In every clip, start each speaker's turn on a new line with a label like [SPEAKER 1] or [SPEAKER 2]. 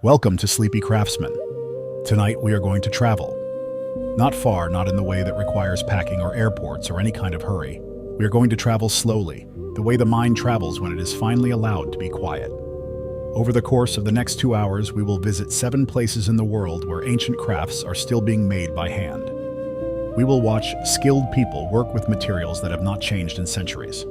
[SPEAKER 1] Welcome to Sleepy Craftsman. Tonight we are going to travel. Not far, not in the way that requires packing or airports or any kind of hurry. We are going to travel slowly, the way the mind travels when it is finally allowed to be quiet. Over the course of the next 2 hours, we will visit 7 places in the world where ancient crafts are still being made by hand. We will watch skilled people work with materials that have not changed in centuries.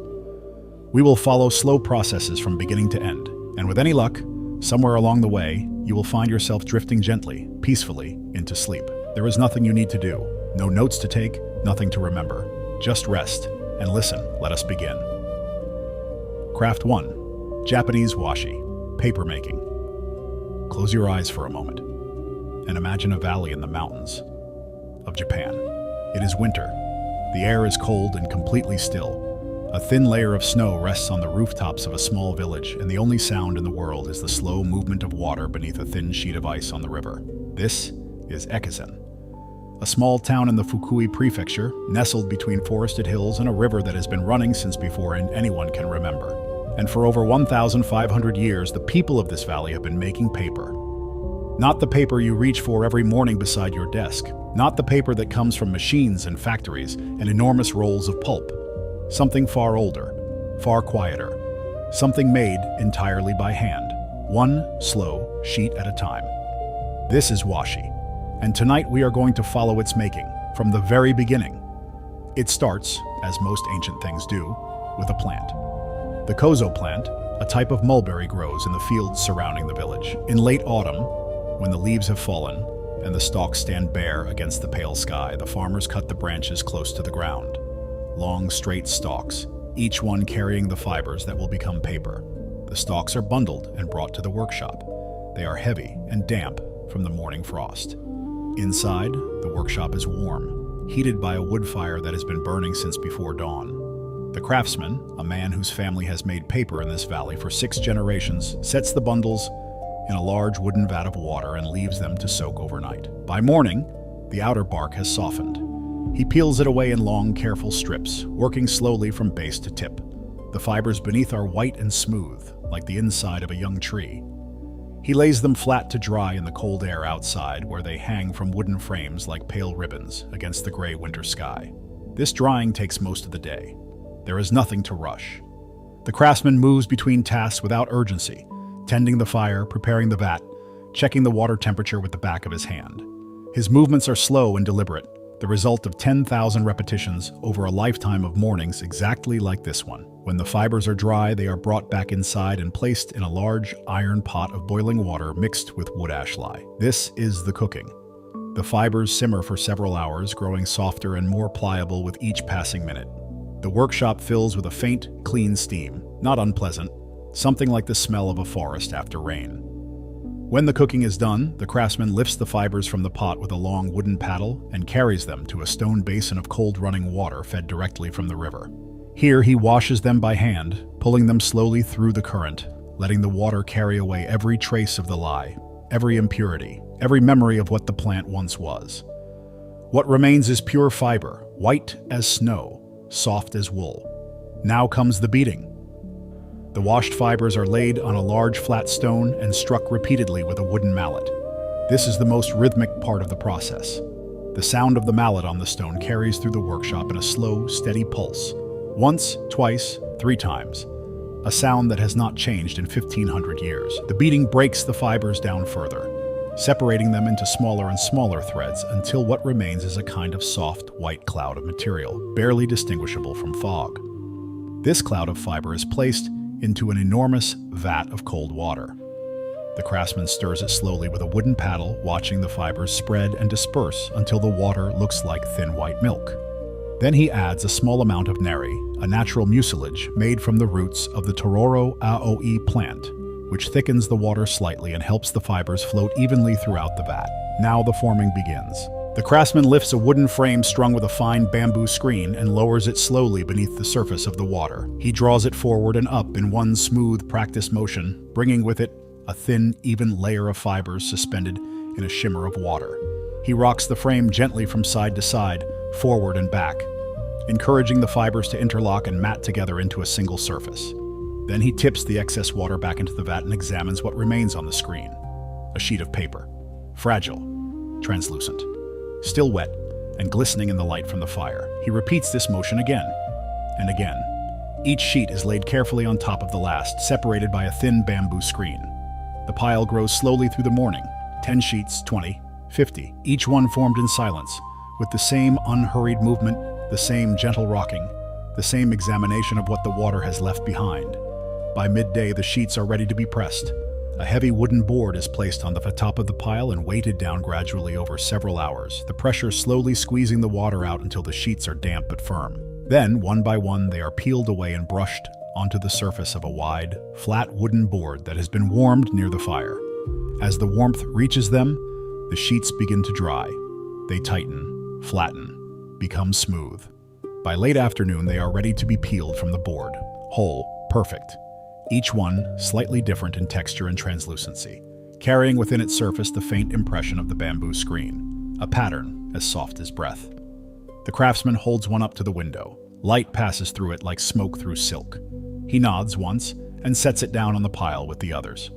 [SPEAKER 1] We will follow slow processes from beginning to end, and with any luck, somewhere along the way, you will find yourself drifting gently, peacefully, into sleep. There is nothing you need to do, no notes to take, nothing to remember. Just rest and listen. Let us begin. Craft 1. Japanese Washi, paper making. Close your eyes for a moment and imagine a valley in the mountains of Japan. It is winter. The air is cold and completely still. A thin layer of snow rests on the rooftops of a small village, and the only sound in the world is the slow movement of water beneath a thin sheet of ice on the river. This is Echizen, a small town in the Fukui prefecture, nestled between forested hills and a river that has been running since before anyone can remember. And for over 1,500 years, the people of this valley have been making paper. Not the paper you reach for every morning beside your desk, not the paper that comes from machines and factories and enormous rolls of pulp. Something far older, far quieter, something made entirely by hand, one slow sheet at a time. This is washi, and tonight we are going to follow its making from the very beginning. It starts, as most ancient things do, with a plant. The kozo plant, a type of mulberry, grows in the fields surrounding the village. In late autumn, when the leaves have fallen and the stalks stand bare against the pale sky, the farmers cut the branches close to the ground. Long, straight stalks, each one carrying the fibers that will become paper. The stalks are bundled and brought to the workshop. They are heavy and damp from the morning frost. Inside, the workshop is warm, heated by a wood fire that has been burning since before dawn. The craftsman, a man whose family has made paper in this valley for 6 generations, sets the bundles in a large wooden vat of water and leaves them to soak overnight. By morning, the outer bark has softened. He peels it away in long, careful strips, working slowly from base to tip. The fibers beneath are white and smooth, like the inside of a young tree. He lays them flat to dry in the cold air outside, where they hang from wooden frames like pale ribbons against the gray winter sky. This drying takes most of the day. There is nothing to rush. The craftsman moves between tasks without urgency, tending the fire, preparing the vat, checking the water temperature with the back of his hand. His movements are slow and deliberate, the result of 10,000 repetitions over a lifetime of mornings exactly like this one. When the fibers are dry, they are brought back inside and placed in a large iron pot of boiling water mixed with wood ash lye. This is the cooking. The fibers simmer for several hours, growing softer and more pliable with each passing minute. The workshop fills with a faint, clean steam, not unpleasant, something like the smell of a forest after rain. When the cooking is done, the craftsman lifts the fibers from the pot with a long wooden paddle and carries them to a stone basin of cold running water fed directly from the river. Here he washes them by hand, pulling them slowly through the current, letting the water carry away every trace of the lye, every impurity, every memory of what the plant once was. What remains is pure fiber, white as snow, soft as wool. Now comes the beating. The washed fibers are laid on a large flat stone and struck repeatedly with a wooden mallet. This is the most rhythmic part of the process. The sound of the mallet on the stone carries through the workshop in a slow, steady pulse. Once, twice, 3 times. A sound that has not changed in 1,500 years. The beating breaks the fibers down further, separating them into smaller and smaller threads until what remains is a kind of soft, white cloud of material, barely distinguishable from fog. This cloud of fiber is placed into an enormous vat of cold water. The craftsman stirs it slowly with a wooden paddle, watching the fibers spread and disperse until the water looks like thin white milk. Then he adds a small amount of neri, a natural mucilage made from the roots of the Tororo Aoi plant, which thickens the water slightly and helps the fibers float evenly throughout the vat. Now the forming begins. The craftsman lifts a wooden frame strung with a fine bamboo screen and lowers it slowly beneath the surface of the water. He draws it forward and up in one smooth, practiced motion, bringing with it a thin, even layer of fibers suspended in a shimmer of water. He rocks the frame gently from side to side, forward and back, encouraging the fibers to interlock and mat together into a single surface. Then he tips the excess water back into the vat and examines what remains on the screen. a sheet of paper. Fragile, translucent, still wet, and glistening in the light from the fire. He repeats this motion again and again. Each sheet is laid carefully on top of the last, separated by a thin bamboo screen. The pile grows slowly through the morning. 10 sheets, 20, 50, each one formed in silence, with the same unhurried movement, the same gentle rocking, the same examination of what the water has left behind. By midday, the sheets are ready to be pressed. A heavy wooden board is placed on the top of the pile and weighted down gradually over several hours, the pressure slowly squeezing the water out until the sheets are damp but firm. Then, one by one, they are peeled away and brushed onto the surface of a wide, flat wooden board that has been warmed near the fire. As the warmth reaches them, the sheets begin to dry. They tighten, flatten, become smooth. By late afternoon, they are ready to be peeled from the board, whole, perfect. Each one slightly different in texture and translucency, carrying within its surface the faint impression of the bamboo screen, a pattern as soft as breath. The craftsman holds one up to the window. Light passes through it like smoke through silk. He nods once and sets it down on the pile with the others.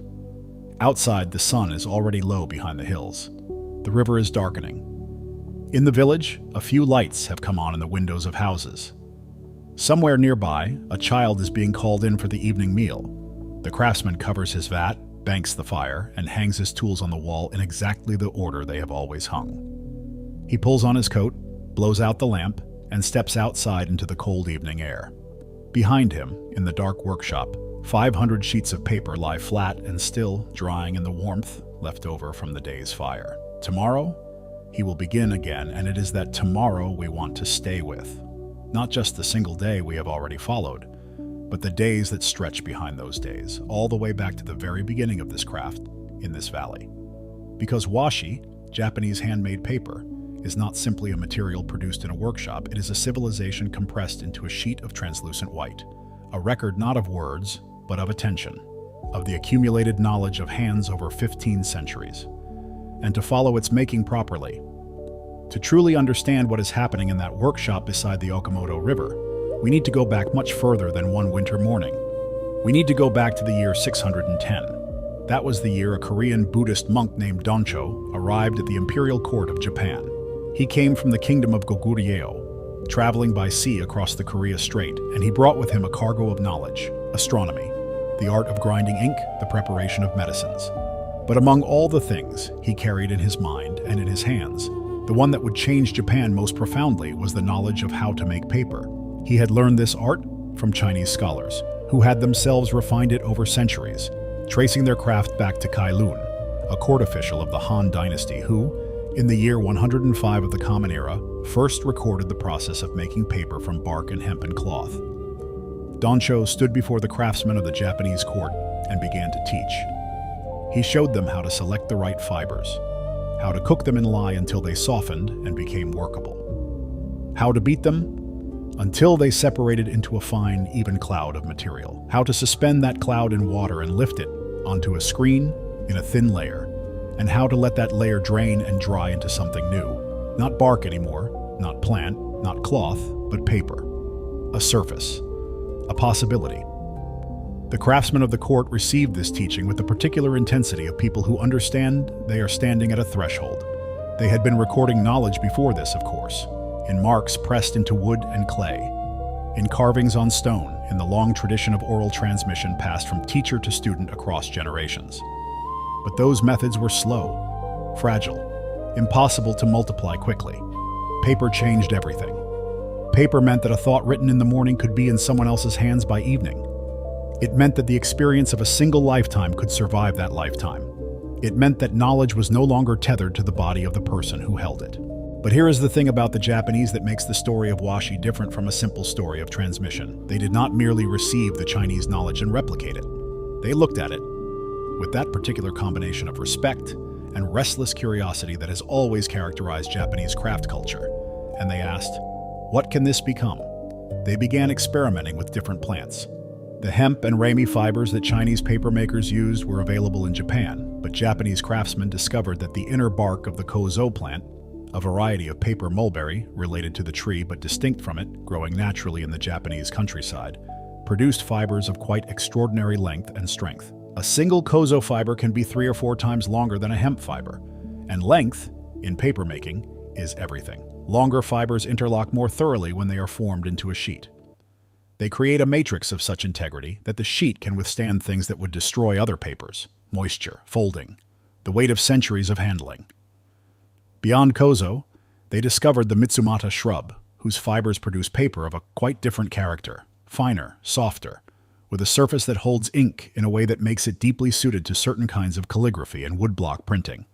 [SPEAKER 1] Outside, the sun is already low behind the hills. The river is darkening. In the village, a few lights have come on in the windows of houses. Somewhere nearby, a child is being called in for the evening meal. The craftsman covers his vat, banks the fire, and hangs his tools on the wall in exactly the order they have always hung. He pulls on his coat, blows out the lamp, and steps outside into the cold evening air. Behind him, in the dark workshop, 500 sheets of paper lie flat and still, drying in the warmth left over from the day's fire. Tomorrow, he will begin again, and it is that tomorrow we want to stay with. Not just the single day we have already followed, but the days that stretch behind those days, all the way back to the very beginning of this craft in this valley. Because washi, Japanese handmade paper, is not simply a material produced in a workshop, it is a civilization compressed into a sheet of translucent white. A record not of words, but of attention, of the accumulated knowledge of hands over 15 centuries. And to follow its making properly, to truly understand what is happening in that workshop beside the Okamoto River, we need to go back much further than one winter morning. We need to go back to the year 610. That was the year a Korean Buddhist monk named Doncho arrived at the imperial court of Japan. He came from the kingdom of Goguryeo, traveling by sea across the Korea Strait, and he brought with him a cargo of knowledge, astronomy, the art of grinding ink, the preparation of medicines. But among all the things he carried in his mind and in his hands, the one that would change Japan most profoundly was the knowledge of how to make paper. He had learned this art from Chinese scholars, who had themselves refined it over centuries, tracing their craft back to Kai Lun, a court official of the Han Dynasty who, in the year 105 of the Common Era, first recorded the process of making paper from bark and hempen cloth. Doncho stood before the craftsmen of the Japanese court and began to teach. He showed them how to select the right fibers, how to cook them in lye until they softened and became workable, how to beat them until they separated into a fine, even cloud of material, how to suspend that cloud in water and lift it onto a screen in a thin layer, and how to let that layer drain and dry into something new. Not bark anymore, not plant, not cloth, but paper. A surface. A possibility. The craftsmen of the court received this teaching with the particular intensity of people who understand they are standing at a threshold. They had been recording knowledge before this, of course, in marks pressed into wood and clay, in carvings on stone, in the long tradition of oral transmission passed from teacher to student across generations. But those methods were slow, fragile, impossible to multiply quickly. Paper changed everything. Paper meant that a thought written in the morning could be in someone else's hands by evening. It meant that the experience of a single lifetime could survive that lifetime. It meant that knowledge was no longer tethered to the body of the person who held it. But here is the thing about the Japanese that makes the story of washi different from a simple story of transmission. They did not merely receive the Chinese knowledge and replicate it. They looked at it with that particular combination of respect and restless curiosity that has always characterized Japanese craft culture. And they asked, what can this become? They began experimenting with different plants. The hemp and rami fibers that Chinese paper makers used were available in Japan, but Japanese craftsmen discovered that the inner bark of the kozo plant, a variety of paper mulberry related to the tree but distinct from it, growing naturally in the Japanese countryside, produced fibers of quite extraordinary length and strength. A single kozo fiber can be 3 or 4 times longer than a hemp fiber, and length, in papermaking, is everything. Longer fibers interlock more thoroughly when they are formed into a sheet. They create a matrix of such integrity that the sheet can withstand things that would destroy other papers: moisture, folding, the weight of centuries of handling. Beyond kozo, they discovered the Mitsumata shrub, whose fibers produce paper of a quite different character, finer, softer, with a surface that holds ink in a way that makes it deeply suited to certain kinds of calligraphy and woodblock printing.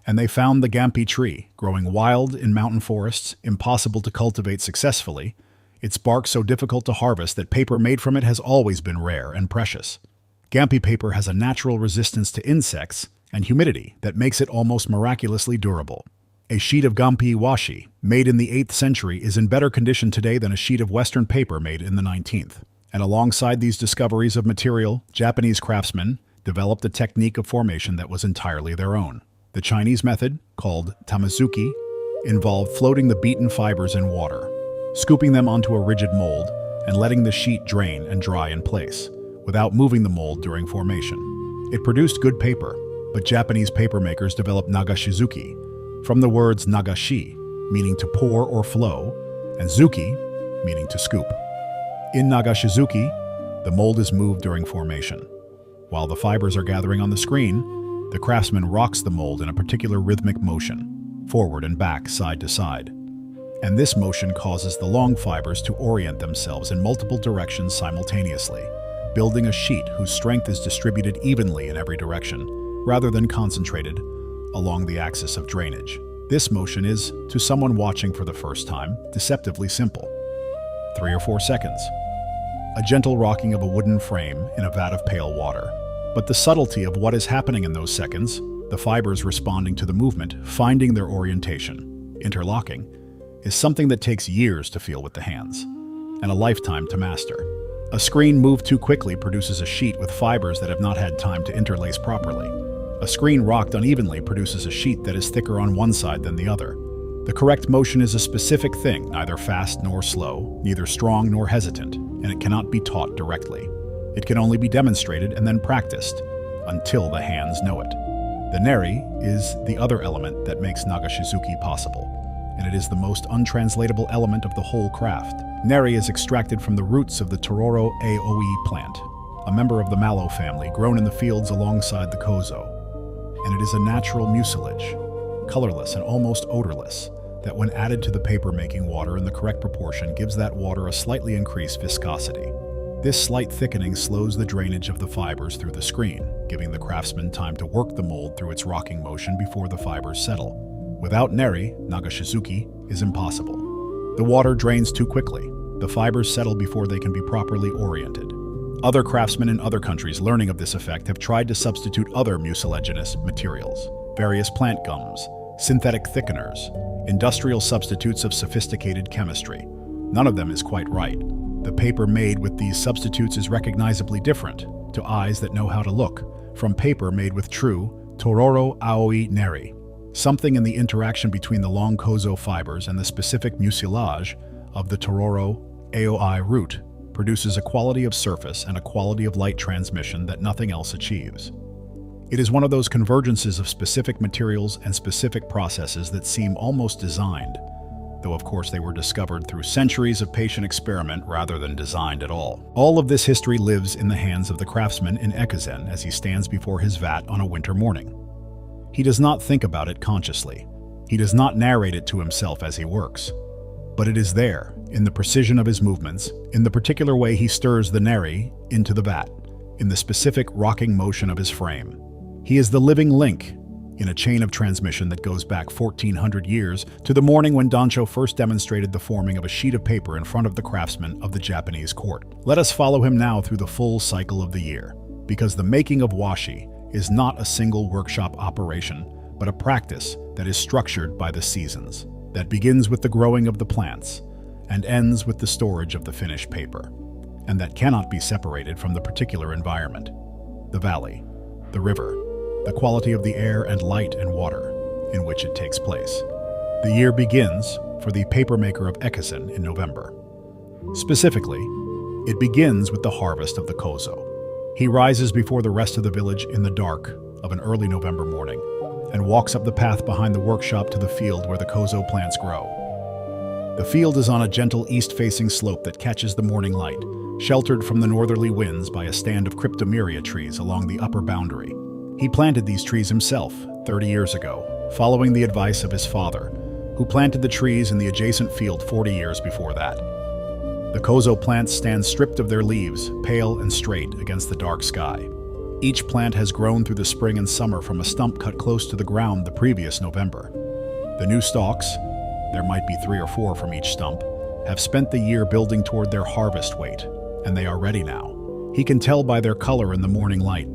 [SPEAKER 1] And they found the gampi tree, growing wild in mountain forests, impossible to cultivate successfully, its bark so difficult to harvest that paper made from it has always been rare and precious. Gampi paper has a natural resistance to insects and humidity that makes it almost miraculously durable. A sheet of gampi washi, made in the 8th century, is in better condition today than a sheet of Western paper made in the 19th. And alongside these discoveries of material, Japanese craftsmen developed a technique of formation that was entirely their own. The Chinese method, called tamazuki, involved floating the beaten fibers in water, scooping them onto a rigid mold, and letting the sheet drain and dry in place, without moving the mold during formation. It produced good paper, but Japanese papermakers developed nagashizuki, from the words nagashi, meaning to pour or flow, and zuki, meaning to scoop. In nagashizuki, the mold is moved during formation. While the fibers are gathering on the screen, the craftsman rocks the mold in a particular rhythmic motion, forward and back, side to side. And this motion causes the long fibers to orient themselves in multiple directions simultaneously, building a sheet whose strength is distributed evenly in every direction, rather than concentrated along the axis of drainage. This motion is, to someone watching for the first time, deceptively simple. 3 or 4 seconds. A gentle rocking of a wooden frame in a vat of pale water. But the subtlety of what is happening in those seconds, the fibers responding to the movement, finding their orientation, interlocking, is something that takes years to feel with the hands, and a lifetime to master. A screen moved too quickly produces a sheet with fibers that have not had time to interlace properly. A screen rocked unevenly produces a sheet that is thicker on one side than the other. The correct motion is a specific thing, neither fast nor slow, neither strong nor hesitant, and it cannot be taught directly. It can only be demonstrated and then practiced, until the hands know it. The neri is the other element that makes nagashizuki possible, and it is the most untranslatable element of the whole craft. Neri is extracted from the roots of the Tororo aoi plant, a member of the mallow family grown in the fields alongside the kozo, and it is a natural mucilage, colorless and almost odorless, that when added to the paper-making water in the correct proportion gives that water a slightly increased viscosity. This slight thickening slows the drainage of the fibers through the screen, giving the craftsman time to work the mold through its rocking motion before the fibers settle. Without neri, nagashizuki is impossible. The water drains too quickly. The fibers settle before they can be properly oriented. Other craftsmen in other countries learning of this effect have tried to substitute other mucilaginous materials, various plant gums, synthetic thickeners, industrial substitutes of sophisticated chemistry. None of them is quite right. The paper made with these substitutes is recognizably different, to eyes that know how to look, from paper made with true Tororo aoi neri. Something in the interaction between the long kozo fibers and the specific mucilage of the Tororo aoi root produces a quality of surface and a quality of light transmission that nothing else achieves. It is one of those convergences of specific materials and specific processes that seem almost designed, though of course they were discovered through centuries of patient experiment rather than designed at all. All of this history lives in the hands of the craftsman in Echizen as he stands before his vat on a winter morning. He does not think about it consciously. He does not narrate it to himself as he works. But it is there, in the precision of his movements, in the particular way he stirs the neri into the vat, in the specific rocking motion of his frame. He is the living link in a chain of transmission that goes back 1400 years to the morning when Dancho first demonstrated the forming of a sheet of paper in front of the craftsmen of the Japanese court. Let us follow him now through the full cycle of the year, because the making of washi is not a single workshop operation, but a practice that is structured by the seasons, that begins with the growing of the plants and ends with the storage of the finished paper, and that cannot be separated from the particular environment, the valley, the river, the quality of the air and light and water in which it takes place. The year begins for the papermaker of Echizen in November. Specifically, it begins with the harvest of the kozo. He rises before the rest of the village in the dark of an early November morning and walks up the path behind the workshop to the field where the kozo plants grow. The field is on a gentle east-facing slope that catches the morning light, sheltered from the northerly winds by a stand of cryptomeria trees along the upper boundary. He planted these trees himself 30 years ago, following the advice of his father, who planted the trees in the adjacent field 40 years before that. The kozo plants stand stripped of their leaves, pale and straight against the dark sky. Each plant has grown through the spring and summer from a stump cut close to the ground the previous November. The new stalks, there might be 3 or 4 from each stump, have spent the year building toward their harvest weight, and they are ready now. He can tell by their color in the morning light,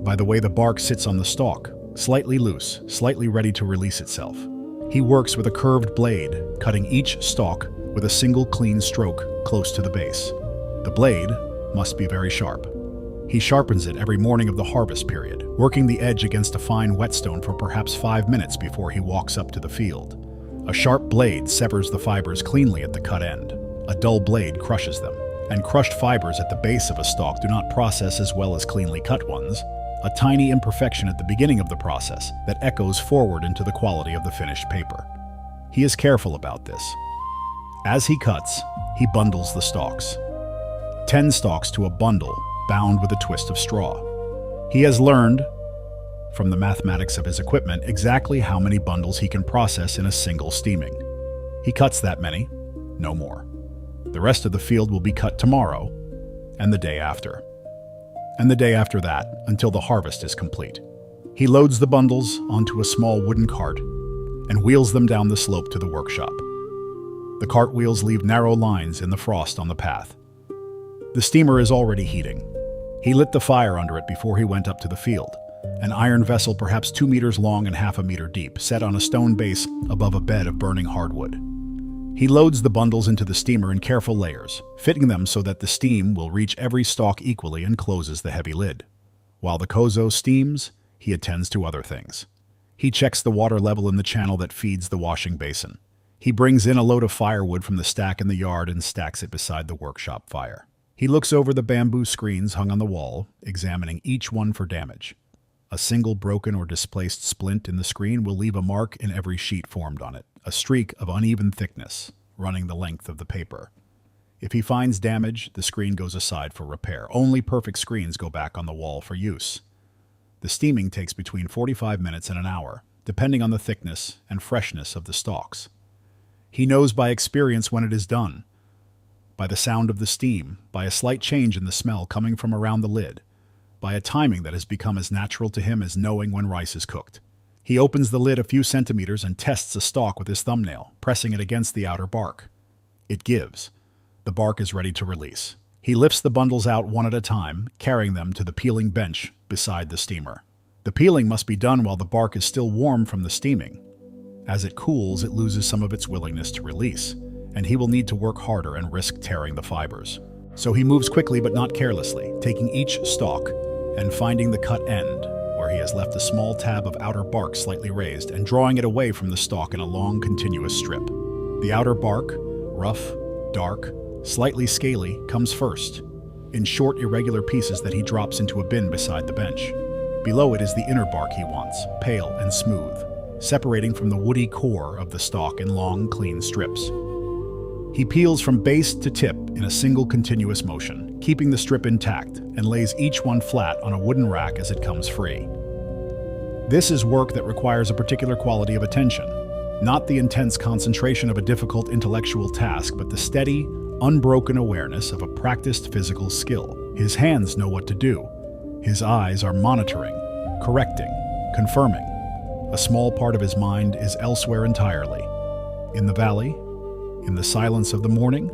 [SPEAKER 1] by the way the bark sits on the stalk, slightly loose, slightly ready to release itself. He works with a curved blade, cutting each stalk with a single clean stroke close to the base. The blade must be very sharp. He sharpens it every morning of the harvest period, working the edge against a fine whetstone for perhaps 5 minutes before he walks up to the field. A sharp blade severs the fibers cleanly at the cut end. A dull blade crushes them, and crushed fibers at the base of a stalk do not process as well as cleanly cut ones, a tiny imperfection at the beginning of the process that echoes forward into the quality of the finished paper. He is careful about this. As he cuts, he bundles the stalks. 10 stalks to a bundle, bound with a twist of straw. He has learned, from the mathematics of his equipment, exactly how many bundles he can process in a single steaming. He cuts that many, no more. The rest of the field will be cut tomorrow, and the day after. And the day after that, until the harvest is complete. He loads the bundles onto a small wooden cart and wheels them down the slope to the workshop. The cart wheels leave narrow lines in the frost on the path. The steamer is already heating. He lit the fire under it before he went up to the field, an iron vessel perhaps 2 meters long and half a meter deep, set on a stone base above a bed of burning hardwood. He loads the bundles into the steamer in careful layers, fitting them so that the steam will reach every stalk equally, and closes the heavy lid. While the kozo steams, he attends to other things. He checks the water level in the channel that feeds the washing basin. He brings in a load of firewood from the stack in the yard and stacks it beside the workshop fire. He looks over the bamboo screens hung on the wall, examining each one for damage. A single broken or displaced splint in the screen will leave a mark in every sheet formed on it, a streak of uneven thickness running the length of the paper. If he finds damage, the screen goes aside for repair. Only perfect screens go back on the wall for use. The steaming takes between 45 minutes and an hour, depending on the thickness and freshness of the stalks. He knows by experience when it is done, by the sound of the steam, by a slight change in the smell coming from around the lid, by a timing that has become as natural to him as knowing when rice is cooked. He opens the lid a few centimeters and tests a stalk with his thumbnail, pressing it against the outer bark. It gives. The bark is ready to release. He lifts the bundles out one at a time, carrying them to the peeling bench beside the steamer. The peeling must be done while the bark is still warm from the steaming. As it cools, it loses some of its willingness to release, and he will need to work harder and risk tearing the fibers. So he moves quickly but not carelessly, taking each stalk and finding the cut end, where he has left a small tab of outer bark slightly raised, and drawing it away from the stalk in a long, continuous strip. The outer bark, rough, dark, slightly scaly, comes first, in short, irregular pieces that he drops into a bin beside the bench. Below it is the inner bark he wants, pale and smooth, separating from the woody core of the stalk in long, clean strips. He peels from base to tip in a single continuous motion, keeping the strip intact, and lays each one flat on a wooden rack as it comes free. This is work that requires a particular quality of attention, not the intense concentration of a difficult intellectual task, but the steady, unbroken awareness of a practiced physical skill. His hands know what to do. His eyes are monitoring, correcting, confirming. A small part of his mind is elsewhere entirely. In the valley, in the silence of the morning,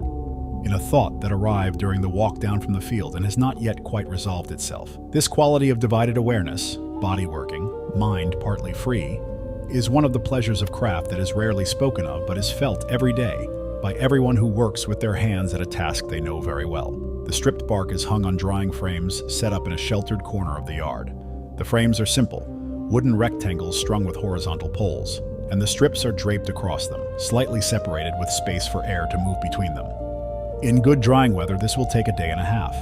[SPEAKER 1] in a thought that arrived during the walk down from the field and has not yet quite resolved itself. This quality of divided awareness, body working, mind partly free, is one of the pleasures of craft that is rarely spoken of but is felt every day by everyone who works with their hands at a task they know very well. The stripped bark is hung on drying frames set up in a sheltered corner of the yard. The frames are simple, wooden rectangles strung with horizontal poles, and the strips are draped across them, slightly separated with space for air to move between them. In good drying weather, this will take a day and a half.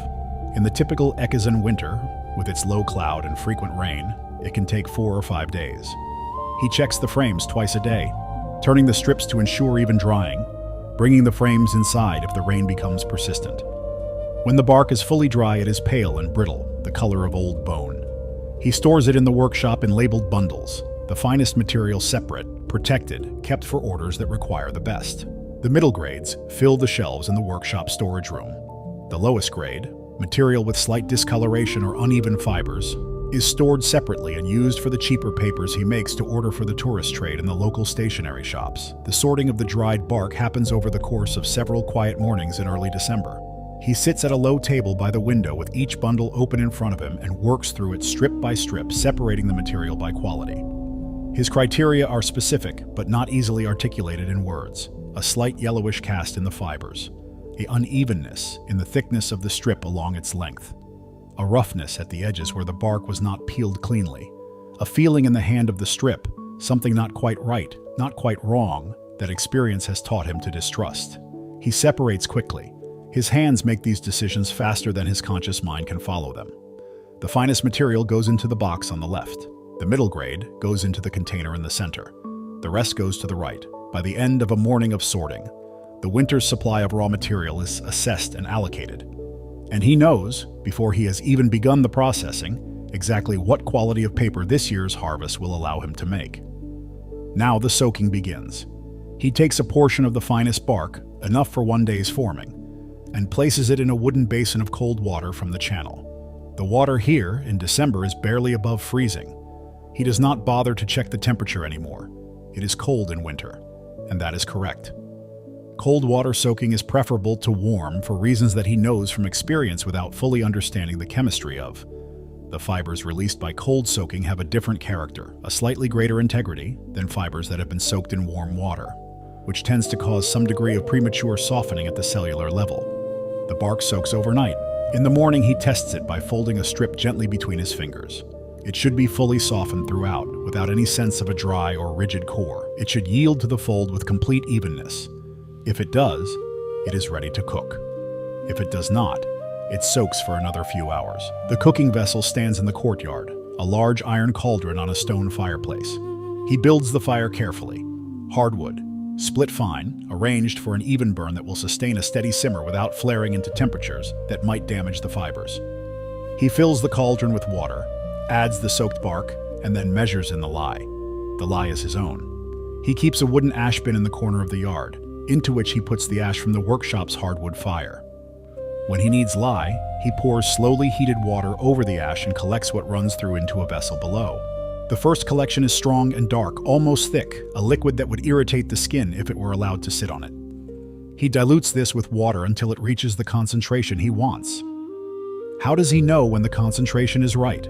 [SPEAKER 1] In the typical Echizen winter, with its low cloud and frequent rain, it can take 4 or 5 days. He checks the frames twice a day, turning the strips to ensure even drying, bringing the frames inside if the rain becomes persistent. When the bark is fully dry, it is pale and brittle, the color of old bone. He stores it in the workshop in labeled bundles, the finest material separate, protected, kept for orders that require the best. The middle grades fill the shelves in the workshop storage room. The lowest grade, material with slight discoloration or uneven fibers, is stored separately and used for the cheaper papers he makes to order for the tourist trade in the local stationery shops. The sorting of the dried bark happens over the course of several quiet mornings in early December. He sits at a low table by the window with each bundle open in front of him and works through it strip by strip, separating the material by quality. His criteria are specific, but not easily articulated in words. A slight yellowish cast in the fibers, an unevenness in the thickness of the strip along its length, a roughness at the edges where the bark was not peeled cleanly, a feeling in the hand of the strip, something not quite right, not quite wrong, that experience has taught him to distrust. He separates quickly. His hands make these decisions faster than his conscious mind can follow them. The finest material goes into the box on the left. The middle grade goes into the container in the center. The rest goes to the right. By the end of a morning of sorting, the winter's supply of raw material is assessed and allocated. And he knows, before he has even begun the processing, exactly what quality of paper this year's harvest will allow him to make. Now the soaking begins. He takes a portion of the finest bark, enough for one day's forming, and places it in a wooden basin of cold water from the channel. The water here, in December, is barely above freezing. He does not bother to check the temperature anymore. It is cold in winter, and that is correct. Cold water soaking is preferable to warm for reasons that he knows from experience without fully understanding the chemistry of. The fibers released by cold soaking have a different character, a slightly greater integrity than fibers that have been soaked in warm water, which tends to cause some degree of premature softening at the cellular level. The bark soaks overnight. In the morning, he tests it by folding a strip gently between his fingers. It should be fully softened throughout, without any sense of a dry or rigid core. It should yield to the fold with complete evenness. If it does, it is ready to cook. If it does not, it soaks for another few hours. The cooking vessel stands in the courtyard, a large iron cauldron on a stone fireplace. He builds the fire carefully. Hardwood, split fine, arranged for an even burn that will sustain a steady simmer without flaring into temperatures that might damage the fibers. He fills the cauldron with water, adds the soaked bark, and then measures in the lye. The lye is his own. He keeps a wooden ash bin in the corner of the yard, into which he puts the ash from the workshop's hardwood fire. When he needs lye, he pours slowly heated water over the ash and collects what runs through into a vessel below. The first collection is strong and dark, almost thick, a liquid that would irritate the skin if it were allowed to sit on it. He dilutes this with water until it reaches the concentration he wants. How does he know when the concentration is right?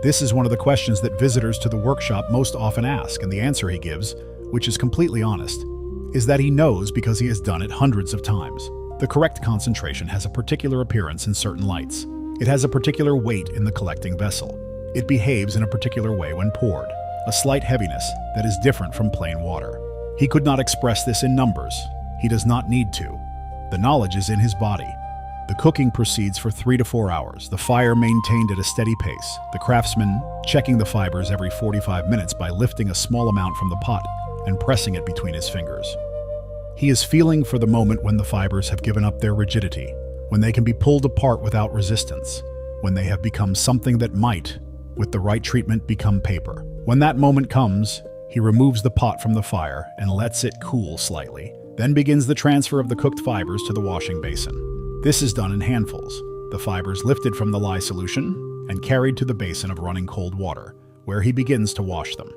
[SPEAKER 1] This is one of the questions that visitors to the workshop most often ask, and the answer he gives, which is completely honest, is that he knows because he has done it hundreds of times. The correct concentration has a particular appearance in certain lights. It has a particular weight in the collecting vessel. It behaves in a particular way when poured, a slight heaviness that is different from plain water. He could not express this in numbers. He does not need to. The knowledge is in his body. The cooking proceeds for 3 to 4 hours, the fire maintained at a steady pace, the craftsman checking the fibers every 45 minutes by lifting a small amount from the pot and pressing it between his fingers. He is feeling for the moment when the fibers have given up their rigidity, when they can be pulled apart without resistance, when they have become something that might, with the right treatment, become paper. When that moment comes, he removes the pot from the fire and lets it cool slightly, then begins the transfer of the cooked fibers to the washing basin. This is done in handfuls, the fibers lifted from the lye solution and carried to the basin of running cold water, where he begins to wash them.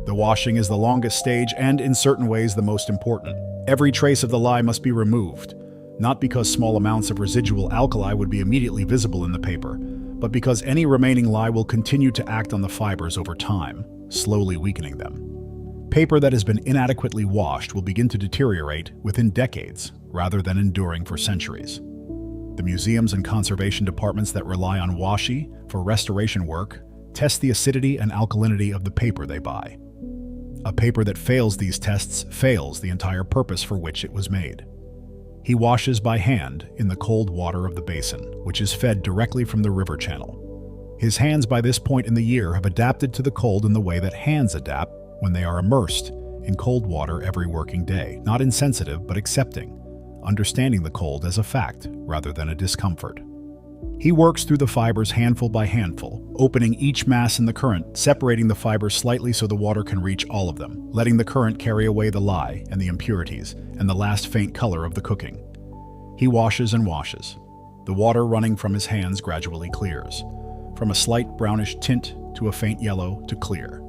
[SPEAKER 1] The washing is the longest stage and, in certain ways, the most important. Every trace of the lye must be removed, not because small amounts of residual alkali would be immediately visible in the paper, but because any remaining lye will continue to act on the fibers over time, slowly weakening them. Paper that has been inadequately washed will begin to deteriorate within decades, rather than enduring for centuries. The museums and conservation departments that rely on Washi for restoration work test the acidity and alkalinity of the paper they buy. A paper that fails these tests fails the entire purpose for which it was made. He washes by hand in the cold water of the basin, which is fed directly from the river channel. His hands by this point in the year have adapted to the cold in the way that hands adapt when they are immersed in cold water every working day, not insensitive but accepting, understanding the cold as a fact rather than a discomfort. He works through the fibers handful by handful, opening each mass in the current, separating the fibers slightly so the water can reach all of them, letting the current carry away the lye and the impurities and the last faint color of the cooking. He washes and washes. The water running from his hands gradually clears, from a slight brownish tint to a faint yellow to clear.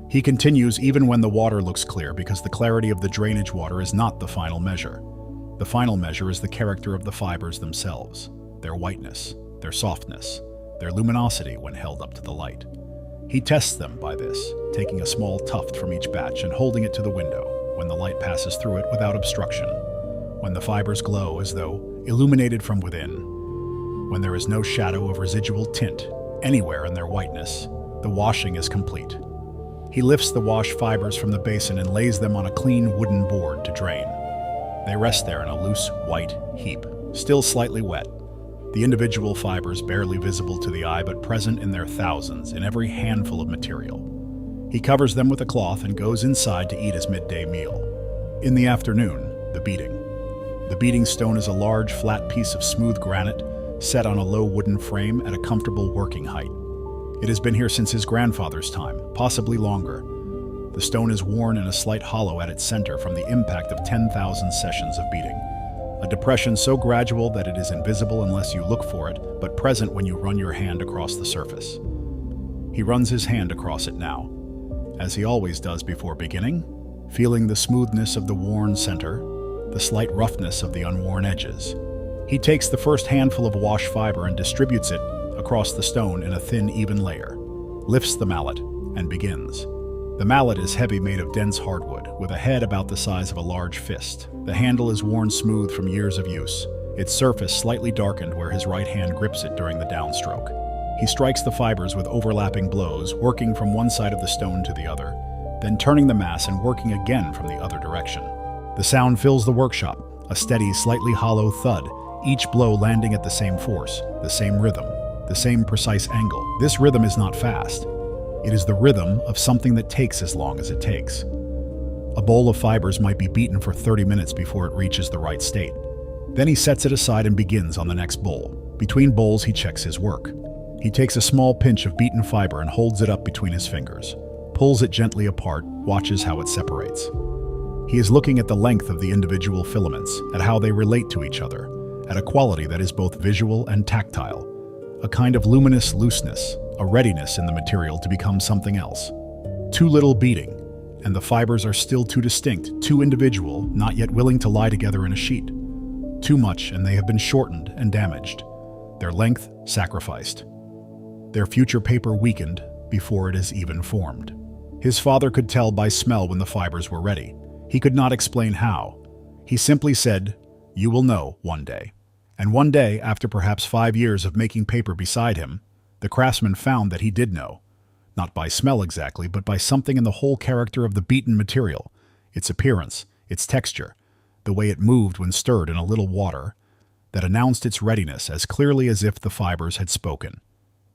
[SPEAKER 1] He continues even when the water looks clear because the clarity of the drainage water is not the final measure. The final measure is the character of the fibers themselves, their whiteness, their softness, their luminosity when held up to the light. He tests them by this, taking a small tuft from each batch and holding it to the window when the light passes through it without obstruction, when the fibers glow as though illuminated from within, when there is no shadow of residual tint anywhere in their whiteness, the washing is complete. He lifts the washed fibers from the basin and lays them on a clean wooden board to drain. They rest there in a loose, white heap, still slightly wet, the individual fibers barely visible to the eye but present in their thousands in every handful of material. He covers them with a cloth and goes inside to eat his midday meal. In the afternoon, the beating. The beating stone is a large, flat piece of smooth granite set on a low wooden frame at a comfortable working height. It has been here since his grandfather's time, possibly longer. The stone is worn in a slight hollow at its center from the impact of 10,000 sessions of beating. A depression so gradual that it is invisible unless you look for it, but present when you run your hand across the surface. He runs his hand across it now, as he always does before beginning, feeling the smoothness of the worn center, the slight roughness of the unworn edges. He takes the first handful of wash fiber and distributes it across the stone in a thin, even layer, lifts the mallet, and begins. The mallet is heavy, made of dense hardwood, with a head about the size of a large fist. The handle is worn smooth from years of use, its surface slightly darkened where his right hand grips it during the downstroke. He strikes the fibers with overlapping blows, working from one side of the stone to the other, then turning the mass and working again from the other direction. The sound fills the workshop, a steady, slightly hollow thud, each blow landing at the same force, the same rhythm, the same precise angle. This rhythm is not fast. It is the rhythm of something that takes as long as it takes. A bowl of fibers might be beaten for 30 minutes before it reaches the right state. Then he sets it aside and begins on the next bowl. Between bowls, he checks his work. He takes a small pinch of beaten fiber and holds it up between his fingers, pulls it gently apart, watches how it separates. He is looking at the length of the individual filaments, at how they relate to each other, at a quality that is both visual and tactile, a kind of luminous looseness, a readiness in the material to become something else. Too little beating, and the fibers are still too distinct, too individual, not yet willing to lie together in a sheet. Too much, and they have been shortened and damaged, their length sacrificed, their future paper weakened before it is even formed. His father could tell by smell when the fibers were ready. He could not explain how. He simply said, "You will know one day." And one day, after perhaps 5 years of making paper beside him, the craftsman found that he did know, not by smell exactly, but by something in the whole character of the beaten material, its appearance, its texture, the way it moved when stirred in a little water, that announced its readiness as clearly as if the fibers had spoken.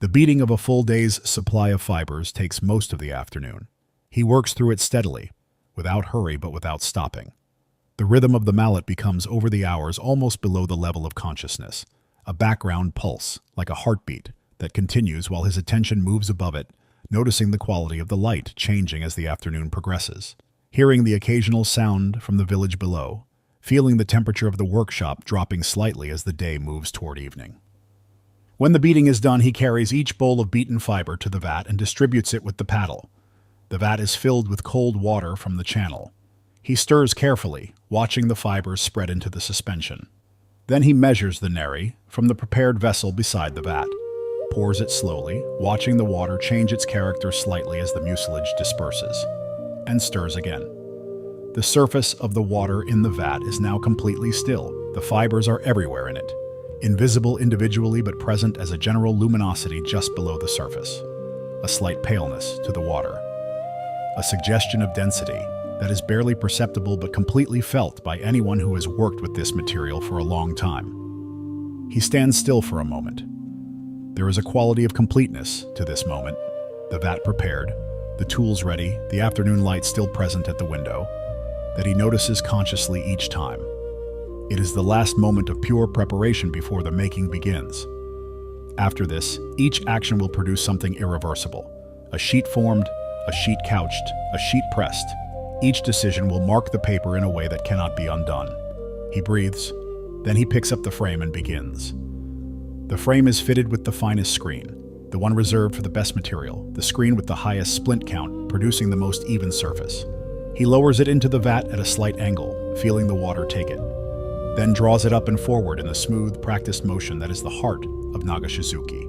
[SPEAKER 1] The beating of a full day's supply of fibers takes most of the afternoon. He works through it steadily, without hurry but without stopping. The rhythm of the mallet becomes over the hours almost below the level of consciousness, a background pulse, like a heartbeat, that continues while his attention moves above it, noticing the quality of the light changing as the afternoon progresses, hearing the occasional sound from the village below, feeling the temperature of the workshop dropping slightly as the day moves toward evening. When the beating is done, he carries each bowl of beaten fiber to the vat and distributes it with the paddle. The vat is filled with cold water from the channel. He stirs carefully, watching the fibers spread into the suspension. Then he measures the neri from the prepared vessel beside the vat, pours it slowly, watching the water change its character slightly as the mucilage disperses, and stirs again. The surface of the water in the vat is now completely still. The fibers are everywhere in it, invisible individually but present as a general luminosity just below the surface, a slight paleness to the water, a suggestion of density, that is barely perceptible but completely felt by anyone who has worked with this material for a long time. He stands still for a moment. There is a quality of completeness to this moment. The vat prepared, the tools ready, the afternoon light still present at the window, that he notices consciously each time. It is the last moment of pure preparation before the making begins. After this, each action will produce something irreversible. A sheet formed, a sheet couched, a sheet pressed. Each decision will mark the paper in a way that cannot be undone. He breathes, then he picks up the frame and begins. The frame is fitted with the finest screen, the one reserved for the best material, the screen with the highest splint count, producing the most even surface. He lowers it into the vat at a slight angle, feeling the water take it, then draws it up and forward in the smooth, practiced motion that is the heart of Nagashizuki.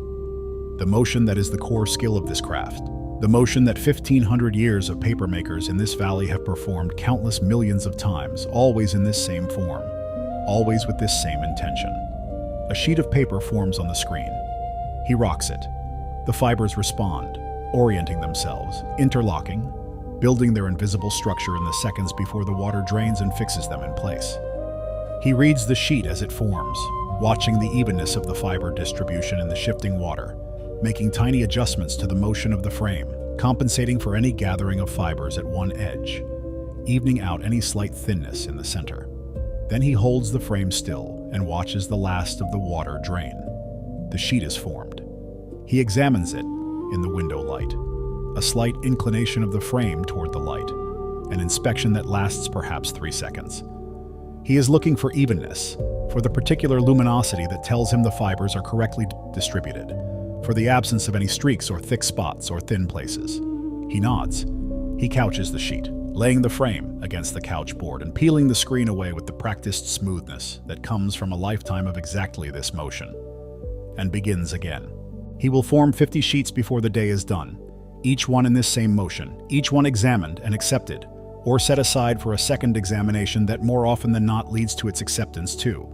[SPEAKER 1] The motion that is the core skill of this craft. The motion that 1,500 years of papermakers in this valley have performed countless millions of times, always in this same form, always with this same intention. A sheet of paper forms on the screen. He rocks it. The fibers respond, orienting themselves, interlocking, building their invisible structure in the seconds before the water drains and fixes them in place. He reads the sheet as it forms, watching the evenness of the fiber distribution in the shifting water, making tiny adjustments to the motion of the frame, compensating for any gathering of fibers at one edge, evening out any slight thinness in the center. Then he holds the frame still and watches the last of the water drain. The sheet is formed. He examines it in the window light, a slight inclination of the frame toward the light, an inspection that lasts perhaps 3 seconds. He is looking for evenness, for the particular luminosity that tells him the fibers are correctly distributed, for the absence of any streaks or thick spots or thin places. He nods. He couches the sheet, laying the frame against the couch board and peeling the screen away with the practiced smoothness that comes from a lifetime of exactly this motion, and begins again. He will form 50 sheets before the day is done, each one in this same motion, each one examined and accepted, or set aside for a second examination that more often than not leads to its acceptance too.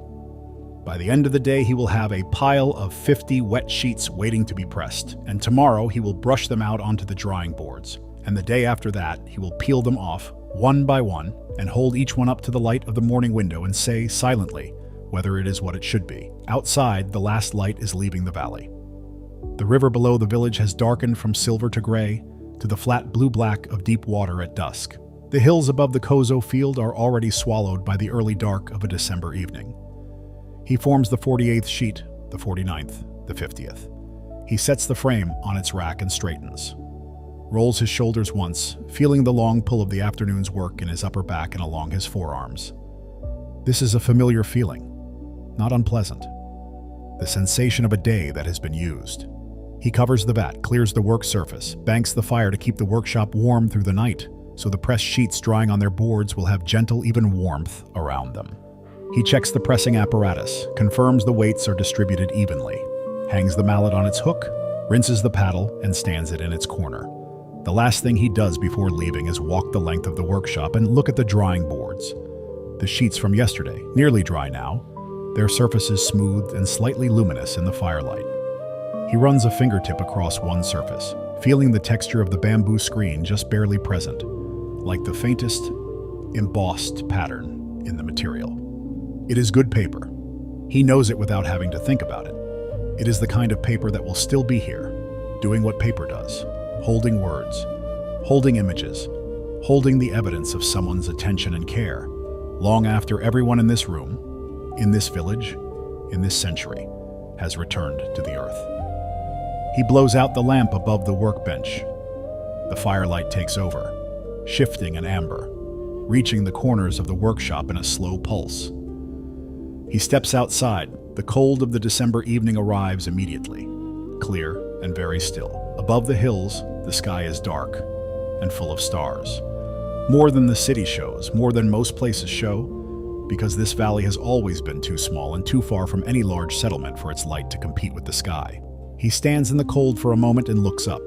[SPEAKER 1] By the end of the day, he will have a pile of 50 wet sheets waiting to be pressed, and tomorrow he will brush them out onto the drying boards, and the day after that, he will peel them off, one by one, and hold each one up to the light of the morning window and say, silently, whether it is what it should be. Outside, the last light is leaving the valley. The river below the village has darkened from silver to gray, to the flat blue-black of deep water at dusk. The hills above the Kozo field are already swallowed by the early dark of a December evening. He forms the 48th sheet, the 49th, the 50th. He sets the frame on its rack and straightens. Rolls his shoulders once, feeling the long pull of the afternoon's work in his upper back and along his forearms. This is a familiar feeling, not unpleasant. The sensation of a day that has been used. He covers the vat, clears the work surface, banks the fire to keep the workshop warm through the night, so the pressed sheets drying on their boards will have gentle, even warmth around them. He checks the pressing apparatus, confirms the weights are distributed evenly, hangs the mallet on its hook, rinses the paddle, and stands it in its corner. The last thing he does before leaving is walk the length of the workshop and look at the drying boards. The sheets from yesterday, nearly dry now, their surfaces smooth and slightly luminous in the firelight. He runs a fingertip across one surface, feeling the texture of the bamboo screen just barely present, like the faintest, embossed pattern in the material. It is good paper. He knows it without having to think about it. It is the kind of paper that will still be here, doing what paper does, holding words, holding images, holding the evidence of someone's attention and care, long after everyone in this room, in this village, in this century, has returned to the earth. He blows out the lamp above the workbench. The firelight takes over, shifting an amber, reaching the corners of the workshop in a slow pulse. He steps outside. The cold of the December evening arrives immediately, clear and very still. Above the hills, the sky is dark and full of stars. More than the city shows, more than most places show, because this valley has always been too small and too far from any large settlement for its light to compete with the sky. He stands in the cold for a moment and looks up.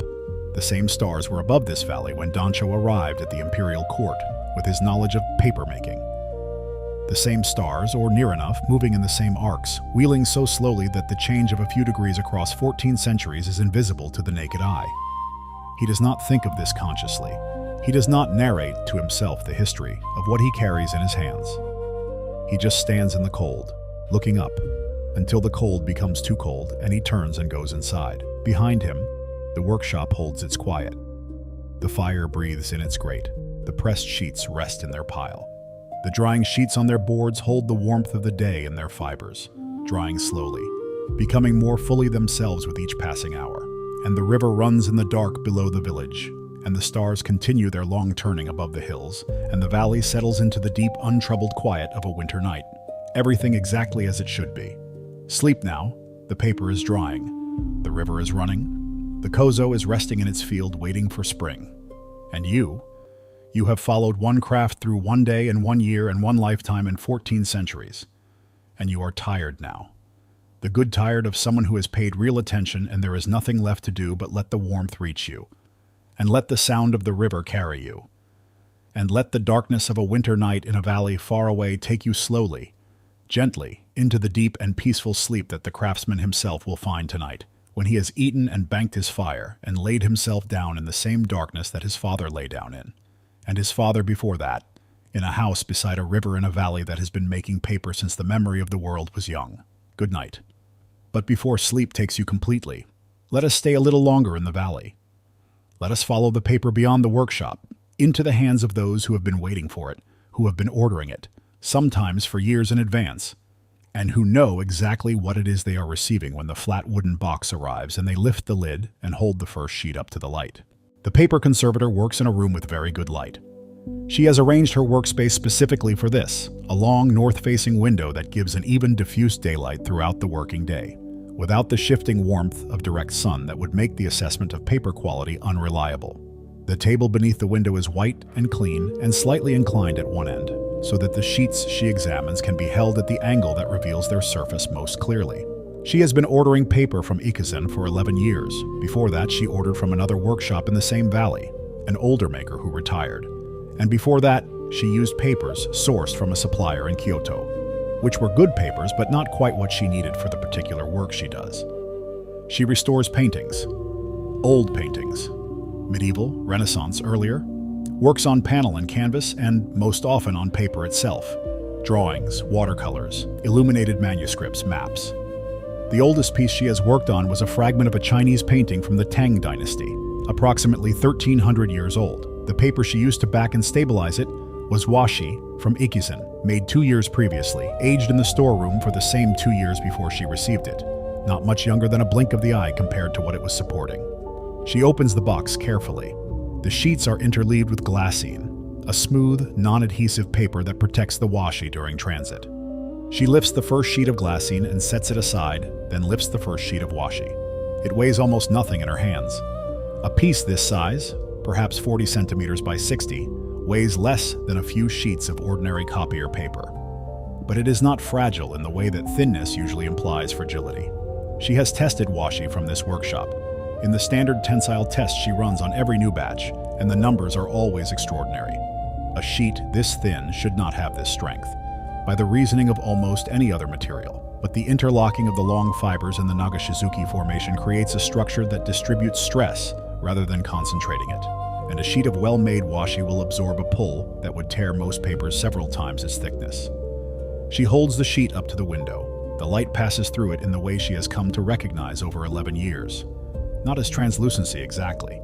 [SPEAKER 1] The same stars were above this valley when Dancho arrived at the imperial court with his knowledge of paper-making. The same stars, or near enough, moving in the same arcs, wheeling so slowly that the change of a few degrees across 14 centuries is invisible to the naked eye. He does not think of this consciously. He does not narrate to himself the history of what he carries in his hands. He just stands in the cold, looking up, until the cold becomes too cold and he turns and goes inside. Behind him, the workshop holds its quiet. The fire breathes in its grate. The pressed sheets rest in their pile. The drying sheets on their boards hold the warmth of the day in their fibers, drying slowly, becoming more fully themselves with each passing hour. And the river runs in the dark below the village, and the stars continue their long turning above the hills, and the valley settles into the deep, untroubled quiet of a winter night. Everything exactly as it should be. Sleep now. The paper is drying. The river is running. The kozo is resting in its field waiting for spring. And you have followed one craft through one day and 1 year and one lifetime and 14 centuries. And you are tired now. The good tired of someone who has paid real attention, and there is nothing left to do but let the warmth reach you. And let the sound of the river carry you. And let the darkness of a winter night in a valley far away take you slowly, gently, into the deep and peaceful sleep that the craftsman himself will find tonight, when he has eaten and banked his fire and laid himself down in the same darkness that his father lay down in, and his father before that, in a house beside a river in a valley that has been making paper since the memory of the world was young. Good night. But before sleep takes you completely, let us stay a little longer in the valley. Let us follow the paper beyond the workshop, into the hands of those who have been waiting for it, who have been ordering it, sometimes for years in advance, and who know exactly what it is they are receiving when the flat wooden box arrives and they lift the lid and hold the first sheet up to the light. The paper conservator works in a room with very good light. She has arranged her workspace specifically for this, a long north-facing window that gives an even diffuse daylight throughout the working day, without the shifting warmth of direct sun that would make the assessment of paper quality unreliable. The table beneath the window is white and clean and slightly inclined at one end, so that the sheets she examines can be held at the angle that reveals their surface most clearly. She has been ordering paper from Echizen for 11 years. Before that, she ordered from another workshop in the same valley, an older maker who retired. And before that, she used papers sourced from a supplier in Kyoto, which were good papers but not quite what she needed for the particular work she does. She restores paintings, old paintings, medieval, Renaissance, earlier, works on panel and canvas, and most often on paper itself, drawings, watercolors, illuminated manuscripts, maps. The oldest piece she has worked on was a fragment of a Chinese painting from the Tang dynasty, approximately 1,300 years old. The paper she used to back and stabilize it was Washi from Echizen, made 2 years previously, aged in the storeroom for the same 2 years before she received it, not much younger than a blink of the eye compared to what it was supporting. She opens the box carefully. The sheets are interleaved with glassine, a smooth, non-adhesive paper that protects the washi during transit. She lifts the first sheet of glassine and sets it aside, then lifts the first sheet of washi. It weighs almost nothing in her hands. A piece this size, perhaps 40 centimeters by 60, weighs less than a few sheets of ordinary copier paper. But it is not fragile in the way that thinness usually implies fragility. She has tested washi from this workshop. In the standard tensile test she runs on every new batch, and the numbers are always extraordinary. A sheet this thin should not have this strength, by the reasoning of almost any other material. But the interlocking of the long fibers in the Nagashizuki formation creates a structure that distributes stress rather than concentrating it. And a sheet of well-made washi will absorb a pull that would tear most papers several times its thickness. She holds the sheet up to the window. The light passes through it in the way she has come to recognize over 11 years. Not as translucency exactly,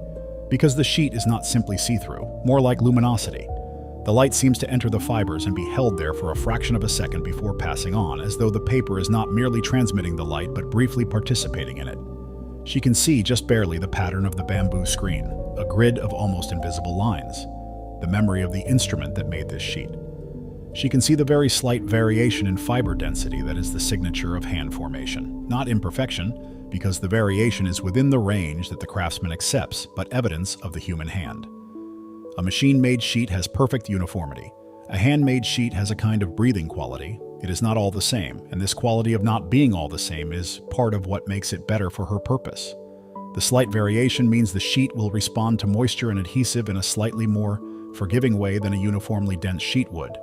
[SPEAKER 1] because the sheet is not simply see-through, more like luminosity. The light seems to enter the fibers and be held there for a fraction of a second before passing on, as though the paper is not merely transmitting the light but briefly participating in it. She can see just barely the pattern of the bamboo screen, a grid of almost invisible lines, the memory of the instrument that made this sheet. She can see the very slight variation in fiber density that is the signature of hand formation, not imperfection, because the variation is within the range that the craftsman accepts, but evidence of the human hand. A machine-made sheet has perfect uniformity. A handmade sheet has a kind of breathing quality. It is not all the same, and this quality of not being all the same is part of what makes it better for her purpose. The slight variation means the sheet will respond to moisture and adhesive in a slightly more forgiving way than a uniformly dense sheet would.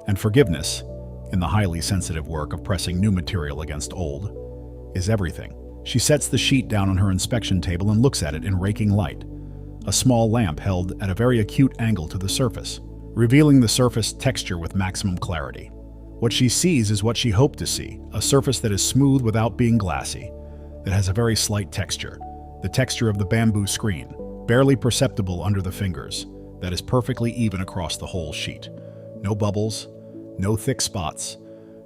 [SPEAKER 1] And forgiveness, in the highly sensitive work of pressing new material against old, is everything. She sets the sheet down on her inspection table and looks at it in raking light. a small lamp held at a very acute angle to the surface, revealing the surface texture with maximum clarity. What she sees is what she hoped to see, a surface that is smooth without being glassy, that has a very slight texture, the texture of the bamboo screen, barely perceptible under the fingers, that is perfectly even across the whole sheet. No bubbles, no thick spots,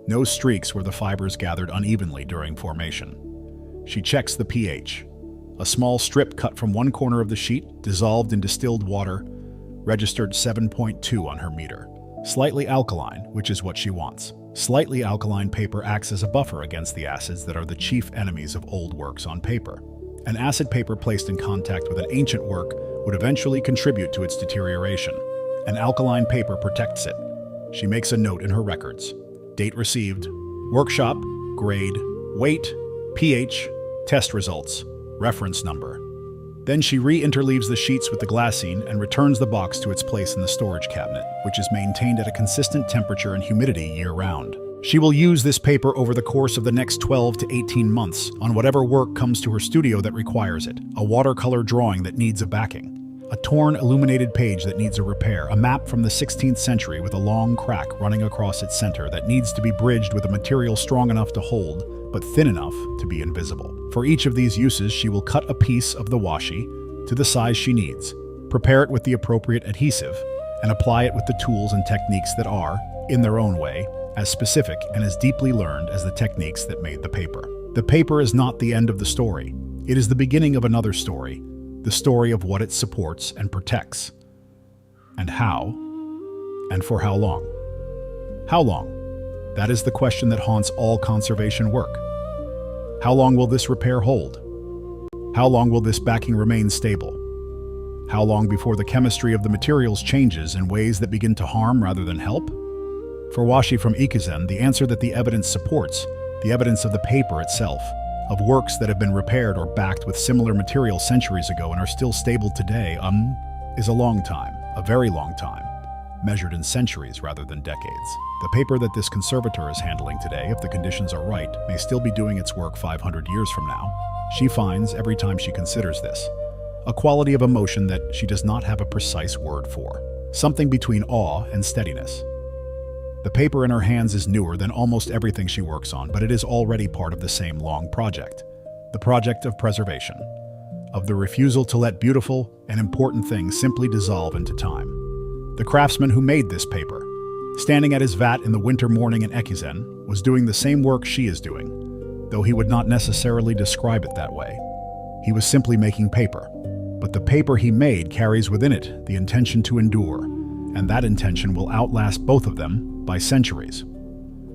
[SPEAKER 1] no streaks where the fibers gathered unevenly during formation. She checks the pH. A small strip cut from one corner of the sheet, dissolved in distilled water, registered 7.2 on her meter. Slightly alkaline, which is what she wants. Slightly alkaline paper acts as a buffer against the acids that are the chief enemies of old works on paper. An acid paper placed in contact with an ancient work would eventually contribute to its deterioration. An alkaline paper protects it. She makes a note in her records. Date received, workshop, grade, weight, pH, test results, reference number. Then she re-interleaves the sheets with the glassine and returns the box to its place in the storage cabinet, which is maintained at a consistent temperature and humidity year-round. She will use this paper over the course of the next 12 to 18 months on whatever work comes to her studio that requires it. A watercolor drawing that needs a backing. A torn illuminated page that needs a repair. A map from the 16th century with a long crack running across its center that needs to be bridged with a material strong enough to hold, but thin enough to be invisible. For each of these uses, she will cut a piece of the washi to the size she needs, prepare it with the appropriate adhesive, and apply it with the tools and techniques that are, in their own way, as specific and as deeply learned as the techniques that made the paper. The paper is not the end of the story. It is the beginning of another story, the story of what it supports and protects. And how, and for how long? How long? That is the question that haunts all conservation work. How long will this repair hold? How long will this backing remain stable? How long before the chemistry of the materials changes in ways that begin to harm rather than help? For Washi from Echizen, the answer that the evidence supports, the evidence of the paper itself, of works that have been repaired or backed with similar material centuries ago and are still stable today, is a long time, a very long time, measured in centuries rather than decades. The paper that this conservator is handling today, if the conditions are right, may still be doing its work 500 years from now. She finds, every time she considers this, a quality of emotion that she does not have a precise word for, something between awe and steadiness. The paper in her hands is newer than almost everything she works on, but it is already part of the same long project. The project of preservation, of the refusal to let beautiful and important things simply dissolve into time. The craftsman who made this paper, standing at his vat in the winter morning in Echizen, was doing the same work she is doing, though he would not necessarily describe it that way. He was simply making paper, but the paper he made carries within it the intention to endure, and that intention will outlast both of them by centuries.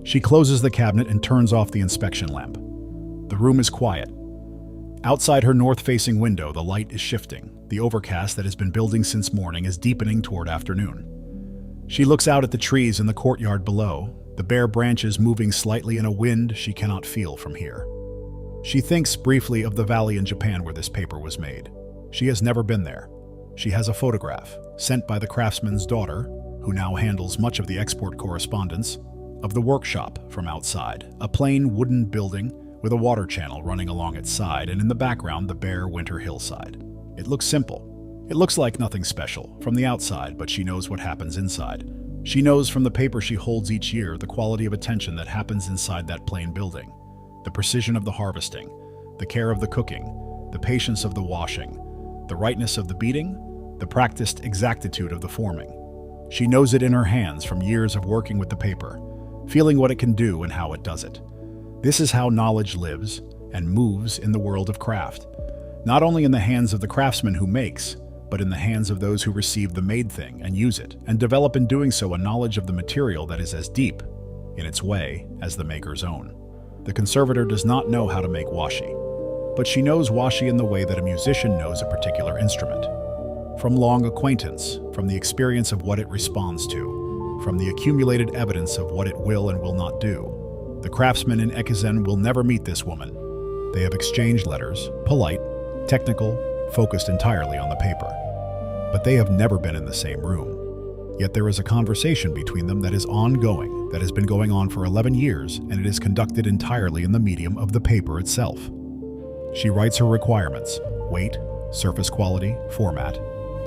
[SPEAKER 1] She closes the cabinet and turns off the inspection lamp. The room is quiet. Outside her north-facing window, the light is shifting. The overcast that has been building since morning is deepening toward afternoon. She looks out at the trees in the courtyard below, the bare branches moving slightly in a wind she cannot feel from here. She thinks briefly of the valley in Japan where this paper was made. She has never been there. She has a photograph, sent by the craftsman's daughter, who now handles much of the export correspondence, of the workshop from outside, a plain wooden building with a water channel running along its side, and in the background the bare winter hillside. It looks simple. It looks like nothing special from the outside, but she knows what happens inside. She knows from the paper she holds each year the quality of attention that happens inside that plain building, the precision of the harvesting, the care of the cooking, the patience of the washing, the rightness of the beating, the practiced exactitude of the forming. She knows it in her hands from years of working with the paper, feeling what it can do and how it does it. This is how knowledge lives and moves in the world of craft, not only in the hands of the craftsman who makes, but in the hands of those who receive the made thing and use it, and develop in doing so a knowledge of the material that is as deep, in its way, as the maker's own. The conservator does not know how to make washi, but she knows washi in the way that a musician knows a particular instrument. From long acquaintance, from the experience of what it responds to, from the accumulated evidence of what it will and will not do. The craftsman in Echizen will never meet this woman. They have exchanged letters, polite, technical, focused entirely on the paper. But they have never been in the same room. Yet there is a conversation between them that is ongoing, that has been going on for 11 years, and it is conducted entirely in the medium of the paper itself. She writes her requirements, weight, surface quality, format,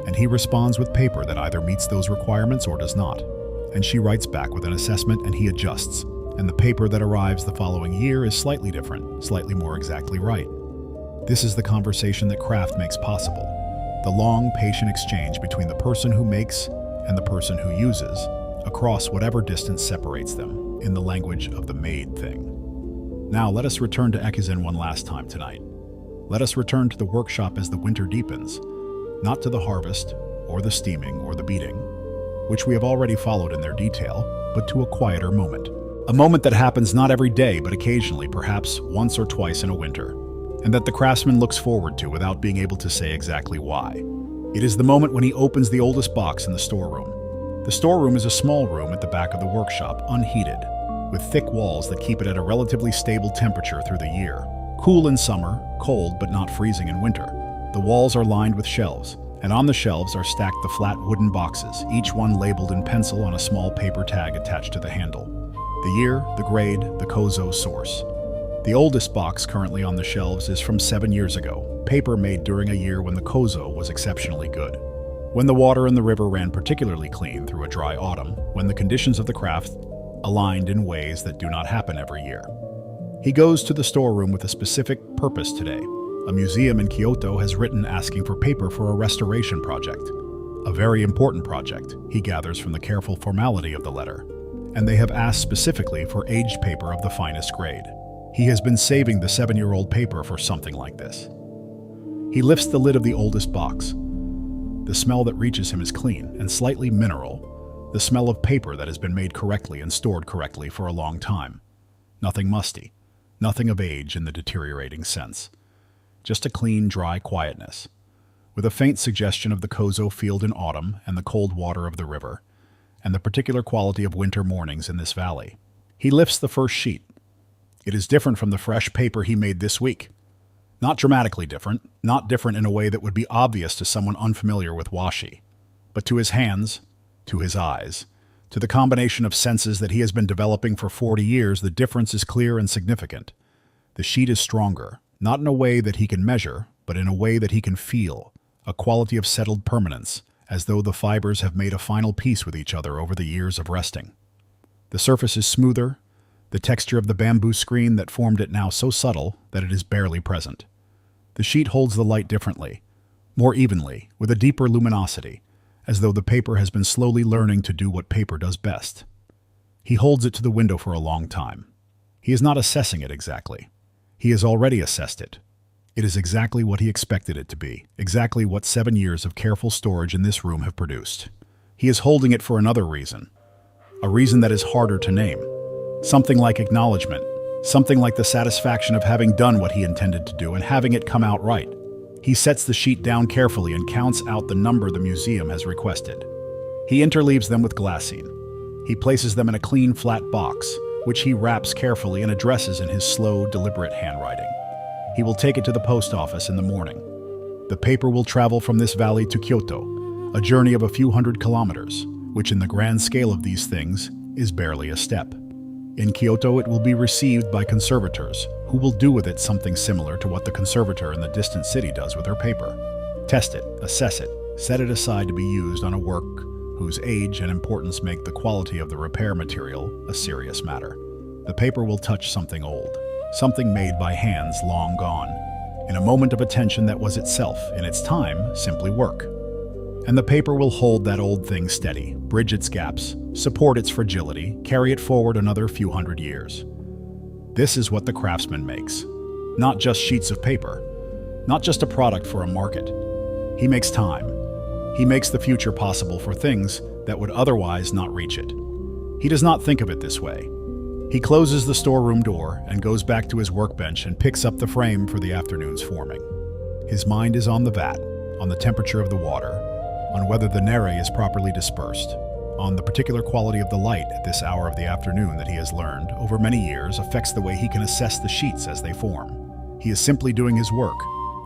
[SPEAKER 1] and he responds with paper that either meets those requirements or does not. And she writes back with an assessment and he adjusts, and the paper that arrives the following year is slightly different, slightly more exactly right. This is the conversation that craft makes possible. The long, patient exchange between the person who makes and the person who uses, across whatever distance separates them, in the language of the made thing. Now let us return to Echizen one last time tonight. Let us return to the workshop as the winter deepens, not to the harvest, or the steaming, or the beating, which we have already followed in their detail, but to a quieter moment. A moment that happens not every day, but occasionally, perhaps once or twice in a winter, and that the craftsman looks forward to without being able to say exactly why. It is the moment when he opens the oldest box in the storeroom. The storeroom is a small room at the back of the workshop, unheated, with thick walls that keep it at a relatively stable temperature through the year. Cool in summer, cold but not freezing in winter. The walls are lined with shelves, and on the shelves are stacked the flat wooden boxes, each one labeled in pencil on a small paper tag attached to the handle. The year, the grade, the Kozo source. The oldest box currently on the shelves is from 7 years ago, paper made during a year when the Kozo was exceptionally good. When the water in the river ran particularly clean through a dry autumn, when the conditions of the craft aligned in ways that do not happen every year. He goes to the storeroom with a specific purpose today. A museum in Kyoto has written asking for paper for a restoration project. A very important project, he gathers from the careful formality of the letter. And they have asked specifically for aged paper of the finest grade. He has been saving the 7-year-old paper for something like this. He lifts the lid of the oldest box. The smell that reaches him is clean and slightly mineral, the smell of paper that has been made correctly and stored correctly for a long time. Nothing musty, nothing of age in the deteriorating sense. Just a clean, dry quietness, with a faint suggestion of the Kozo field in autumn and the cold water of the river, and the particular quality of winter mornings in this valley. He lifts the first sheet. It is different from the fresh paper he made this week. Not dramatically different, not different in a way that would be obvious to someone unfamiliar with washi, but to his hands, to his eyes, to the combination of senses that he has been developing for 40 years, the difference is clear and significant. The sheet is stronger, not in a way that he can measure, but in a way that he can feel, a quality of settled permanence, as though the fibers have made a final peace with each other over the years of resting. The surface is smoother, the texture of the bamboo screen that formed it now so subtle that it is barely present. The sheet holds the light differently, more evenly, with a deeper luminosity, as though the paper has been slowly learning to do what paper does best. He holds it to the window for a long time. He is not assessing it exactly. He has already assessed it. It is exactly what he expected it to be, exactly what 7 years of careful storage in this room have produced. He is holding it for another reason, a reason that is harder to name. Something like acknowledgement, something like the satisfaction of having done what he intended to do and having it come out right. He sets the sheet down carefully and counts out the number the museum has requested. He interleaves them with glassine. He places them in a clean, flat box, which he wraps carefully and addresses in his slow, deliberate handwriting. He will take it to the post office in the morning. The paper will travel from this valley to Kyoto, a journey of a few hundred kilometers, which in the grand scale of these things is barely a step. In Kyoto, it will be received by conservators, who will do with it something similar to what the conservator in the distant city does with her paper. Test it, assess it, set it aside to be used on a work whose age and importance make the quality of the repair material a serious matter. The paper will touch something old, something made by hands long gone, in a moment of attention that was itself, in its time, simply work. And the paper will hold that old thing steady, bridge its gaps, support its fragility, carry it forward another few hundred years. This is what the craftsman makes. Not just sheets of paper, not just a product for a market. He makes time. He makes the future possible for things that would otherwise not reach it. He does not think of it this way. He closes the storeroom door and goes back to his workbench and picks up the frame for the afternoon's forming. His mind is on the vat, on the temperature of the water, on whether the nere is properly dispersed, on the particular quality of the light at this hour of the afternoon that he has learned, over many years, affects the way he can assess the sheets as they form. He is simply doing his work,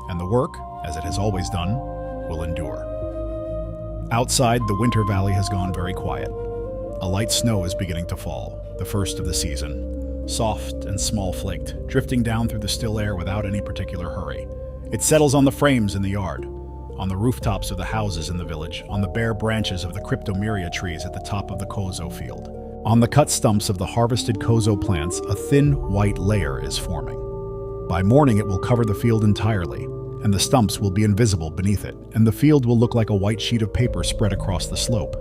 [SPEAKER 1] and the work, as it has always done, will endure. Outside, the winter valley has gone very quiet. A light snow is beginning to fall, the first of the season, soft and small-flaked, drifting down through the still air without any particular hurry. It settles on the frames in the yard. on the rooftops of the houses in the village, on the bare branches of the cryptomeria trees at the top of the kozo field. On the cut stumps of the harvested kozo plants, a thin white layer is forming. By morning, it will cover the field entirely, and the stumps will be invisible beneath it, and the field will look like a white sheet of paper spread across the slope,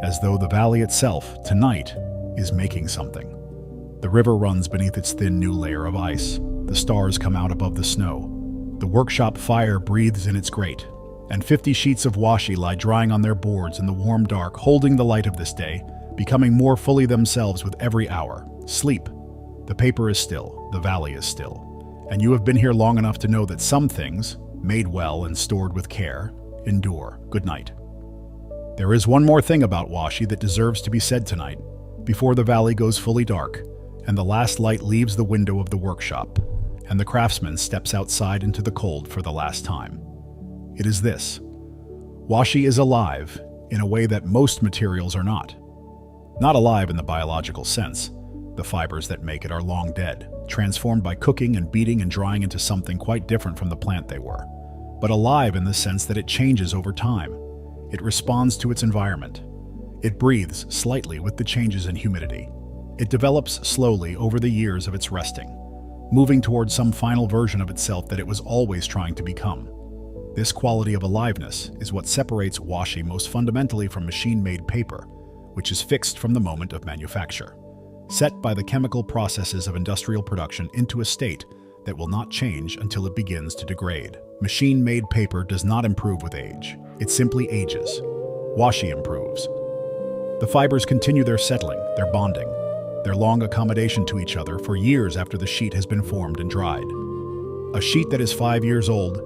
[SPEAKER 1] as though the valley itself, tonight, is making something. The river runs beneath its thin new layer of ice. The stars come out above the snow. The workshop fire breathes in its grate, and 50 sheets of washi lie drying on their boards in the warm dark, holding the light of this day, becoming more fully themselves with every hour. Sleep. The paper is still, the valley is still, and you have been here long enough to know that some things, made well and stored with care, endure. Good night. There is one more thing about washi that deserves to be said tonight, before the valley goes fully dark, and the last light leaves the window of the workshop, and the craftsman steps outside into the cold for the last time. It is this. Washi is alive in a way that most materials are not. Not alive in the biological sense. The fibers that make it are long dead, transformed by cooking and beating and drying into something quite different from the plant they were. But alive in the sense that it changes over time. It responds to its environment. It breathes slightly with the changes in humidity. It develops slowly over the years of its resting, moving towards some final version of itself that it was always trying to become. This quality of aliveness is what separates washi most fundamentally from machine-made paper, which is fixed from the moment of manufacture, set by the chemical processes of industrial production into a state that will not change until it begins to degrade. Machine-made paper does not improve with age. It simply ages. Washi improves. The fibers continue their settling, their bonding, their long accommodation to each other for years after the sheet has been formed and dried. A sheet that is 5 years old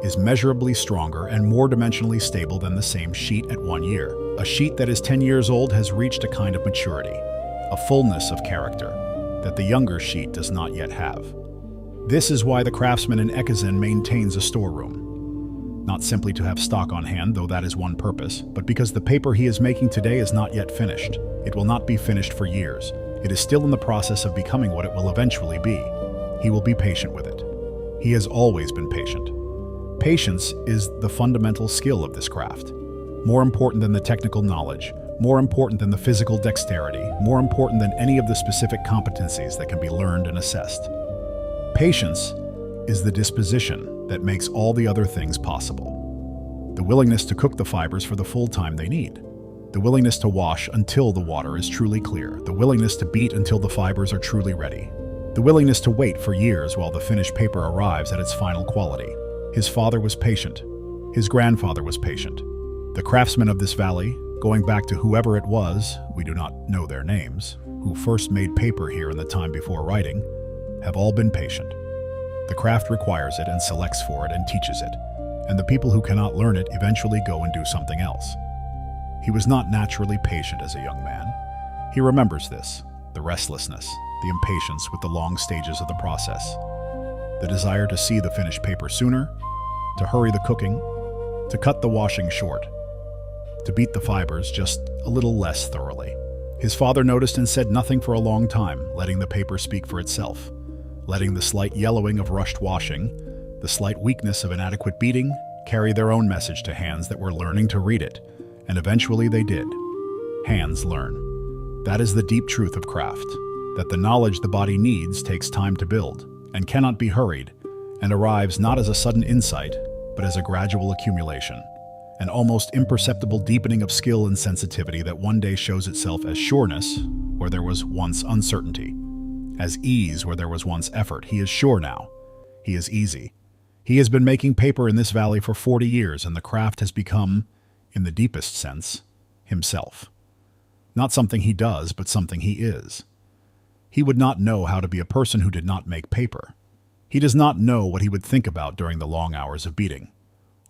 [SPEAKER 1] is measurably stronger and more dimensionally stable than the same sheet at 1 year. A sheet that is 10 years old has reached a kind of maturity, a fullness of character that the younger sheet does not yet have. This is why the craftsman in Echizen maintains a storeroom. Not simply to have stock on hand, though that is one purpose, but because the paper he is making today is not yet finished. It will not be finished for years. It is still in the process of becoming what it will eventually be. He will be patient with it. He has always been patient. Patience is the fundamental skill of this craft. More important than the technical knowledge, more important than the physical dexterity, more important than any of the specific competencies that can be learned and assessed. Patience is the disposition that makes all the other things possible. The willingness to cook the fibers for the full time they need. The willingness to wash until the water is truly clear. The willingness to beat until the fibers are truly ready. The willingness to wait for years while the finished paper arrives at its final quality. His father was patient. His grandfather was patient. The craftsmen of this valley, going back to whoever it was, we do not know their names, who first made paper here in the time before writing, have all been patient. The craft requires it and selects for it and teaches it, and the people who cannot learn it eventually go and do something else. He was not naturally patient as a young man. He remembers this, the restlessness, the impatience with the long stages of the process, the desire to see the finished paper sooner, to hurry the cooking, to cut the washing short, to beat the fibers just a little less thoroughly. His father noticed and said nothing for a long time, letting the paper speak for itself, letting the slight yellowing of rushed washing, the slight weakness of inadequate beating, carry their own message to hands that were learning to read it, and eventually they did. Hands learn. That is the deep truth of craft, that the knowledge the body needs takes time to build, and cannot be hurried, and arrives not as a sudden insight, but as a gradual accumulation. An almost imperceptible deepening of skill and sensitivity that one day shows itself as sureness where there was once uncertainty, as ease where there was once effort. He is sure now. He is easy. He has been making paper in this valley for 40 years, and the craft has become, in the deepest sense, himself. Not something he does, but something he is. He would not know how to be a person who did not make paper. He does not know what he would think about during the long hours of beating,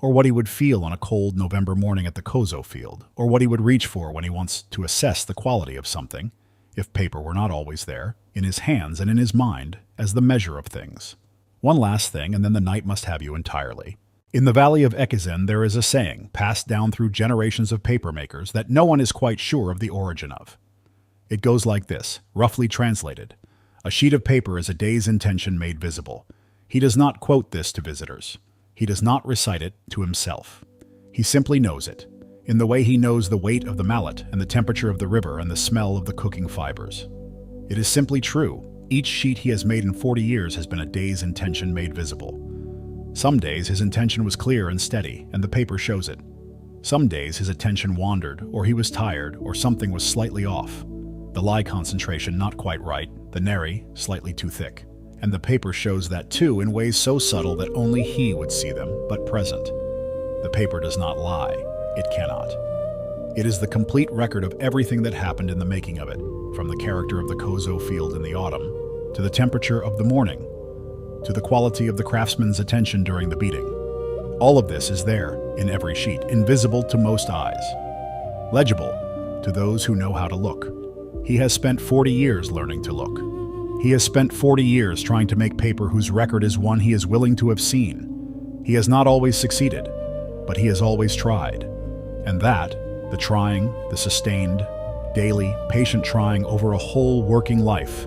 [SPEAKER 1] or what he would feel on a cold November morning at the kozo field, or what he would reach for when he wants to assess the quality of something, if paper were not always there, in his hands and in his mind, as the measure of things. One last thing, and then the night must have you entirely. In the valley of Echizen, there is a saying, passed down through generations of paper makers, that no one is quite sure of the origin of. It goes like this, roughly translated. A sheet of paper is a day's intention made visible. He does not quote this to visitors. He does not recite it to himself. He simply knows it, in the way he knows the weight of the mallet and the temperature of the river and the smell of the cooking fibers. It is simply true. Each sheet he has made in 40 years has been a day's intention made visible. Some days his intention was clear and steady, and the paper shows it. Some days his attention wandered, or he was tired, or something was slightly off. The lie concentration not quite right, the nary slightly too thick. And the paper shows that too in ways so subtle that only he would see them, but present. The paper does not lie. It cannot. It is the complete record of everything that happened in the making of it, from the character of the kozo field in the autumn, to the temperature of the morning, to the quality of the craftsman's attention during the beating. All of this is there, in every sheet, invisible to most eyes, legible to those who know how to look. He has spent 40 years learning to look. He has spent 40 years trying to make paper whose record is one he is willing to have seen. He has not always succeeded, but he has always tried. And that, the trying, the sustained, daily, patient trying over a whole working life,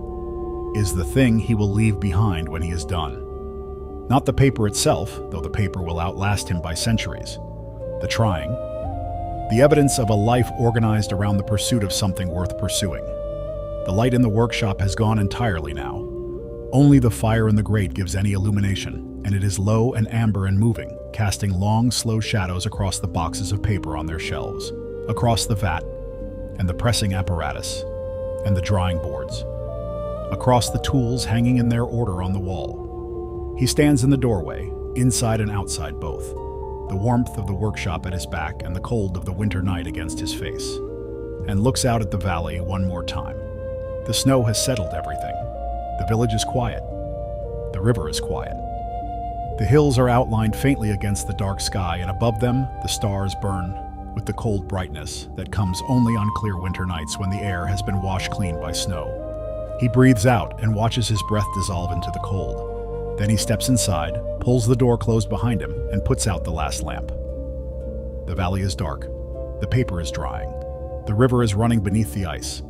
[SPEAKER 1] is the thing he will leave behind when he is done. Not the paper itself, though the paper will outlast him by centuries. The trying, the evidence of a life organized around the pursuit of something worth pursuing. The light in the workshop has gone entirely now. Only the fire in the grate gives any illumination, and it is low and amber and moving, casting long, slow shadows across the boxes of paper on their shelves, across the vat, and the pressing apparatus, and the drying boards, across the tools hanging in their order on the wall. He stands in the doorway, inside and outside both, the warmth of the workshop at his back and the cold of the winter night against his face, and looks out at the valley one more time. The snow has settled everything. The village is quiet. The river is quiet. The hills are outlined faintly against the dark sky, and above them the stars burn with the cold brightness that comes only on clear winter nights when the air has been washed clean by snow. He breathes out and watches his breath dissolve into the cold. Then he steps inside, pulls the door closed behind him, and puts out the last lamp. The valley is dark. The paper is drying. The river is running beneath the ice.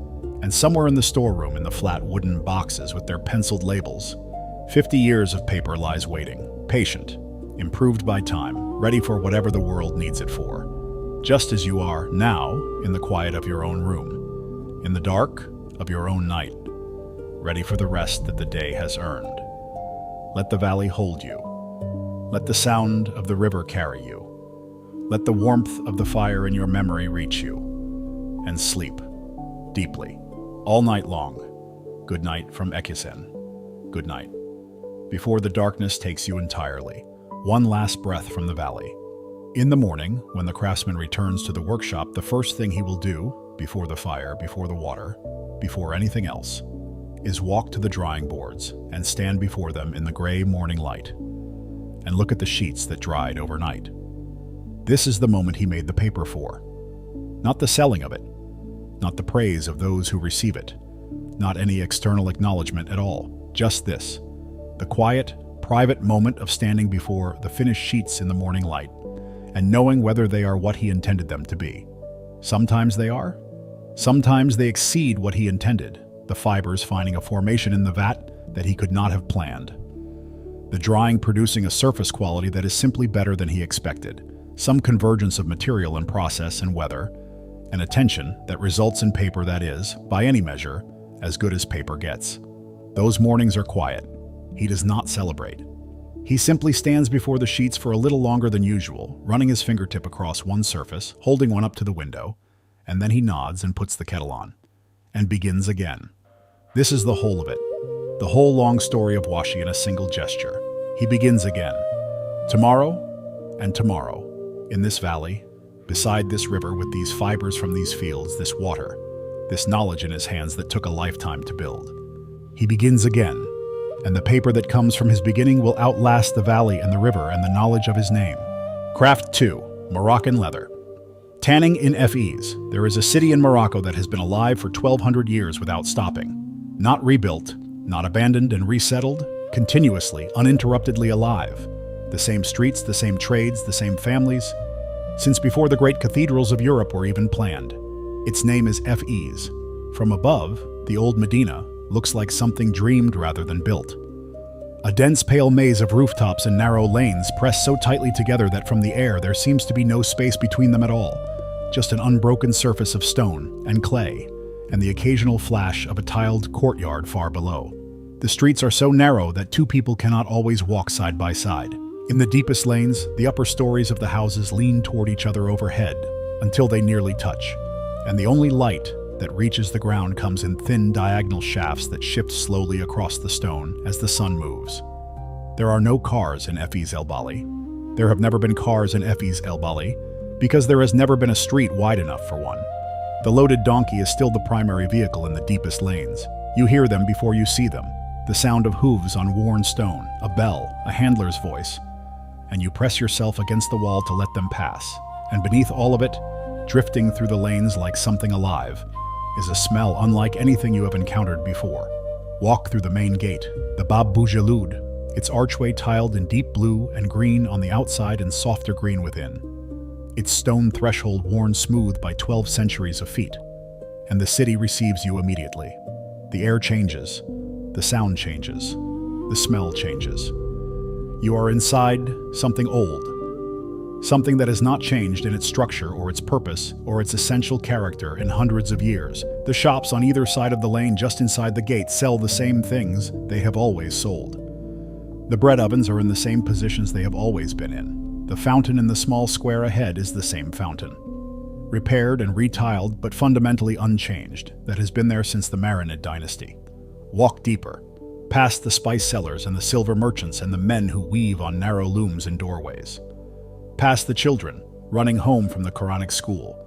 [SPEAKER 1] And somewhere in the storeroom, in the flat wooden boxes with their penciled labels, 50 years of paper lies waiting, patient, improved by time, ready for whatever the world needs it for. Just as you are now in the quiet of your own room, in the dark of your own night, ready for the rest that the day has earned. Let the valley hold you. Let the sound of the river carry you. Let the warmth of the fire in your memory reach you. And sleep deeply. All night long. Good night from Echizen. Good night. Before the darkness takes you entirely, one last breath from the valley. In the morning, when the craftsman returns to the workshop, the first thing he will do, before the fire, before the water, before anything else, is walk to the drying boards and stand before them in the gray morning light and look at the sheets that dried overnight. This is the moment he made the paper for. Not the selling of it, not the praise of those who receive it, not any external acknowledgement at all, just this, the quiet, private moment of standing before the finished sheets in the morning light and knowing whether they are what he intended them to be. Sometimes they are. Sometimes they exceed what he intended, the fibers finding a formation in the vat that he could not have planned. The drying producing a surface quality that is simply better than he expected, some convergence of material and process and weather, an attention that results in paper that is, by any measure, as good as paper gets. Those mornings are quiet. He does not celebrate. He simply stands before the sheets for a little longer than usual, running his fingertip across one surface, holding one up to the window, and then he nods and puts the kettle on, and begins again. This is the whole of it, the whole long story of Washi in a single gesture. He begins again. Tomorrow and tomorrow, in this valley, beside this river with these fibers from these fields, this water, this knowledge in his hands that took a lifetime to build. He begins again, and the paper that comes from his beginning will outlast the valley and the river and the knowledge of his name. Craft 2, Moroccan leather. Tanning in Fes. There is a city in Morocco that has been alive for 1,200 years without stopping. Not rebuilt, not abandoned and resettled, continuously, uninterruptedly alive. The same streets, the same trades, the same families, since before the great cathedrals of Europe were even planned. Its name is Fes. From above, the old Medina looks like something dreamed rather than built. A dense pale maze of rooftops and narrow lanes press so tightly together that from the air there seems to be no space between them at all, just an unbroken surface of stone and clay, and the occasional flash of a tiled courtyard far below. The streets are so narrow that two people cannot always walk side by side. In the deepest lanes, the upper stories of the houses lean toward each other overhead until they nearly touch, and the only light that reaches the ground comes in thin diagonal shafts that shift slowly across the stone as the sun moves. There are no cars in Efes El Bali. There have never been cars in Efes El Bali because there has never been a street wide enough for one. The loaded donkey is still the primary vehicle in the deepest lanes. You hear them before you see them. The sound of hooves on worn stone, a bell, a handler's voice, and you press yourself against the wall to let them pass. And beneath all of it, drifting through the lanes like something alive, is a smell unlike anything you have encountered before. Walk through the main gate, the Bab Boujalud, its archway tiled in deep blue and green on the outside and softer green within. Its stone threshold worn smooth by 12 centuries of feet, and the city receives you immediately. The air changes, the sound changes, the smell changes. You are inside something old, something that has not changed in its structure or its purpose or its essential character in hundreds of years. The shops on either side of the lane just inside the gate sell the same things they have always sold. The bread ovens are in the same positions they have always been in. The fountain in the small square ahead is the same fountain, repaired and retiled but fundamentally unchanged, that has been there since the Marinid dynasty. Walk deeper, past the spice sellers and the silver merchants and the men who weave on narrow looms in doorways. Past the children, running home from the Quranic school,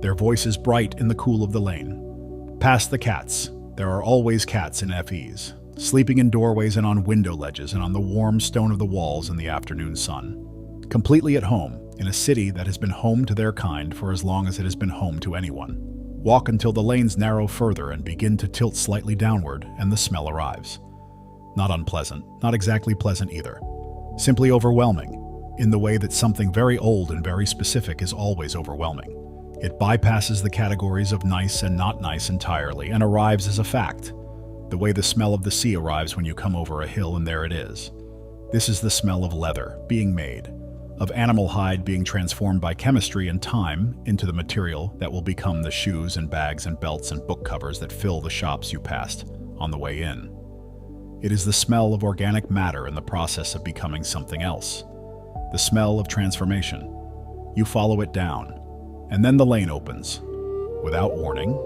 [SPEAKER 1] their voices bright in the cool of the lane. Past the cats, there are always cats in Efes, sleeping in doorways and on window ledges and on the warm stone of the walls in the afternoon sun. Completely at home, in a city that has been home to their kind for as long as it has been home to anyone. Walk until the lanes narrow further and begin to tilt slightly downward, and the smell arrives. Not unpleasant, not exactly pleasant either. Simply overwhelming, in the way that something very old and very specific is always overwhelming. It bypasses the categories of nice and not nice entirely and arrives as a fact. The way the smell of the sea arrives when you come over a hill, and there it is. This is the smell of leather being made, of animal hide being transformed by chemistry and time into the material that will become the shoes and bags and belts and book covers that fill the shops you passed on the way in. It is the smell of organic matter in the process of becoming something else. The smell of transformation. You follow it down, and then the lane opens, without warning,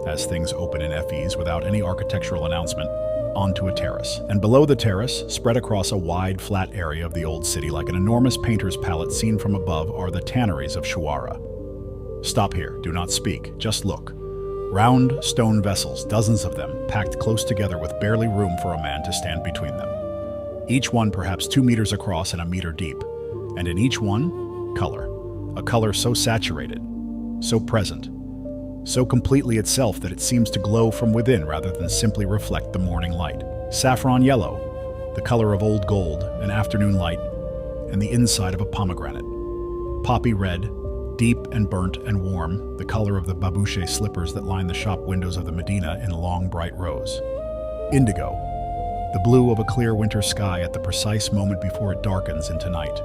[SPEAKER 1] as things open in Efes without any architectural announcement, onto a terrace. And below the terrace, spread across a wide, flat area of the old city like an enormous painter's palette seen from above, are the tanneries of Shuara. Stop here, do not speak, just look. Round stone vessels, dozens of them, packed close together with barely room for a man to stand between them. Each one perhaps 2 meters across and a meter deep, and in each one, color. A color so saturated, so present, so completely itself that it seems to glow from within rather than simply reflect the morning light. Saffron yellow, the color of old gold, an afternoon light, and the inside of a pomegranate. Poppy red, deep and burnt and warm, the color of the babouche slippers that line the shop windows of the Medina in long bright rows. Indigo, the blue of a clear winter sky at the precise moment before it darkens into night.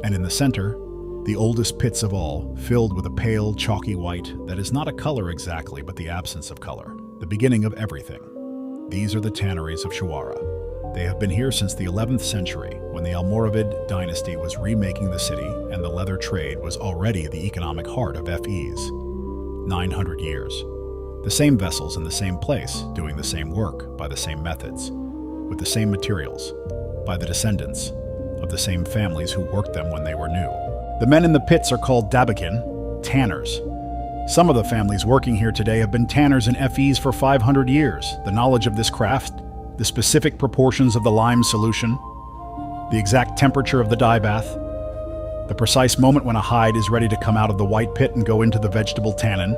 [SPEAKER 1] And in the center, the oldest pits of all, filled with a pale, chalky white that is not a color exactly, but the absence of color, the beginning of everything. These are the tanneries of Shuara. They have been here since the 11th century, when the Almoravid dynasty was remaking the city and the leather trade was already the economic heart of Fes. 900 years. The same vessels in the same place, doing the same work by the same methods, with the same materials, by the descendants of the same families who worked them when they were new. The men in the pits are called dabakin, tanners. Some of the families working here today have been tanners in Fes for 500 years. The knowledge of this craft, the specific proportions of the lime solution, the exact temperature of the dye bath, the precise moment when a hide is ready to come out of the white pit and go into the vegetable tannin.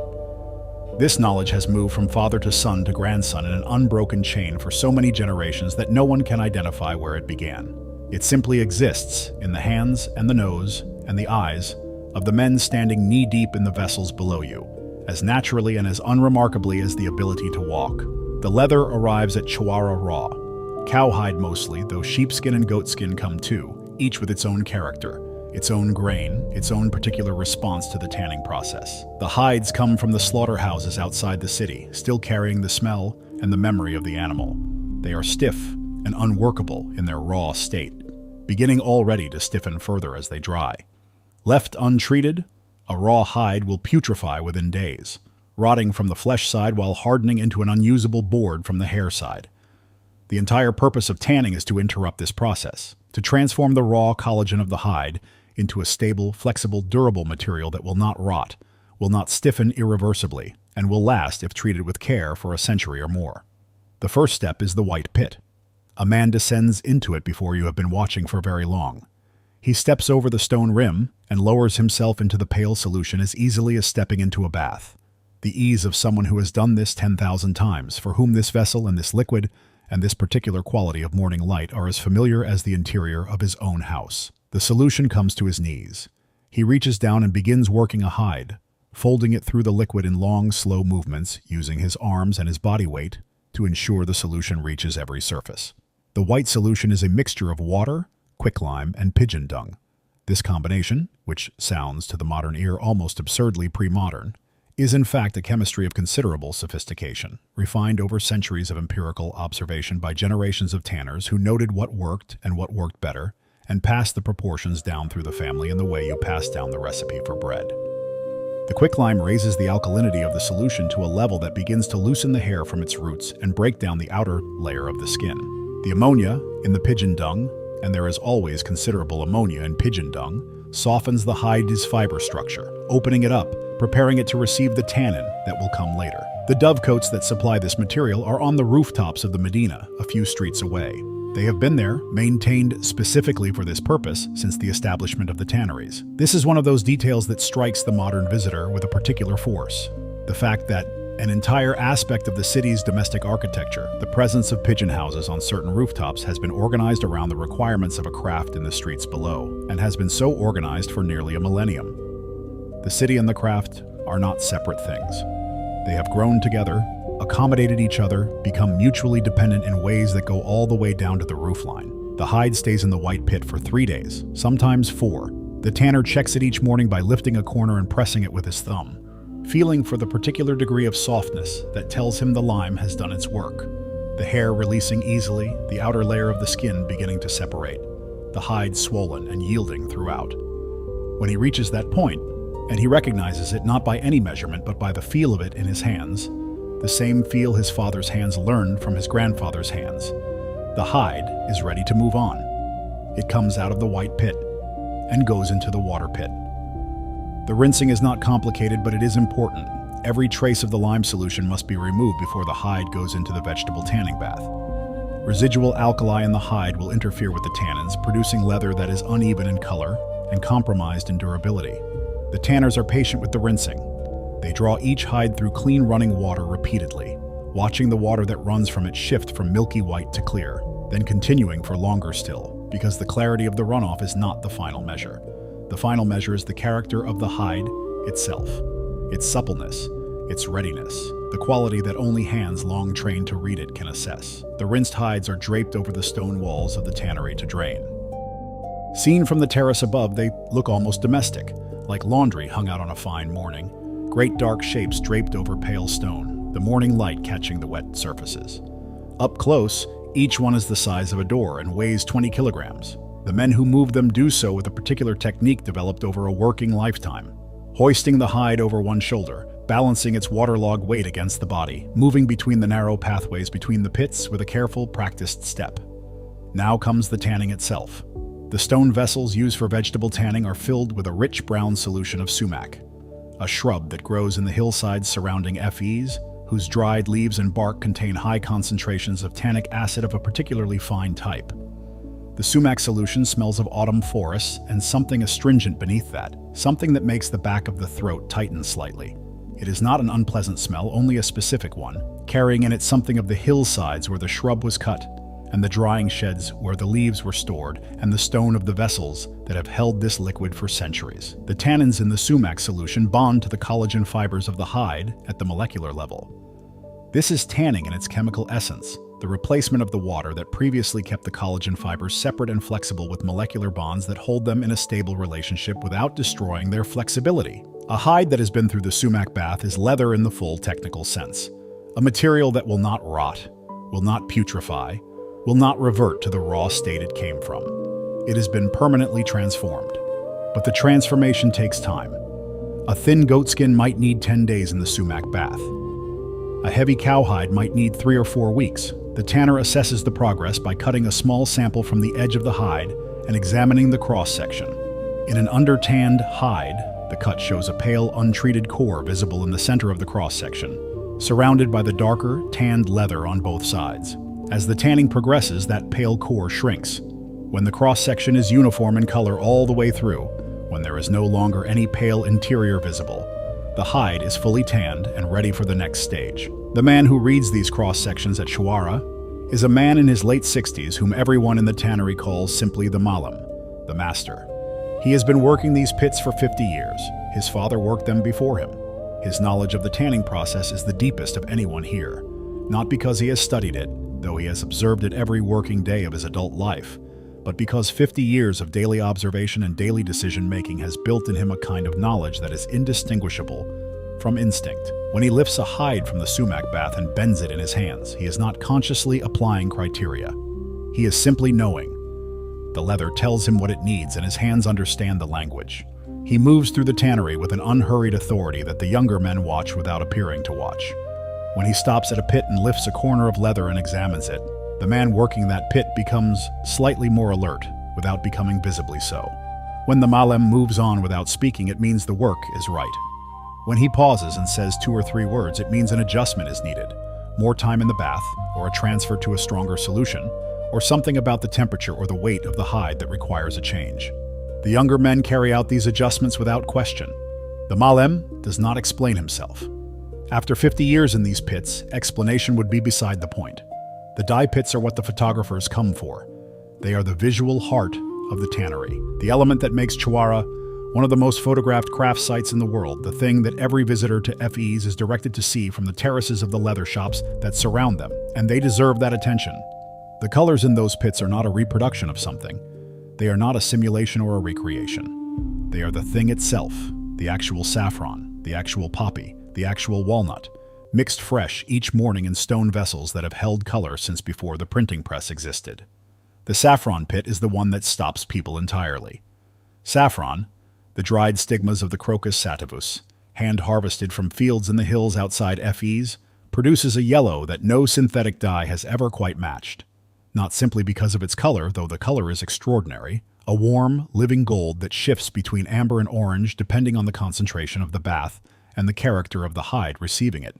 [SPEAKER 1] This knowledge has moved from father to son to grandson in an unbroken chain for so many generations that no one can identify where it began. It simply exists in the hands and the nose and the eyes of the men standing knee-deep in the vessels below you, as naturally and as unremarkably as the ability to walk. The leather arrives at Chawara raw, Cowhide mostly, though sheepskin and goatskin come too, each with its own character, its own grain, its own particular response to the tanning process. The hides come from the slaughterhouses outside the city, still carrying the smell and the memory of the animal. They are stiff and unworkable in their raw state, beginning already to stiffen further as they dry. Left untreated, a raw hide will putrefy within days, rotting from the flesh side while hardening into an unusable board from the hair side. The entire purpose of tanning is to interrupt this process, to transform the raw collagen of the hide into a stable, flexible, durable material that will not rot, will not stiffen irreversibly, and will last if treated with care for a century or more. The first step is the white pit. A man descends into it before you have been watching for very long. He steps over the stone rim and lowers himself into the pale solution as easily as stepping into a bath. The ease of someone who has done this 10,000 times, for whom this vessel and this liquid and this particular quality of morning light are as familiar as the interior of his own house. The solution comes to his knees. He reaches down and begins working a hide, folding it through the liquid in long, slow movements, using his arms and his body weight to ensure the solution reaches every surface. The white solution is a mixture of water, quicklime, and pigeon dung. This combination, which sounds to the modern ear almost absurdly pre-modern, is in fact a chemistry of considerable sophistication, refined over centuries of empirical observation by generations of tanners who noted what worked and what worked better, and passed the proportions down through the family in the way you pass down the recipe for bread. The quicklime raises the alkalinity of the solution to a level that begins to loosen the hair from its roots and break down the outer layer of the skin. The ammonia in the pigeon dung, and there is always considerable ammonia in pigeon dung, softens the hide's fiber structure, opening it up, preparing it to receive the tannin that will come later. The dovecotes that supply this material are on the rooftops of the Medina, a few streets away. They have been there, maintained specifically for this purpose since the establishment of the tanneries. This is one of those details that strikes the modern visitor with a particular force. The fact that an entire aspect of the city's domestic architecture, the presence of pigeon houses on certain rooftops, has been organized around the requirements of a craft in the streets below, and has been so organized for nearly a millennium. The city and the craft are not separate things. They have grown together, accommodated each other, become mutually dependent in ways that go all the way down to the roofline. The hide stays in the white pit for 3 days, sometimes 4. The tanner checks it each morning by lifting a corner and pressing it with his thumb, feeling for the particular degree of softness that tells him the lime has done its work. The hair releasing easily, the outer layer of the skin beginning to separate, the hide swollen and yielding throughout. When he reaches that point, and he recognizes it not by any measurement but by the feel of it in his hands, the same feel his father's hands learned from his grandfather's hands, the hide is ready to move on. It comes out of the white pit and goes into the water pit. The rinsing is not complicated, but it is important. Every trace of the lime solution must be removed before the hide goes into the vegetable tanning bath. Residual alkali in the hide will interfere with the tannins, producing leather that is uneven in color and compromised in durability. The tanners are patient with the rinsing. They draw each hide through clean running water repeatedly, watching the water that runs from it shift from milky white to clear, then continuing for longer still, because the clarity of the runoff is not the final measure. The final measure is the character of the hide itself, its suppleness, its readiness, the quality that only hands long trained to read it can assess. The rinsed hides are draped over the stone walls of the tannery to drain. Seen from the terrace above, they look almost domestic, like laundry hung out on a fine morning, great dark shapes draped over pale stone, the morning light catching the wet surfaces. Up close, each one is the size of a door and weighs 20 kilograms. The men who move them do so with a particular technique developed over a working lifetime, hoisting the hide over one shoulder, balancing its waterlogged weight against the body, moving between the narrow pathways between the pits with a careful, practiced step. Now comes the tanning itself. The stone vessels used for vegetable tanning are filled with a rich brown solution of sumac, a shrub that grows in the hillsides surrounding FEs, whose dried leaves and bark contain high concentrations of tannic acid of a particularly fine type. The sumac solution smells of autumn forests and something astringent beneath that, something that makes the back of the throat tighten slightly. It is not an unpleasant smell, only a specific one, carrying in it something of the hillsides where the shrub was cut, and the drying sheds where the leaves were stored, and the stone of the vessels that have held this liquid for centuries. The tannins in the sumac solution bond to the collagen fibers of the hide at the molecular level. This is tanning in its chemical essence, the replacement of the water that previously kept the collagen fibers separate and flexible with molecular bonds that hold them in a stable relationship without destroying their flexibility. A hide that has been through the sumac bath is leather in the full technical sense. A material that will not rot, will not putrefy, will not revert to the raw state it came from. It has been permanently transformed. But the transformation takes time. A thin goatskin might need 10 days in the sumac bath. A heavy cowhide might need 3 or 4 weeks. The tanner assesses the progress by cutting a small sample from the edge of the hide and examining the cross-section. In an under-tanned hide, the cut shows a pale, untreated core visible in the center of the cross-section, surrounded by the darker, tanned leather on both sides. As the tanning progresses, that pale core shrinks. When the cross-section is uniform in color all the way through, when there is no longer any pale interior visible, the hide is fully tanned and ready for the next stage. The man who reads these cross-sections at Chawara is a man in his late 60s whom everyone in the tannery calls simply the malam, the master. He has been working these pits for 50 years. His father worked them before him. His knowledge of the tanning process is the deepest of anyone here, not because he has studied it, though he has observed it every working day of his adult life, but because 50 years of daily observation and daily decision-making has built in him a kind of knowledge that is indistinguishable from instinct. When he lifts a hide from the sumac bath and bends it in his hands, he is not consciously applying criteria. He is simply knowing. The leather tells him what it needs, and his hands understand the language. He moves through the tannery with an unhurried authority that the younger men watch without appearing to watch. When he stops at a pit and lifts a corner of leather and examines it, the man working that pit becomes slightly more alert, without becoming visibly so. When the malem moves on without speaking, it means the work is right. When he pauses and says 2 or 3 words, it means an adjustment is needed, more time in the bath, or a transfer to a stronger solution, or something about the temperature or the weight of the hide that requires a change. The younger men carry out these adjustments without question. The malem does not explain himself. After 50 years in these pits, explanation would be beside the point. The dye pits are what the photographers come for. They are the visual heart of the tannery, the element that makes Chawara one of the most photographed craft sites in the world, the thing that every visitor to FEs is directed to see from the terraces of the leather shops that surround them, and they deserve that attention. The colors in those pits are not a reproduction of something. They are not a simulation or a recreation. They are the thing itself, the actual saffron, the actual poppy, the actual walnut, mixed fresh each morning in stone vessels that have held color since before the printing press existed. The saffron pit is the one that stops people entirely. Saffron, the dried stigmas of the Crocus sativus, hand-harvested from fields in the hills outside FEs, produces a yellow that no synthetic dye has ever quite matched. Not simply because of its color, though the color is extraordinary, a warm, living gold that shifts between amber and orange depending on the concentration of the bath and the character of the hide receiving it,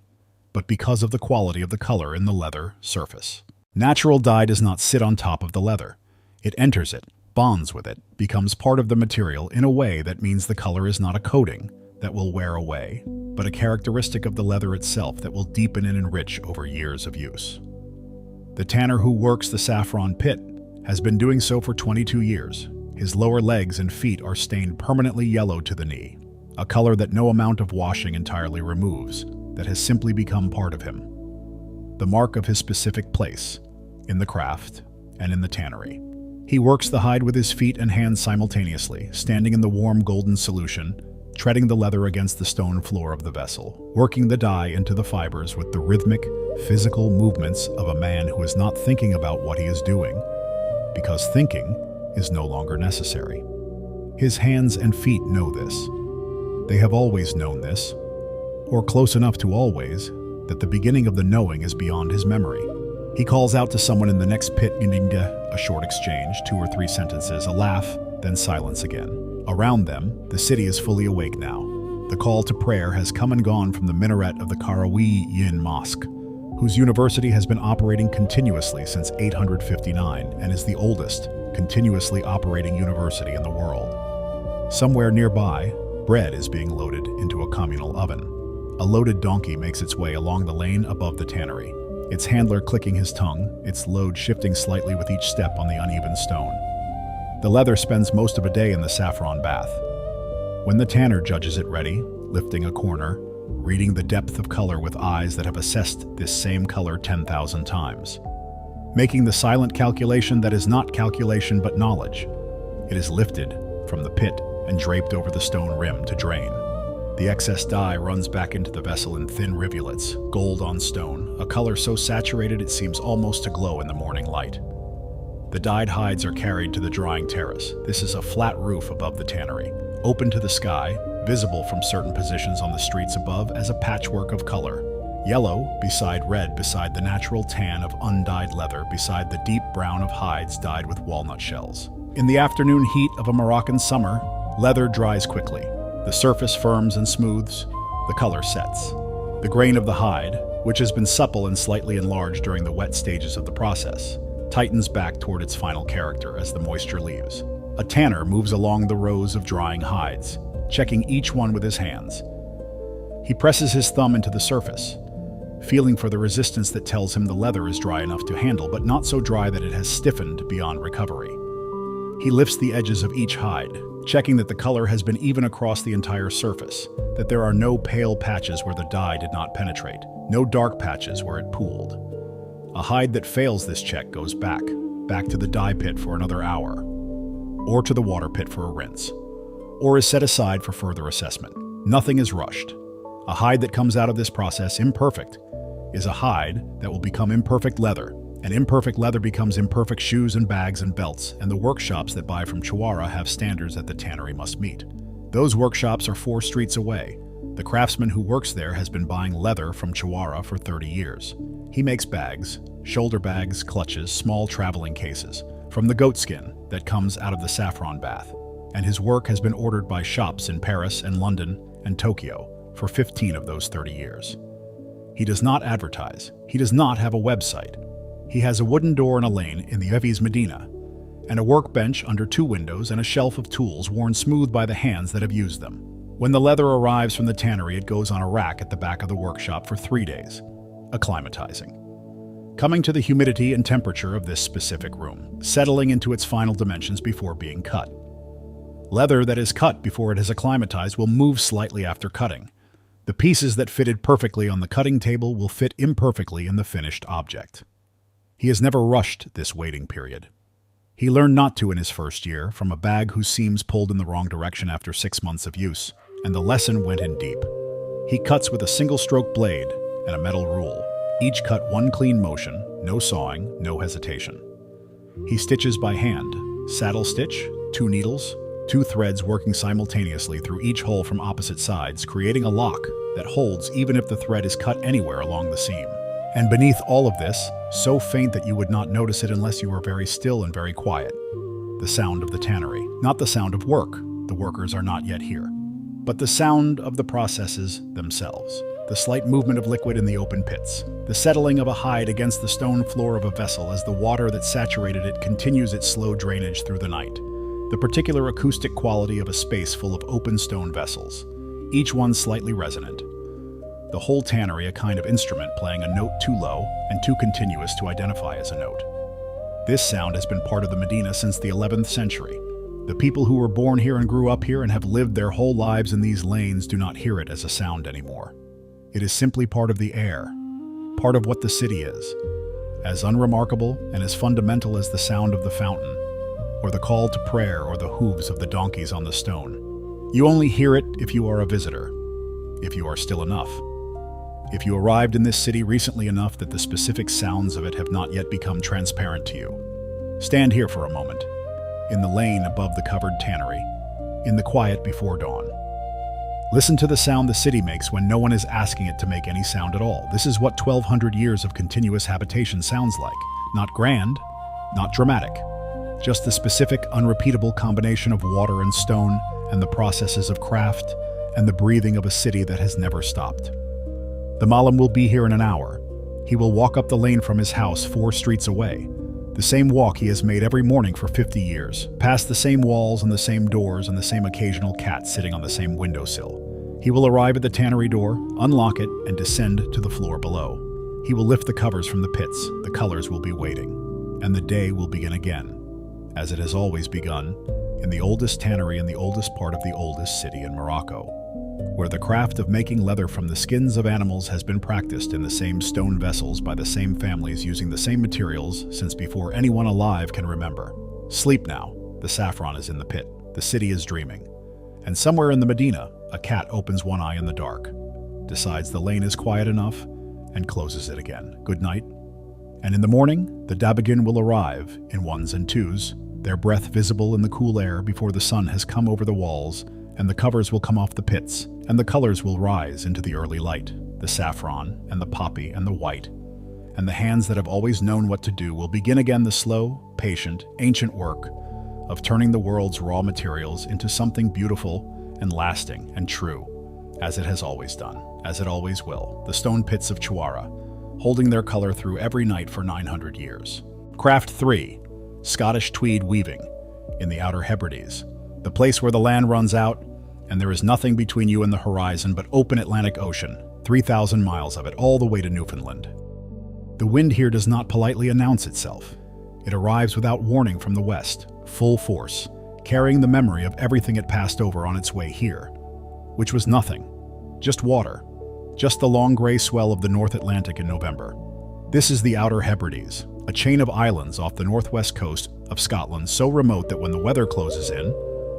[SPEAKER 1] but because of the quality of the color in the leather surface. Natural dye does not sit on top of the leather. It enters it, bonds with it, becomes part of the material in a way that means the color is not a coating that will wear away, but a characteristic of the leather itself that will deepen and enrich over years of use. The tanner who works the saffron pit has been doing so for 22 years. His lower legs and feet are stained permanently yellow to the knee, a color that no amount of washing entirely removes, that has simply become part of him. The mark of his specific place, in the craft and in the tannery. He works the hide with his feet and hands simultaneously, standing in the warm golden solution, treading the leather against the stone floor of the vessel, working the dye into the fibers with the rhythmic, physical movements of a man who is not thinking about what he is doing, because thinking is no longer necessary. His hands and feet know this. They have always known this, or close enough to always, that the beginning of the knowing is beyond his memory. He calls out to someone in the next pit, a short exchange, 2 or 3 sentences, a laugh, then silence again. Around them, the city is fully awake now. The call to prayer has come and gone from the minaret of the Karawi Yin Mosque, whose university has been operating continuously since 859 and is the oldest, continuously operating university in the world. Somewhere nearby, bread is being loaded into a communal oven. A loaded donkey makes its way along the lane above the tannery, its handler clicking his tongue, its load shifting slightly with each step on the uneven stone. The leather spends most of a day in the saffron bath. When the tanner judges it ready, lifting a corner, reading the depth of color with eyes that have assessed this same color 10,000 times, making the silent calculation that is not calculation but knowledge. It is lifted from the pit and draped over the stone rim to drain. The excess dye runs back into the vessel in thin rivulets, gold on stone, a color so saturated it seems almost to glow in the morning light. The dyed hides are carried to the drying terrace. This is a flat roof above the tannery, open to the sky, visible from certain positions on the streets above as a patchwork of color. Yellow beside red, beside the natural tan of undyed leather, beside the deep brown of hides dyed with walnut shells. In the afternoon heat of a Moroccan summer, leather dries quickly. The surface firms and smooths, the color sets. The grain of the hide, which has been supple and slightly enlarged during the wet stages of the process, tightens back toward its final character as the moisture leaves. A tanner moves along the rows of drying hides, checking each one with his hands. He presses his thumb into the surface, feeling for the resistance that tells him the leather is dry enough to handle, but not so dry that it has stiffened beyond recovery. He lifts the edges of each hide, checking that the color has been even across the entire surface, that there are no pale patches where the dye did not penetrate, no dark patches where it pooled. A hide that fails this check goes back to the dye pit for another hour, or to the water pit for a rinse, or is set aside for further assessment. Nothing is rushed. A hide that comes out of this process imperfect is a hide that will become imperfect leather, and imperfect leather becomes imperfect shoes and bags and belts, and the workshops that buy from Chawara have standards that the tannery must meet. Those workshops are 4 streets away. The craftsman who works there has been buying leather from Chawara for 30 years. He makes bags, shoulder bags, clutches, small traveling cases, from the goatskin that comes out of the saffron bath, and his work has been ordered by shops in Paris and London and Tokyo for 15 of those 30 years. He does not advertise. He does not have a website. He has a wooden door in a lane in the Echizen Medina, and a workbench under 2 windows and a shelf of tools worn smooth by the hands that have used them. When the leather arrives from the tannery, it goes on a rack at the back of the workshop for 3 days, acclimatizing, coming to the humidity and temperature of this specific room, settling into its final dimensions before being cut. Leather that is cut before it has acclimatized will move slightly after cutting. The pieces that fitted perfectly on the cutting table will fit imperfectly in the finished object. He has never rushed this waiting period. He learned not to in his first year, from a bag whose seams pulled in the wrong direction after 6 months of use, and the lesson went in deep. He cuts with a single-stroke blade and a metal rule, each cut one clean motion, no sawing, no hesitation. He stitches by hand, saddle stitch, 2 needles, 2 threads working simultaneously through each hole from opposite sides, creating a lock that holds even if the thread is cut anywhere along the seam. And beneath all of this, so faint that you would not notice it unless you were very still and very quiet, the sound of the tannery. Not the sound of work, the workers are not yet here, but the sound of the processes themselves. The slight movement of liquid in the open pits, the settling of a hide against the stone floor of a vessel as the water that saturated it continues its slow drainage through the night. The particular acoustic quality of a space full of open stone vessels, each one slightly resonant. The whole tannery a kind of instrument playing a note too low and too continuous to identify as a note. This sound has been part of the Medina since the 11th century. The people who were born here and grew up here and have lived their whole lives in these lanes do not hear it as a sound anymore. It is simply part of the air, part of what the city is, as unremarkable and as fundamental as the sound of the fountain, or the call to prayer, or the hooves of the donkeys on the stone. You only hear it if you are a visitor, if you are still enough. If you arrived in this city recently enough that the specific sounds of it have not yet become transparent to you. Stand here for a moment, in the lane above the covered tannery, in the quiet before dawn. Listen to the sound the city makes when no one is asking it to make any sound at all. This is what 1,200 years of continuous habitation sounds like. Not grand, not dramatic. Just the specific, unrepeatable combination of water and stone, and the processes of craft, and the breathing of a city that has never stopped. The Malam will be here in an hour. He will walk up the lane from his house 4 streets away, the same walk he has made every morning for 50 years, past the same walls and the same doors and the same occasional cat sitting on the same windowsill. He will arrive at the tannery door, unlock it, and descend to the floor below. He will lift the covers from the pits, the colors will be waiting, and the day will begin again, as it has always begun, in the oldest tannery in the oldest part of the oldest city in Morocco. where the craft of making leather from the skins of animals has been practiced in the same stone vessels by the same families using the same materials since before anyone alive can remember. Sleep now, the saffron is in the pit, the city is dreaming. And somewhere in the Medina, a cat opens one eye in the dark, decides the lane is quiet enough, and closes it again. Good night. And in the morning, the Dabagin will arrive in ones and twos, their breath visible in the cool air before the sun has come over the walls, and the covers will come off the pits, and the colors will rise into the early light, the saffron and the poppy and the white. And the hands that have always known what to do will begin again the slow, patient, ancient work of turning the world's raw materials into something beautiful and lasting and true, as it has always done, as it always will, the stone pits of Chuara, holding their color through every night for 900 years. Craft 3, Scottish Tweed weaving, in the outer Hebrides, the place where the land runs out, and there is nothing between you and the horizon but open Atlantic Ocean, 3,000 miles of it, all the way to Newfoundland. The wind here does not politely announce itself. It arrives without warning from the west, full force, carrying the memory of everything it passed over on its way here, which was nothing, just water, just the long gray swell of the North Atlantic in November. This is the outer Hebrides, a chain of islands off the northwest coast of Scotland so remote that when the weather closes in,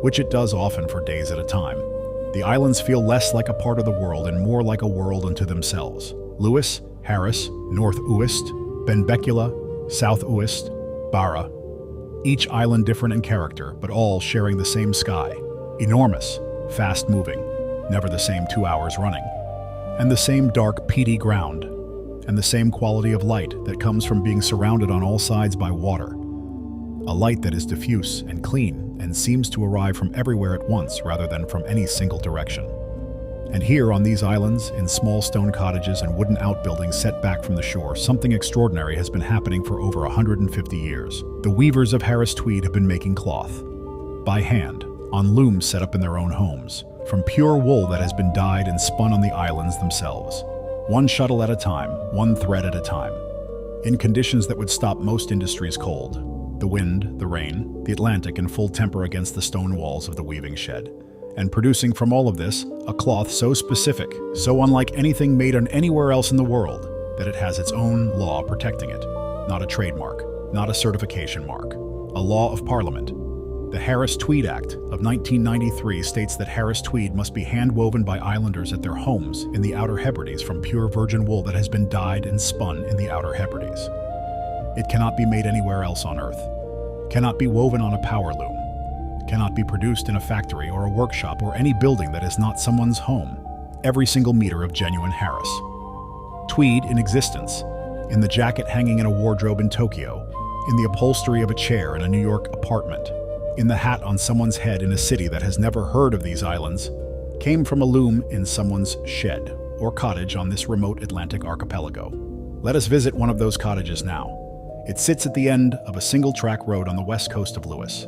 [SPEAKER 1] which it does often for days at a time, the islands feel less like a part of the world and more like a world unto themselves. Lewis, Harris, North Uist, Benbecula, South Uist, Barra, each island different in character, but all sharing the same sky, enormous, fast-moving, never the same 2 hours running, and the same dark, peaty ground, and the same quality of light that comes from being surrounded on all sides by water, a light that is diffuse and clean and seems to arrive from everywhere at once rather than from any single direction. And here on these islands, in small stone cottages and wooden outbuildings set back from the shore, something extraordinary has been happening for over 150 years. The weavers of Harris Tweed have been making cloth, by hand, on looms set up in their own homes, from pure wool that has been dyed and spun on the islands themselves, one shuttle at a time, one thread at a time, in conditions that would stop most industries cold. The wind, the rain, the Atlantic in full temper against the stone walls of the weaving shed, and producing from all of this a cloth so specific, so unlike anything made on anywhere else in the world, that it has its own law protecting it. Not a trademark, not a certification mark, a law of Parliament. The Harris Tweed Act of 1993 states that Harris Tweed must be hand-woven by islanders at their homes in the outer Hebrides from pure virgin wool that has been dyed and spun in the outer Hebrides. It cannot be made anywhere else on Earth, cannot be woven on a power loom, cannot be produced in a factory or a workshop or any building that is not someone's home. Every single meter of genuine Harris Tweed in existence, in the jacket hanging in a wardrobe in Tokyo, in the upholstery of a chair in a New York apartment, in the hat on someone's head in a city that has never heard of these islands, came from a loom in someone's shed or cottage on this remote Atlantic archipelago. Let us visit one of those cottages now. It sits at the end of a single-track road on the west coast of Lewis,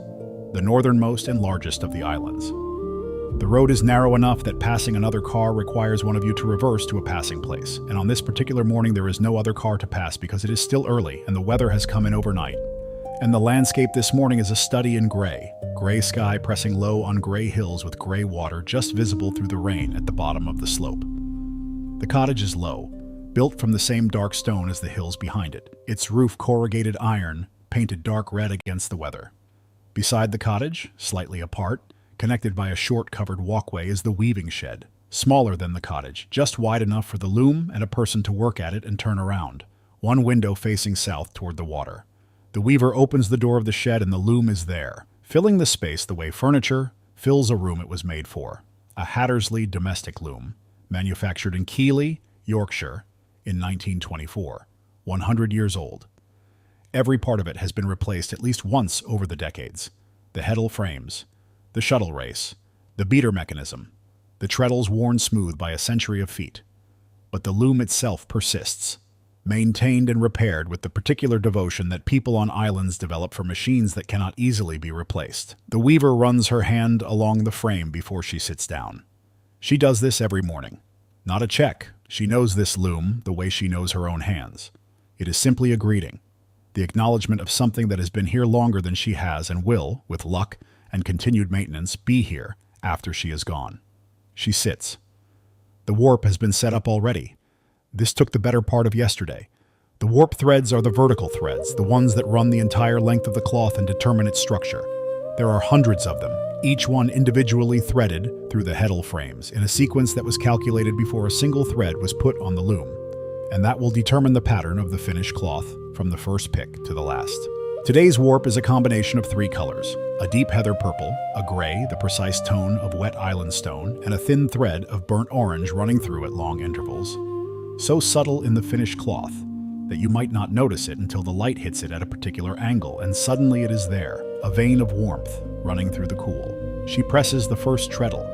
[SPEAKER 1] the northernmost and largest of the islands. The road is narrow enough that passing another car requires one of you to reverse to a passing place, and on this particular morning there is no other car to pass because it is still early and the weather has come in overnight. And the landscape this morning is a study in gray sky pressing low on gray hills with gray water just visible through the rain at the bottom of the slope. The cottage is low, built from the same dark stone as the hills behind it, its roof corrugated iron, painted dark red against the weather. Beside the cottage, slightly apart, connected by a short covered walkway, is the weaving shed, smaller than the cottage, just wide enough for the loom and a person to work at it and turn around, one window facing south toward the water. The weaver opens the door of the shed and the loom is there, filling the space the way furniture fills a room it was made for. A Hattersley domestic loom, manufactured in Keighley, Yorkshire, in 1924, 100 years old. Every part of it has been replaced at least once over the decades. The heddle frames, the shuttle race, the beater mechanism, the treadles worn smooth by a century of feet. But the loom itself persists, maintained and repaired with the particular devotion that people on islands develop for machines that cannot easily be replaced. The weaver runs her hand along the frame before she sits down. She does this every morning. Not a check. She knows this loom the way she knows her own hands. It is simply a greeting, the acknowledgement of something that has been here longer than she has and will, with luck and continued maintenance, be here after she is gone. She sits. The warp has been set up already. This took the better part of yesterday. The warp threads are the vertical threads, the ones that run the entire length of the cloth and determine its structure. There are hundreds of them, each one individually threaded through the heddle frames in a sequence that was calculated before a single thread was put on the loom. And that will determine the pattern of the finished cloth from the first pick to the last. Today's warp is a combination of 3 colors: a deep heather purple, a gray, the precise tone of wet island stone, and a thin thread of burnt orange running through at long intervals. So subtle in the finished cloth that you might not notice it until the light hits it at a particular angle, and suddenly it is there, a vein of warmth running through the cool. She presses the first treadle.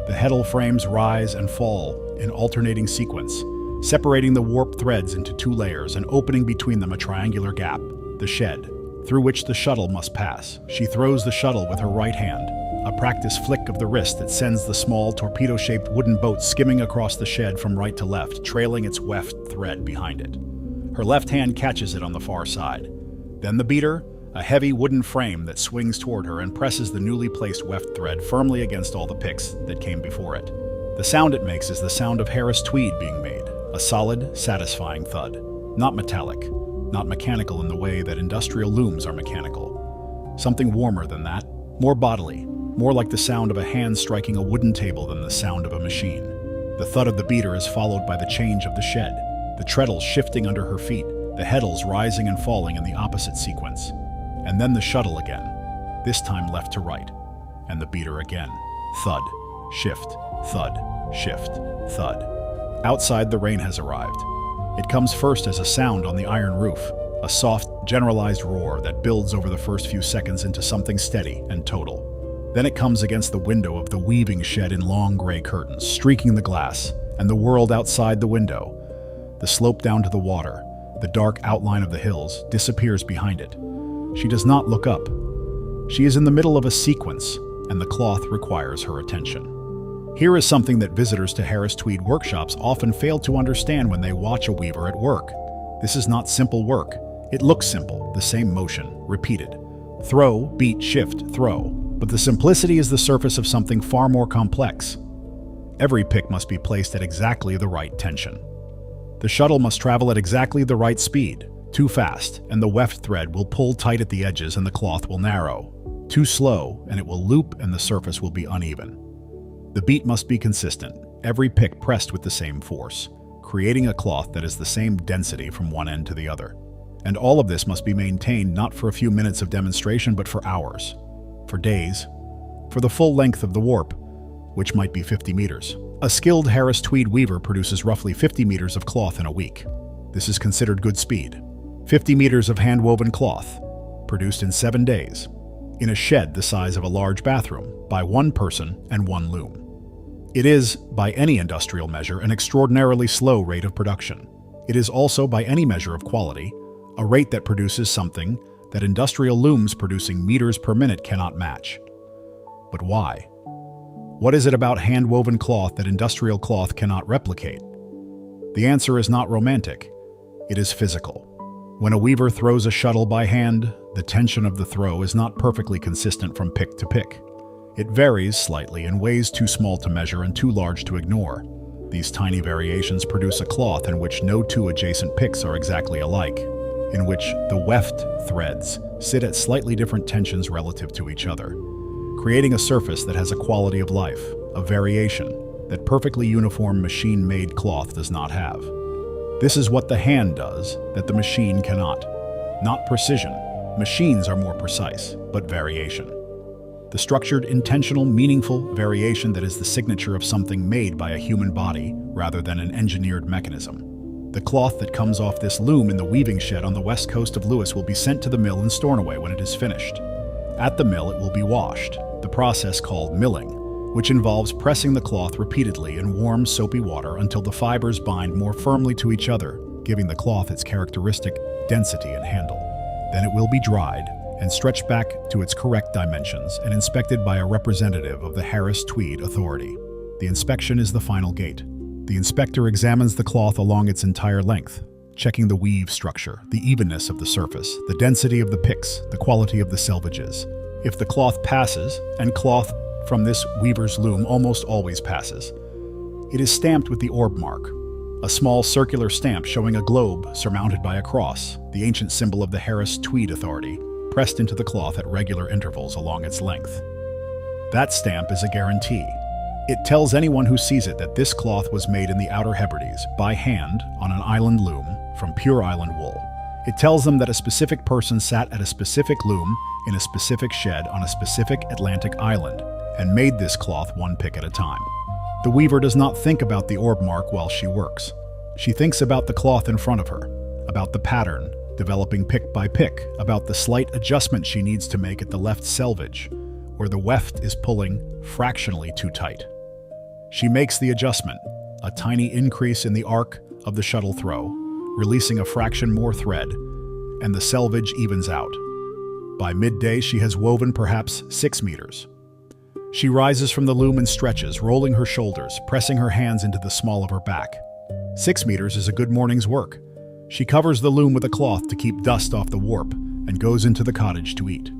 [SPEAKER 1] The heddle frames rise and fall in alternating sequence, separating the warp threads into 2 layers and opening between them a triangular gap, the shed, through which the shuttle must pass. She throws the shuttle with her right hand, a practice flick of the wrist that sends the small torpedo-shaped wooden boat skimming across the shed from right to left, trailing its weft thread behind it. Her left hand catches it on the far side. Then the beater, a heavy wooden frame that swings toward her and presses the newly placed weft thread firmly against all the picks that came before it. The sound it makes is the sound of Harris tweed being made, a solid, satisfying thud. Not metallic, not mechanical in the way that industrial looms are mechanical. Something warmer than that, more bodily, more like the sound of a hand striking a wooden table than the sound of a machine. The thud of the beater is followed by the change of the shed, the treadles shifting under her feet, the heddles rising and falling in the opposite sequence. And then the shuttle again, this time left to right, and the beater again. Thud, shift, thud, shift, thud. Outside, the rain has arrived. It comes first as a sound on the iron roof, a soft, generalized roar that builds over the first few seconds into something steady and total. Then it comes against the window of the weaving shed in long gray curtains, streaking the glass, and the world outside the window. The slope down to the water, the dark outline of the hills, disappears behind it. She does not look up. She is in the middle of a sequence, and the cloth requires her attention. Here is something that visitors to Harris Tweed workshops often fail to understand when they watch a weaver at work. This is not simple work. It looks simple, the same motion, repeated. Throw, beat, shift, throw. But the simplicity is the surface of something far more complex. Every pick must be placed at exactly the right tension. The shuttle must travel at exactly the right speed. Too fast, and the weft thread will pull tight at the edges and the cloth will narrow. Too slow, and it will loop and the surface will be uneven. The beat must be consistent, every pick pressed with the same force, creating a cloth that is the same density from one end to the other. And all of this must be maintained not for a few minutes of demonstration, but for hours, for days, for the full length of the warp, which might be 50 meters. A skilled Harris Tweed weaver produces roughly 50 meters of cloth in a week. This is considered good speed. 50 meters of hand-woven cloth, produced in 7 days, in a shed the size of a large bathroom, by one person and one loom. It is, by any industrial measure, an extraordinarily slow rate of production. It is also, by any measure of quality, a rate that produces something that industrial looms producing meters per minute cannot match. But why? What is it about hand-woven cloth that industrial cloth cannot replicate? The answer is not romantic. It is physical. When a weaver throws a shuttle by hand, the tension of the throw is not perfectly consistent from pick to pick. It varies slightly and weighs too small to measure and too large to ignore. These tiny variations produce a cloth in which no 2 adjacent picks are exactly alike, in which the weft threads sit at slightly different tensions relative to each other, creating a surface that has a quality of life, a variation that perfectly uniform machine-made cloth does not have. This is what the hand does that the machine cannot. Not precision. Machines are more precise, but variation. The structured, intentional, meaningful variation that is the signature of something made by a human body rather than an engineered mechanism. The cloth that comes off this loom in the weaving shed on the west coast of Lewis will be sent to the mill in Stornoway when it is finished. At the mill, it will be washed, the process called milling, which involves pressing the cloth repeatedly in warm, soapy water until the fibers bind more firmly to each other, giving the cloth its characteristic density and handle. Then it will be dried and stretched back to its correct dimensions and inspected by a representative of the Harris Tweed Authority. The inspection is the final gate. The inspector examines the cloth along its entire length, checking the weave structure, the evenness of the surface, the density of the picks, the quality of the selvages. If the cloth passes, and cloth from this weaver's loom almost always passes. It is stamped with the orb mark, a small circular stamp showing a globe surmounted by a cross, the ancient symbol of the Harris Tweed Authority, pressed into the cloth at regular intervals along its length. That stamp is a guarantee. It tells anyone who sees it that this cloth was made in the Outer Hebrides, by hand, on an island loom, from pure island wool. It tells them that a specific person sat at a specific loom, in a specific shed on a specific Atlantic island, and made this cloth one pick at a time. The weaver does not think about the orb mark while she works. She thinks about the cloth in front of her, about the pattern, developing pick by pick, about the slight adjustment she needs to make at the left selvage, where the weft is pulling fractionally too tight. She makes the adjustment, a tiny increase in the arc of the shuttle throw, releasing a fraction more thread, and the selvage evens out. By midday, she has woven perhaps 6 meters. She rises from the loom and stretches, rolling her shoulders, pressing her hands into the small of her back. 6 meters is a good morning's work. She covers the loom with a cloth to keep dust off the warp and goes into the cottage to eat.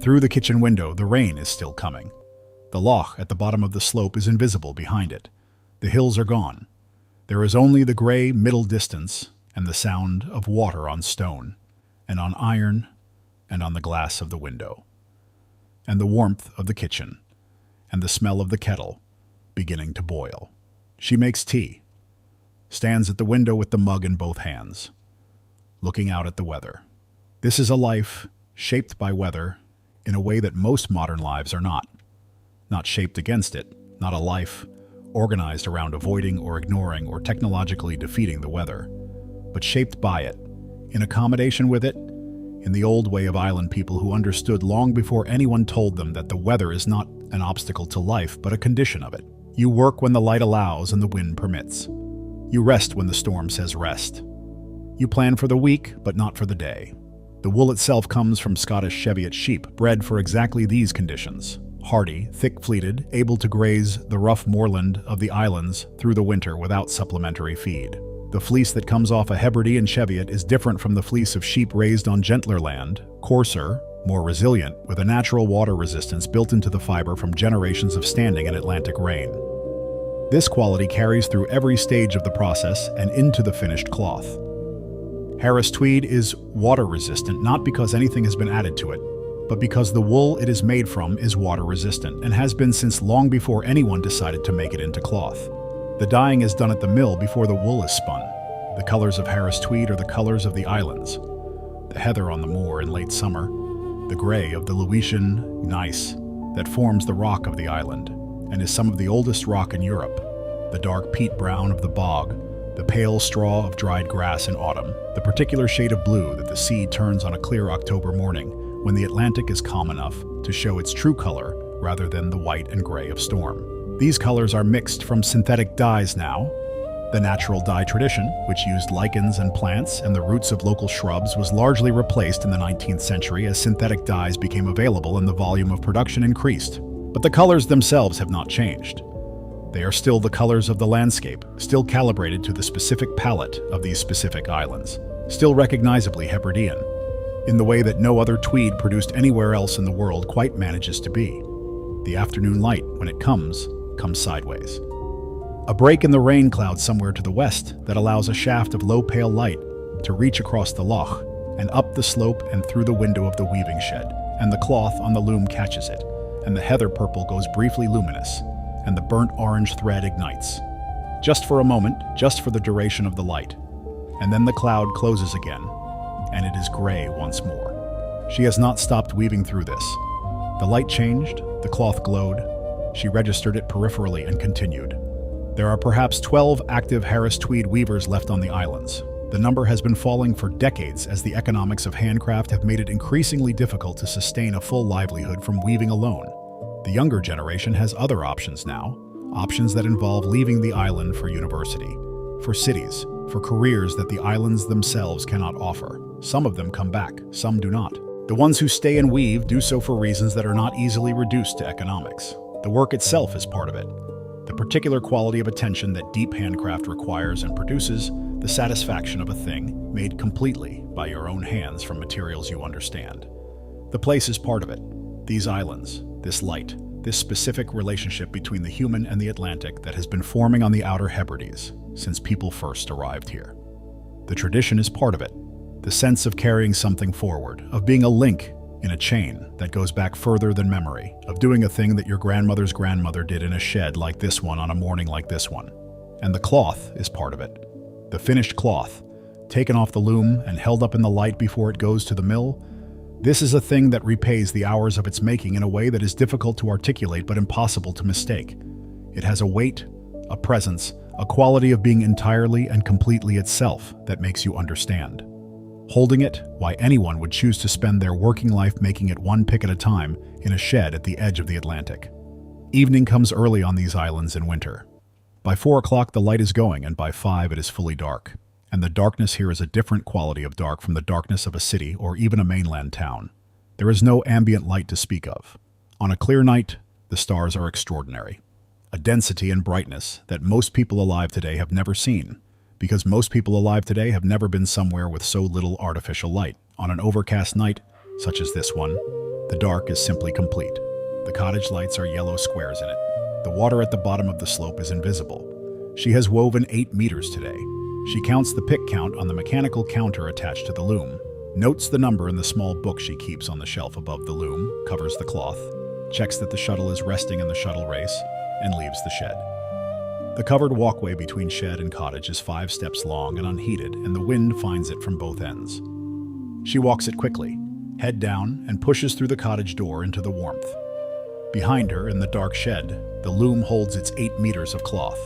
[SPEAKER 1] Through the kitchen window, the rain is still coming. The loch at the bottom of the slope is invisible behind it. The hills are gone. There is only the gray middle distance and the sound of water on stone, and on iron, and on the glass of the window, and the warmth of the kitchen, and the smell of the kettle beginning to boil. She makes tea, stands at the window with the mug in both hands, looking out at the weather. This is a life shaped by weather in a way that most modern lives are not. Not shaped against it, not a life organized around avoiding or ignoring or technologically defeating the weather, but shaped by it, in accommodation with it, in the old way of island people who understood long before anyone told them that the weather is not an obstacle to life, but a condition of it. You work when the light allows and the wind permits. You rest when the storm says rest. You plan for the week, but not for the day. The wool itself comes from Scottish Cheviot sheep, bred for exactly these conditions. Hardy, thick-fleeted, able to graze the rough moorland of the islands through the winter without supplementary feed. The fleece that comes off a Hebridean Cheviot is different from the fleece of sheep raised on gentler land, coarser, more resilient, with a natural water resistance built into the fiber from generations of standing in Atlantic rain. This quality carries through every stage of the process and into the finished cloth. Harris Tweed is water-resistant not because anything has been added to it, but because the wool it is made from is water-resistant and has been since long before anyone decided to make it into cloth. The dyeing is done at the mill before the wool is spun. The colors of Harris Tweed are the colors of the islands. The heather on the moor in late summer, the gray of the Venetian gneiss that forms the rock of the island and is some of the oldest rock in Europe, the dark peat brown of the bog, the pale straw of dried grass in autumn, the particular shade of blue that the sea turns on a clear October morning when the Atlantic is calm enough to show its true color rather than the white and gray of storm. These colors are mixed from synthetic dyes now. The natural dye tradition, which used lichens and plants and the roots of local shrubs, was largely replaced in the 19th century as synthetic dyes became available and the volume of production increased. But the colors themselves have not changed. They are still the colors of the landscape, still calibrated to the specific palette of these specific islands, still recognizably Hebridean, in the way that no other tweed produced anywhere else in the world quite manages to be. The afternoon light, when it comes sideways. A break in the rain cloud somewhere to the west that allows a shaft of low pale light to reach across the loch and up the slope and through the window of the weaving shed, and the cloth on the loom catches it, and the heather purple goes briefly luminous, and the burnt orange thread ignites. Just for a moment, just for the duration of the light. And then the cloud closes again, and it is gray once more. She has not stopped weaving through this. The light changed, the cloth glowed. She registered it peripherally and continued. There are perhaps 12 active Harris Tweed weavers left on the islands. The number has been falling for decades as the economics of handcraft have made it increasingly difficult to sustain a full livelihood from weaving alone. The younger generation has other options now, options that involve leaving the island for university, for cities, for careers that the islands themselves cannot offer. Some of them come back, some do not. The ones who stay and weave do so for reasons that are not easily reduced to economics. The work itself is part of it. The particular quality of attention that deep handcraft requires and produces, the satisfaction of a thing made completely by your own hands from materials you understand. The place is part of it. These islands, this light, this specific relationship between the human and the Atlantic that has been forming on the outer Hebrides since people first arrived here. The tradition is part of it, the sense of carrying something forward, of being a link in a chain that goes back further than memory, of doing a thing that your grandmother's grandmother did in a shed like this one on a morning like this one. And the cloth is part of it. The finished cloth, taken off the loom and held up in the light before it goes to the mill. This is a thing that repays the hours of its making in a way that is difficult to articulate but impossible to mistake. It has a weight, a presence, a quality of being entirely and completely itself that makes you understand. Holding it, why anyone would choose to spend their working life making it one pick at a time in a shed at the edge of the Atlantic. Evening comes early on these islands in winter. By 4 o'clock the light is going, and by 5 it is fully dark. And the darkness here is a different quality of dark from the darkness of a city or even a mainland town. There is no ambient light to speak of. On a clear night, the stars are extraordinary. A density and brightness that most people alive today have never seen, because most people alive today have never been somewhere with so little artificial light. On an overcast night, such as this one, the dark is simply complete. The cottage lights are yellow squares in it. The water at the bottom of the slope is invisible. She has woven 8 meters today. She counts the pick count on the mechanical counter attached to the loom, notes the number in the small book she keeps on the shelf above the loom, covers the cloth, checks that the shuttle is resting in the shuttle race, and leaves the shed. The covered walkway between shed and cottage is 5 steps long and unheated, and the wind finds it from both ends. She walks it quickly, head down, and pushes through the cottage door into the warmth. Behind her, in the dark shed, the loom holds its 8 meters of cloth.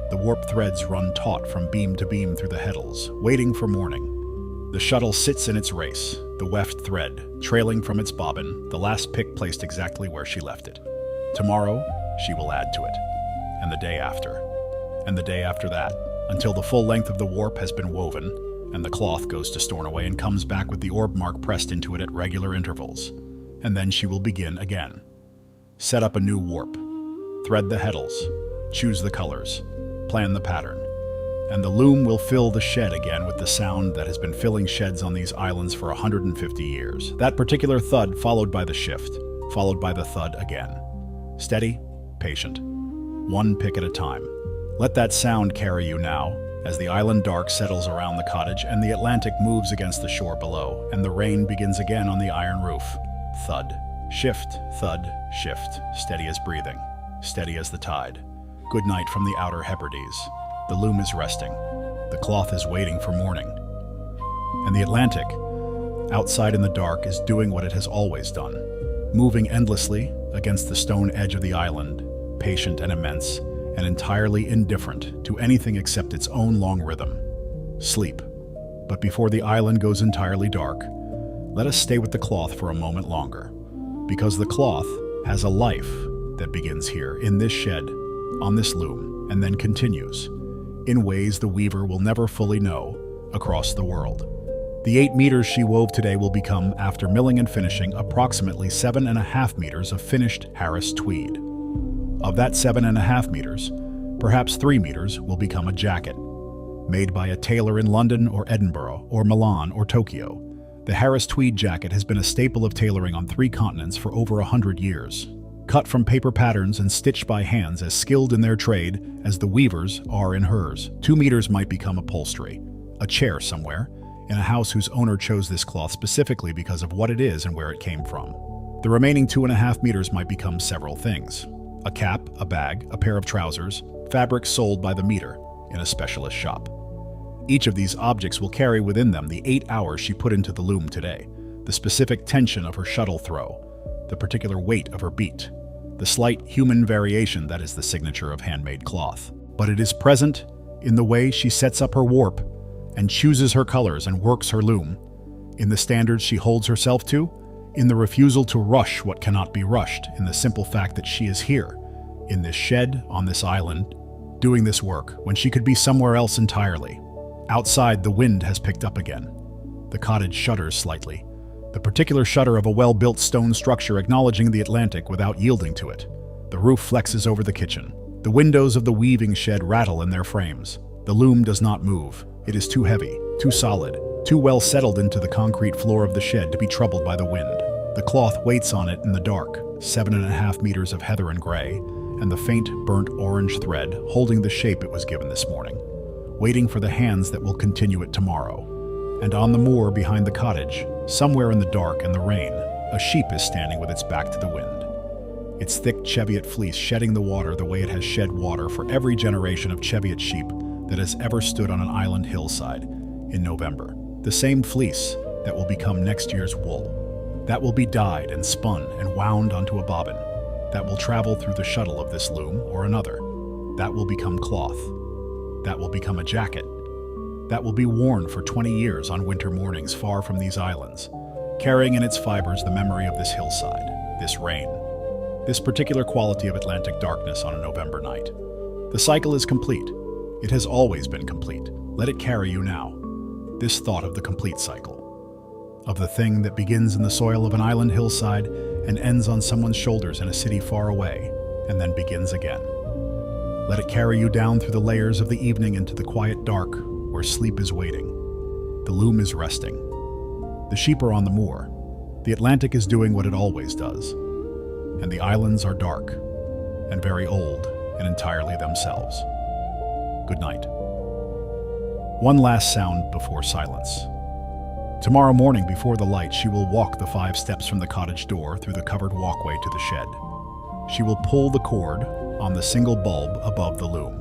[SPEAKER 1] The warp threads run taut from beam to beam through the heddles, waiting for morning. The shuttle sits in its race, the weft thread, trailing from its bobbin, the last pick placed exactly where she left it. Tomorrow, she will add to it, and the day after, and the day after that, until the full length of the warp has been woven, and the cloth goes to Stornoway and comes back with the orb mark pressed into it at regular intervals. And then she will begin again. Set up a new warp, thread the heddles, choose the colors, plan the pattern, and the loom will fill the shed again with the sound that has been filling sheds on these islands for 150 years. That particular thud followed by the shift, followed by the thud again. Steady, patient, one pick at a time. Let that sound carry you now, as the island dark settles around the cottage and the Atlantic moves against the shore below, and the rain begins again on the iron roof. Thud, shift, thud, shift, steady as breathing, steady as the tide. Good night from the outer Hebrides. The loom is resting. The cloth is waiting for morning. And the Atlantic, outside in the dark, is doing what it has always done, moving endlessly against the stone edge of the island, patient and immense, and entirely indifferent to anything except its own long rhythm. Sleep. But before the island goes entirely dark, let us stay with the cloth for a moment longer, because the cloth has a life that begins here, in this shed, on this loom, and then continues, in ways the weaver will never fully know, across the world. The 8 meters she wove today will become, after milling and finishing, approximately 7.5 meters of finished Harris tweed. Of that 7.5 meters, perhaps 3 meters will become a jacket, made by a tailor in London or Edinburgh or Milan or Tokyo. The Harris tweed jacket has been a staple of tailoring on 3 continents for over 100 years. Cut from paper patterns and stitched by hands as skilled in their trade as the weavers are in hers. 2 meters might become upholstery, a chair somewhere, in a house whose owner chose this cloth specifically because of what it is and where it came from. The remaining 2.5 meters might become several things. A cap, a bag, a pair of trousers, fabric sold by the meter in a specialist shop. Each of these objects will carry within them the 8 hours she put into the loom today, the specific tension of her shuttle throw, the particular weight of her beat, the slight human variation that is the signature of handmade cloth. But it is present in the way she sets up her warp and chooses her colors and works her loom, in the standards she holds herself to, in the refusal to rush what cannot be rushed, in the simple fact that she is here, in this shed, on this island, doing this work when she could be somewhere else entirely. Outside, the wind has picked up again. The cottage shudders slightly, the particular shudder of a well-built stone structure acknowledging the Atlantic without yielding to it. The roof flexes over the kitchen. The windows of the weaving shed rattle in their frames. The loom does not move. It is too heavy, too solid, too well settled into the concrete floor of the shed to be troubled by the wind. The cloth waits on it in the dark, 7.5 meters of heather and gray, and the faint, burnt orange thread holding the shape it was given this morning, waiting for the hands that will continue it tomorrow. And on the moor behind the cottage, somewhere in the dark and the rain, a sheep is standing with its back to the wind. Its thick Cheviot fleece shedding the water the way it has shed water for every generation of Cheviot sheep that has ever stood on an island hillside in November. The same fleece that will become next year's wool, that will be dyed and spun and wound onto a bobbin, that will travel through the shuttle of this loom or another, that will become cloth, that will become a jacket, that will be worn for 20 years on winter mornings far from these islands, carrying in its fibers the memory of this hillside, this rain, this particular quality of Atlantic darkness on a November night. The cycle is complete. It has always been complete. Let it carry you now. This thought of the complete cycle, of the thing that begins in the soil of an island hillside and ends on someone's shoulders in a city far away, and then begins again. Let it carry you down through the layers of the evening into the quiet dark where sleep is waiting. The loom is resting. The sheep are on the moor. The Atlantic is doing what it always does. And the islands are dark and very old and entirely themselves. Good night. One last sound before silence. Tomorrow morning before the light, she will walk the 5 steps from the cottage door through the covered walkway to the shed. She will pull the cord on the single bulb above the loom.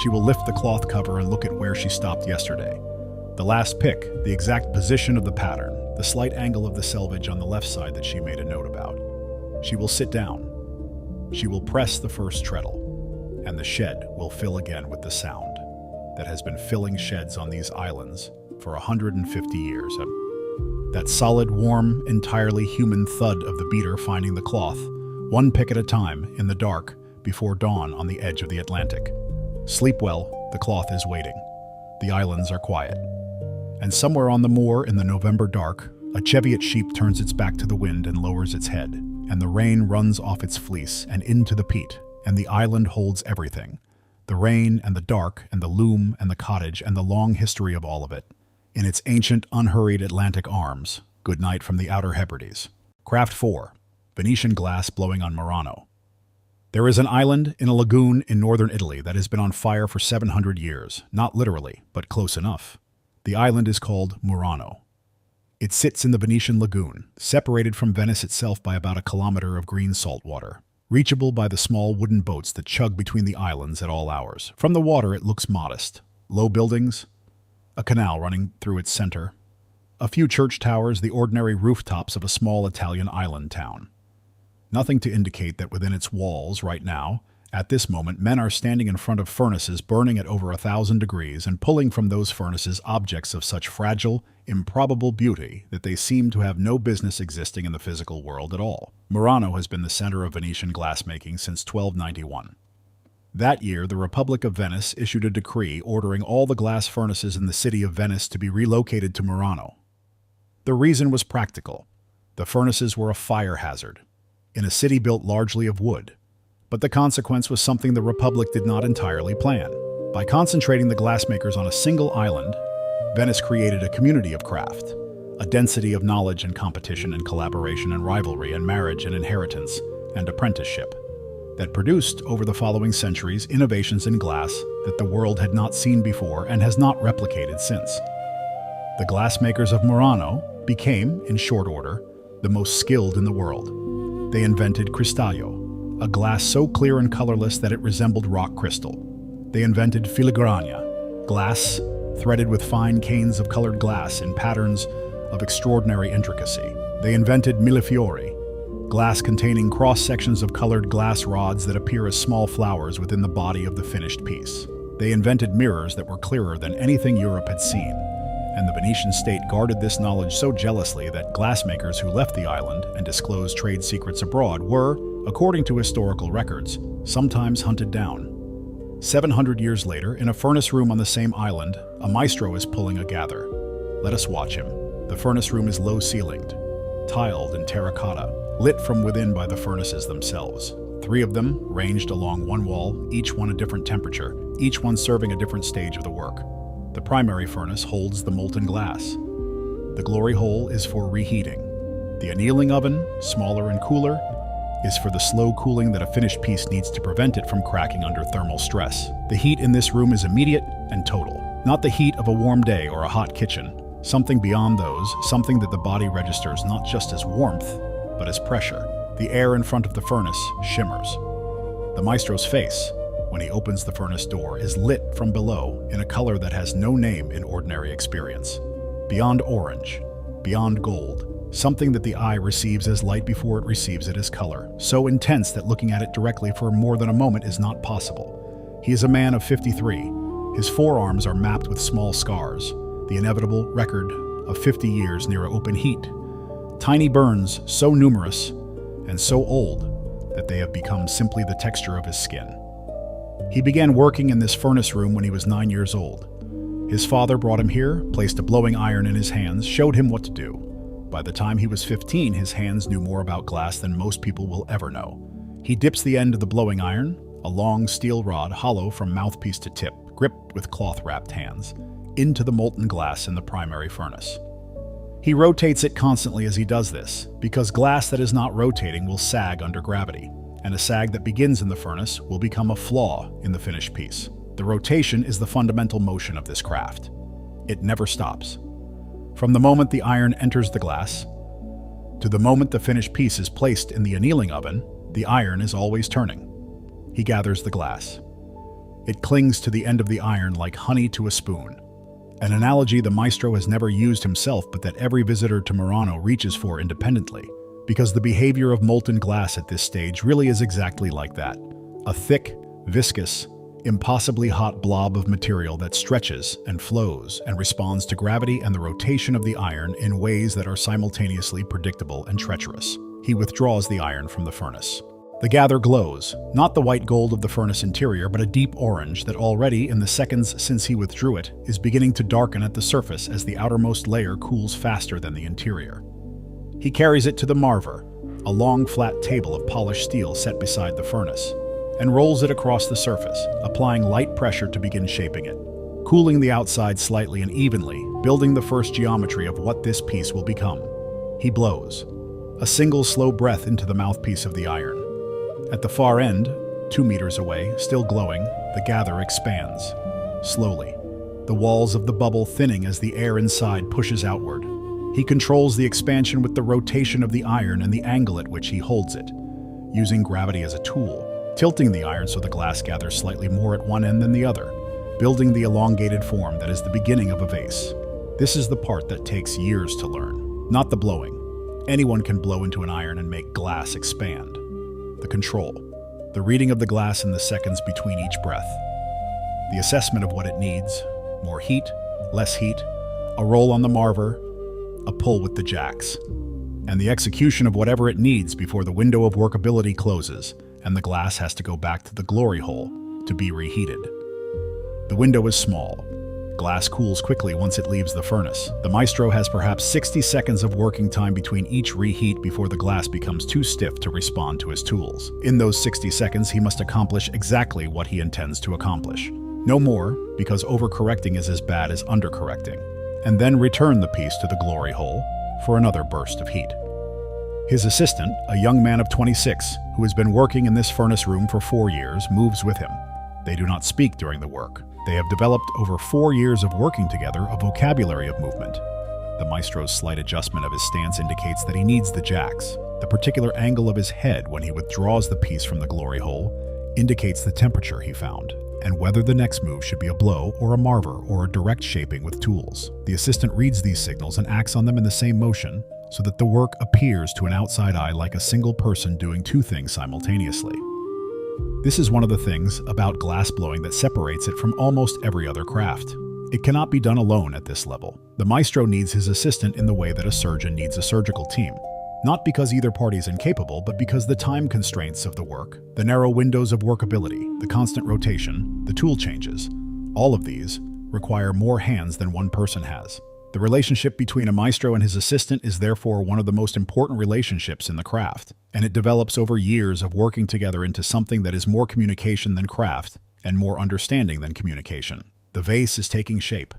[SPEAKER 1] She will lift the cloth cover and look at where she stopped yesterday. The last pick, the exact position of the pattern, the slight angle of the selvage on the left side that she made a note about. She will sit down. She will press the first treadle, and the shed will fill again with the sound that has been filling sheds on these islands for 150 years. That solid, warm, entirely human thud of the beater finding the cloth, one pick at a time, in the dark, before dawn on the edge of the Atlantic. Sleep well, the cloth is waiting. The islands are quiet. And somewhere on the moor in the November dark, a Cheviot sheep turns its back to the wind and lowers its head, and the rain runs off its fleece and into the peat, and the island holds everything. The rain and the dark and the loom and the cottage and the long history of all of it. In its ancient, unhurried Atlantic arms. Good night from the outer Hebrides. Craft 4. Venetian glass blowing on Murano. There is an island in a lagoon in northern Italy that has been on fire for 700 years. Not literally, but close enough. The island is called Murano. It sits in the Venetian lagoon, separated from Venice itself by about a kilometer of green salt water, reachable by the small wooden boats that chug between the islands at all hours. From the water it looks modest. Low buildings, a canal running through its center, a few church towers, the ordinary rooftops of a small Italian island town. Nothing to indicate that within its walls right now, at this moment, men are standing in front of furnaces burning at over 1,000 degrees and pulling from those furnaces objects of such fragile, improbable beauty that they seem to have no business existing in the physical world at all. Murano has been the center of Venetian glassmaking since 1291. That year, the Republic of Venice issued a decree ordering all the glass furnaces in the city of Venice to be relocated to Murano. The reason was practical. The furnaces were a fire hazard, in a city built largely of wood. But the consequence was something the Republic did not entirely plan. By concentrating the glassmakers on a single island, Venice created a community of craft, a density of knowledge and competition and collaboration and rivalry and marriage and inheritance and apprenticeship, that produced, over the following centuries, innovations in glass that the world had not seen before and has not replicated since. The glassmakers of Murano became, in short order, the most skilled in the world. They invented cristallo, a glass so clear and colorless that it resembled rock crystal. They invented filigrana, glass threaded with fine canes of colored glass in patterns of extraordinary intricacy. They invented millefiori, glass containing cross-sections of colored glass rods that appear as small flowers within the body of the finished piece. They invented mirrors that were clearer than anything Europe had seen, and the Venetian state guarded this knowledge so jealously that glassmakers who left the island and disclosed trade secrets abroad were, according to historical records, sometimes hunted down. 700 years later, in a furnace room on the same island, a maestro is pulling a gather. Let us watch him. The furnace room is low-ceilinged, tiled in terracotta, lit from within by the furnaces themselves. 3 of them, ranged along one wall, each one a different temperature, each one serving a different stage of the work. The primary furnace holds the molten glass. The glory hole is for reheating. The annealing oven, smaller and cooler, is for the slow cooling that a finished piece needs to prevent it from cracking under thermal stress. The heat in this room is immediate and total. Not the heat of a warm day or a hot kitchen. Something beyond those, something that the body registers not just as warmth, but as pressure. The air in front of the furnace shimmers. The maestro's face, when he opens the furnace door, is lit from below in a color that has no name in ordinary experience. Beyond orange, beyond gold, something that the eye receives as light before it receives it as color, so intense that looking at it directly for more than a moment is not possible. He is a man of 53. His forearms are mapped with small scars, the inevitable record of 50 years near open heat. Tiny burns so numerous and so old that they have become simply the texture of his skin. He began working in this furnace room when he was 9 years old. His father brought him here, placed a blowing iron in his hands, showed him what to do. By the time he was 15, his hands knew more about glass than most people will ever know. He dips the end of the blowing iron, a long steel rod hollow from mouthpiece to tip, gripped with cloth-wrapped hands, into the molten glass in the primary furnace. He rotates it constantly as he does this, because glass that is not rotating will sag under gravity, and a sag that begins in the furnace will become a flaw in the finished piece. The rotation is the fundamental motion of this craft. It never stops. From the moment the iron enters the glass, to the moment the finished piece is placed in the annealing oven, the iron is always turning. He gathers the glass. It clings to the end of the iron like honey to a spoon. An analogy the maestro has never used himself, but that every visitor to Murano reaches for independently, because the behavior of molten glass at this stage really is exactly like that. A thick, viscous, impossibly hot blob of material that stretches and flows and responds to gravity and the rotation of the iron in ways that are simultaneously predictable and treacherous. He withdraws the iron from the furnace. The gather glows, not the white gold of the furnace interior, but a deep orange that already, in the seconds since he withdrew it, is beginning to darken at the surface as the outermost layer cools faster than the interior. He carries it to the marver, a long flat table of polished steel set beside the furnace, and rolls it across the surface, applying light pressure to begin shaping it, cooling the outside slightly and evenly, building the first geometry of what this piece will become. He blows, a single slow breath into the mouthpiece of the iron. At the far end, 2 meters away, still glowing, the gather expands. Slowly, the walls of the bubble thinning as the air inside pushes outward. He controls the expansion with the rotation of the iron and the angle at which he holds it, using gravity as a tool, tilting the iron so the glass gathers slightly more at one end than the other, building the elongated form that is the beginning of a vase. This is the part that takes years to learn, not the blowing. Anyone can blow into an iron and make glass expand. The control, the reading of the glass in the seconds between each breath, the assessment of what it needs, more heat, less heat, a roll on the marver, a pull with the jacks, and the execution of whatever it needs before the window of workability closes and the glass has to go back to the glory hole to be reheated. The window is small. Glass cools quickly once it leaves the furnace. The maestro has perhaps 60 seconds of working time between each reheat before the glass becomes too stiff to respond to his tools. In those 60 seconds, he must accomplish exactly what he intends to accomplish. No more, because overcorrecting is as bad as undercorrecting. And then return the piece to the glory hole for another burst of heat. His assistant, a young man of 26, who has been working in this furnace room for 4 years, moves with him. They do not speak during the work. They have developed over 4 years of working together a vocabulary of movement. The maestro's slight adjustment of his stance indicates that he needs the jacks. The particular angle of his head when he withdraws the piece from the glory hole indicates the temperature he found, and whether the next move should be a blow or a marver or a direct shaping with tools. The assistant reads these signals and acts on them in the same motion, so that the work appears to an outside eye like a single person doing 2 things simultaneously. This is one of the things about glass blowing that separates it from almost every other craft. It cannot be done alone at this level. The maestro needs his assistant in the way that a surgeon needs a surgical team. Not because either party is incapable, but because the time constraints of the work, the narrow windows of workability, the constant rotation, the tool changes, all of these require more hands than one person has. The relationship between a maestro and his assistant is therefore one of the most important relationships in the craft, and it develops over years of working together into something that is more communication than craft, and more understanding than communication. The vase is taking shape.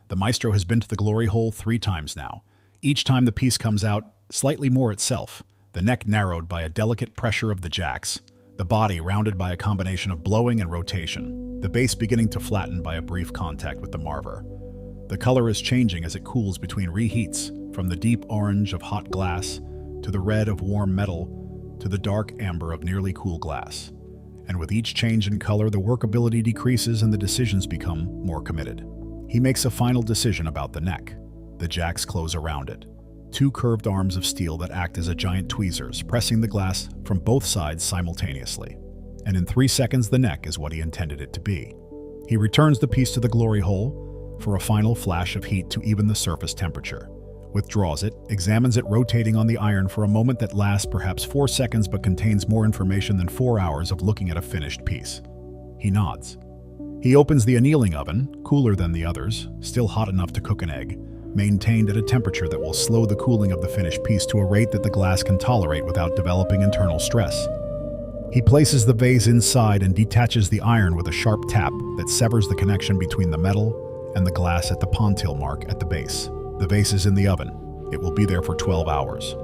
[SPEAKER 1] The maestro has been to the glory hole 3 times now. Each time the piece comes out, slightly more itself, the neck narrowed by a delicate pressure of the jacks, the body rounded by a combination of blowing and rotation, the base beginning to flatten by a brief contact with the marver. The color is changing as it cools between reheats, from the deep orange of hot glass to the red of warm metal to the dark amber of nearly cool glass. And with each change in color, the workability decreases and the decisions become more committed. He makes a final decision about the neck. The jacks close around it. Two curved arms of steel that act as a giant tweezers, pressing the glass from both sides simultaneously. And in 3 seconds, the neck is what he intended it to be. He returns the piece to the glory hole for a final flash of heat to even the surface temperature. Withdraws it, examines it rotating on the iron for a moment that lasts perhaps 4 seconds but contains more information than 4 hours of looking at a finished piece. He nods. He opens the annealing oven, cooler than the others, still hot enough to cook an egg, maintained at a temperature that will slow the cooling of the finished piece to a rate that the glass can tolerate without developing internal stress. He places the vase inside and detaches the iron with a sharp tap that severs the connection between the metal and the glass at the pontil mark at the base. The vase is in the oven. It will be there for 12 hours,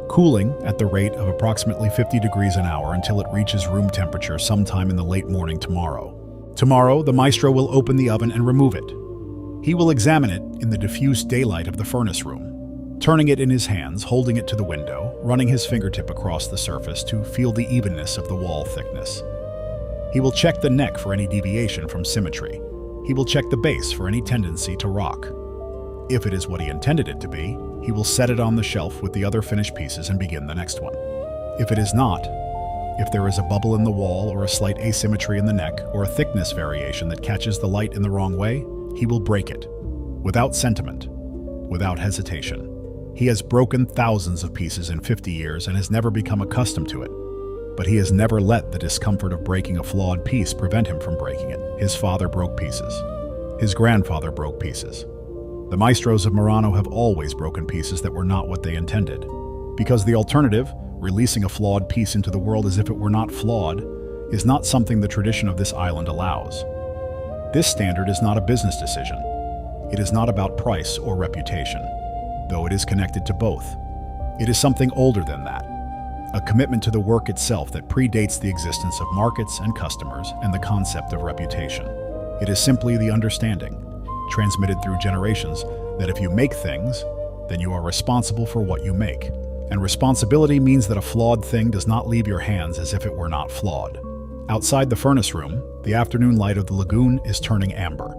[SPEAKER 1] cooling at the rate of approximately 50 degrees an hour until it reaches room temperature sometime in the late morning tomorrow. Tomorrow, the maestro will open the oven and remove it. He will examine it in the diffuse daylight of the furnace room, turning it in his hands, holding it to the window, running his fingertip across the surface to feel the evenness of the wall thickness. He will check the neck for any deviation from symmetry. He will check the base for any tendency to rock. If it is what he intended it to be, he will set it on the shelf with the other finished pieces and begin the next one. If it is not, if there is a bubble in the wall or a slight asymmetry in the neck or a thickness variation that catches the light in the wrong way, he will break it, without sentiment, without hesitation. He has broken thousands of pieces in 50 years and has never become accustomed to it. But he has never let the discomfort of breaking a flawed piece prevent him from breaking it. His father broke pieces. His grandfather broke pieces. The maestros of Murano have always broken pieces that were not what they intended. Because the alternative, releasing a flawed piece into the world as if it were not flawed, is not something the tradition of this island allows. This standard is not a business decision. It is not about price or reputation, though it is connected to both. It is something older than that, a commitment to the work itself that predates the existence of markets and customers and the concept of reputation. It is simply the understanding, transmitted through generations, that if you make things, then you are responsible for what you make. And responsibility means that a flawed thing does not leave your hands as if it were not flawed. Outside the furnace room, the afternoon light of the lagoon is turning amber.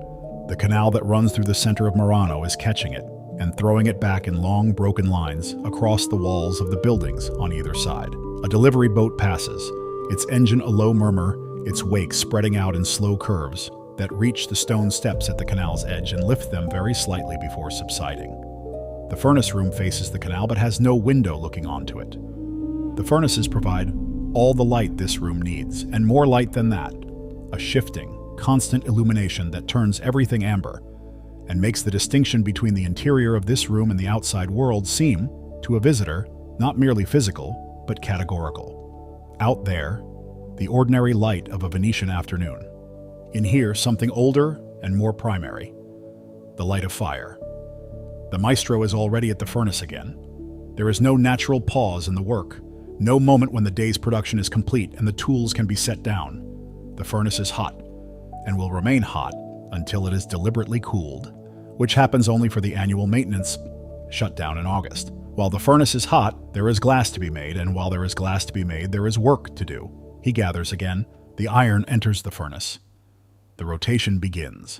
[SPEAKER 1] The canal that runs through the center of Murano is catching it and throwing it back in long, broken lines across the walls of the buildings on either side. A delivery boat passes, its engine a low murmur, its wake spreading out in slow curves that reach the stone steps at the canal's edge and lift them very slightly before subsiding. The furnace room faces the canal but has no window looking onto it. The furnaces provide all the light this room needs, and more light than that. A shifting, constant illumination that turns everything amber and makes the distinction between the interior of this room and the outside world seem, to a visitor, not merely physical, but categorical. Out there, the ordinary light of a Venetian afternoon. In here, something older and more primary, the light of fire. The maestro is already at the furnace again. There is no natural pause in the work, no moment when the day's production is complete and the tools can be set down. The furnace is hot, and will remain hot until it is deliberately cooled, which happens only for the annual maintenance shutdown in August. While the furnace is hot, there is glass to be made, and while there is glass to be made, there is work to do. He gathers again. The iron enters the furnace. The rotation begins.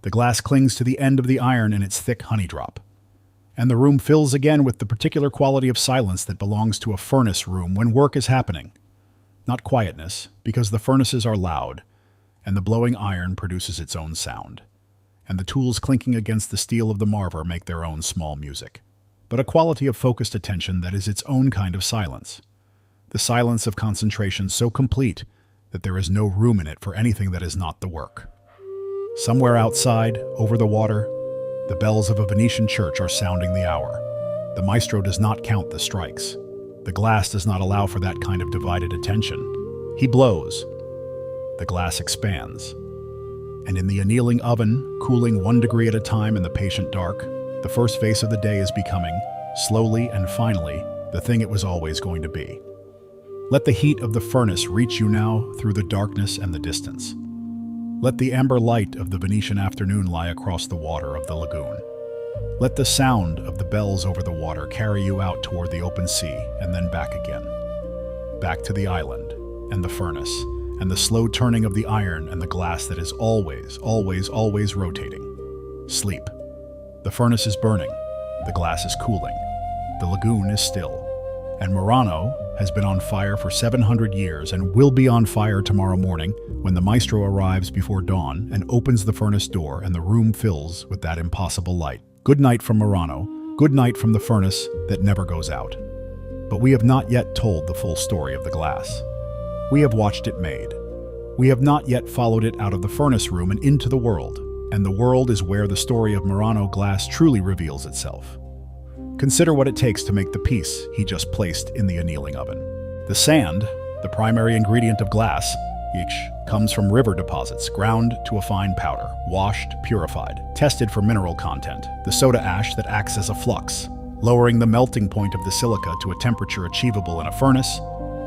[SPEAKER 1] The glass clings to the end of the iron in its thick honey drop. And the room fills again with the particular quality of silence that belongs to a furnace room when work is happening. Not quietness, because the furnaces are loud, and the blowing iron produces its own sound, and the tools clinking against the steel of the marver make their own small music. But a quality of focused attention that is its own kind of silence. The silence of concentration so complete that there is no room in it for anything that is not the work. Somewhere outside, over the water, the bells of a Venetian church are sounding the hour. The maestro does not count the strikes. The glass does not allow for that kind of divided attention. He blows. The glass expands. And in the annealing oven, cooling 1 degree at a time in the patient dark, the first vase of the day is becoming, slowly and finally, the thing it was always going to be. Let the heat of the furnace reach you now through the darkness and the distance. Let the amber light of the Venetian afternoon lie across the water of the lagoon. Let the sound of the bells over the water carry you out toward the open sea and then back again. Back to the island and the furnace and the slow turning of the iron and the glass that is always, always, always rotating. Sleep. The furnace is burning. The glass is cooling. The lagoon is still. And Murano has been on fire for 700 years and will be on fire tomorrow morning when the maestro arrives before dawn and opens the furnace door and the room fills with that impossible light. Good night from Murano. Good night from the furnace that never goes out. But we have not yet told the full story of the glass. We have watched it made. We have not yet followed it out of the furnace room and into the world. And the world is where the story of Murano glass truly reveals itself. Consider what it takes to make the piece he just placed in the annealing oven. The sand, the primary ingredient of glass, comes from river deposits, ground to a fine powder, washed, purified, tested for mineral content. The soda ash that acts as a flux, lowering the melting point of the silica to a temperature achievable in a furnace,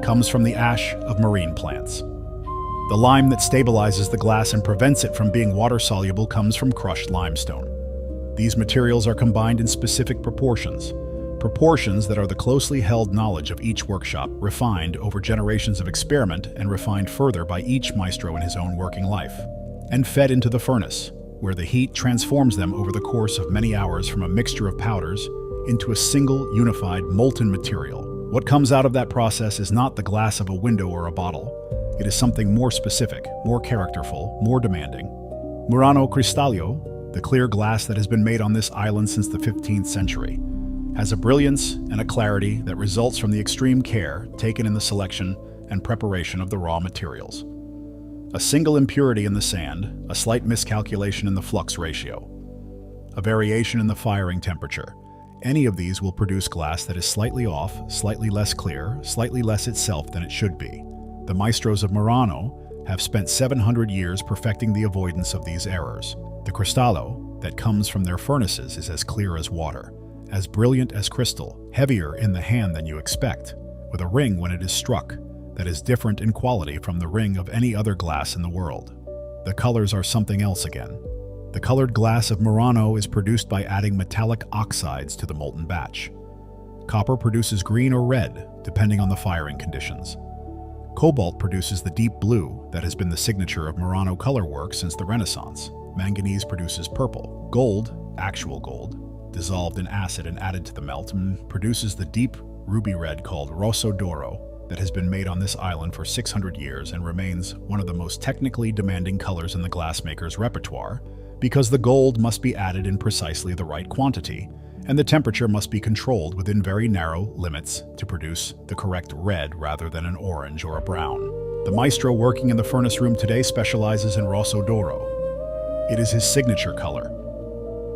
[SPEAKER 1] comes from the ash of marine plants. The lime that stabilizes the glass and prevents it from being water-soluble comes from crushed limestone. These materials are combined in specific proportions that are the closely held knowledge of each workshop, refined over generations of experiment and refined further by each maestro in his own working life, and fed into the furnace, where the heat transforms them over the course of many hours from a mixture of powders into a single, unified, molten material. What comes out of that process is not the glass of a window or a bottle. It is something more specific, more characterful, more demanding. Murano Cristallo, the clear glass that has been made on this island since the 15th century, has a brilliance and a clarity that results from the extreme care taken in the selection and preparation of the raw materials. A single impurity in the sand, a slight miscalculation in the flux ratio, a variation in the firing temperature, any of these will produce glass that is slightly off, slightly less clear, slightly less itself than it should be. The maestros of Murano have spent 700 years perfecting the avoidance of these errors. The cristallo that comes from their furnaces is as clear as water, as brilliant as crystal, heavier in the hand than you expect, with a ring when it is struck that is different in quality from the ring of any other glass in the world. The colors are something else again. The colored glass of Murano is produced by adding metallic oxides to the molten batch. Copper produces green or red, depending on the firing conditions. Cobalt produces the deep blue that has been the signature of Murano color work since the Renaissance. Manganese produces purple. Gold, actual gold, dissolved in acid and added to the melt, produces the deep ruby red called rosso d'oro that has been made on this island for 600 years and remains one of the most technically demanding colors in the glassmaker's repertoire because the gold must be added in precisely the right quantity and the temperature must be controlled within very narrow limits to produce the correct red rather than an orange or a brown. The maestro working in the furnace room today specializes in rosso d'oro. It is his signature color.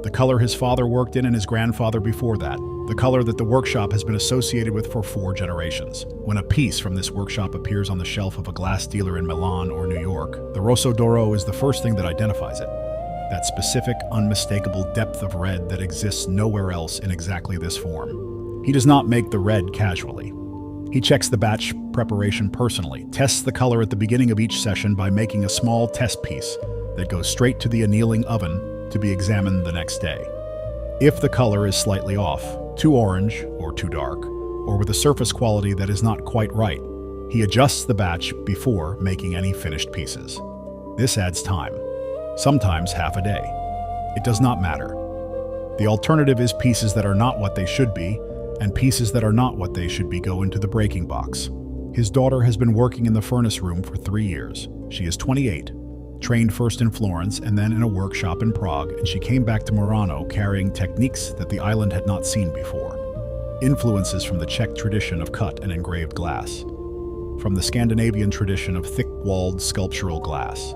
[SPEAKER 1] The color his father worked in and his grandfather before that. The color that the workshop has been associated with for 4 generations. When a piece from this workshop appears on the shelf of a glass dealer in Milan or New York, the rosso d'oro is the first thing that identifies it. That specific, unmistakable depth of red that exists nowhere else in exactly this form. He does not make the red casually. He checks the batch preparation personally, tests the color at the beginning of each session by making a small test piece that goes straight to the annealing oven to be examined the next day. If the color is slightly off, too orange or too dark, or with a surface quality that is not quite right, he adjusts the batch before making any finished pieces. This adds time, sometimes half a day. It does not matter. The alternative is pieces that are not what they should be, and pieces that are not what they should be go into the breaking box. His daughter has been working in the furnace room for 3 years. She is 28. Trained first in Florence and then in a workshop in Prague, and she came back to Murano carrying techniques that the island had not seen before. Influences from the Czech tradition of cut and engraved glass, from the Scandinavian tradition of thick-walled sculptural glass,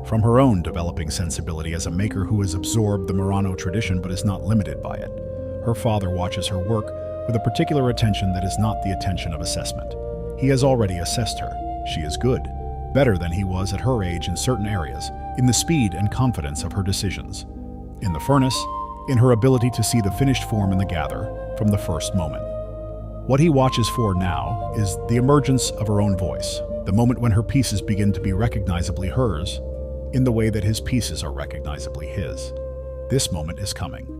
[SPEAKER 1] from her own developing sensibility as a maker who has absorbed the Murano tradition but is not limited by it. Her father watches her work with a particular attention that is not the attention of assessment. He has already assessed her. She is good. Better than he was at her age in certain areas, in the speed and confidence of her decisions. In the furnace, in her ability to see the finished form in the gather from the first moment. What he watches for now is the emergence of her own voice, the moment when her pieces begin to be recognizably hers, in the way that his pieces are recognizably his. This moment is coming.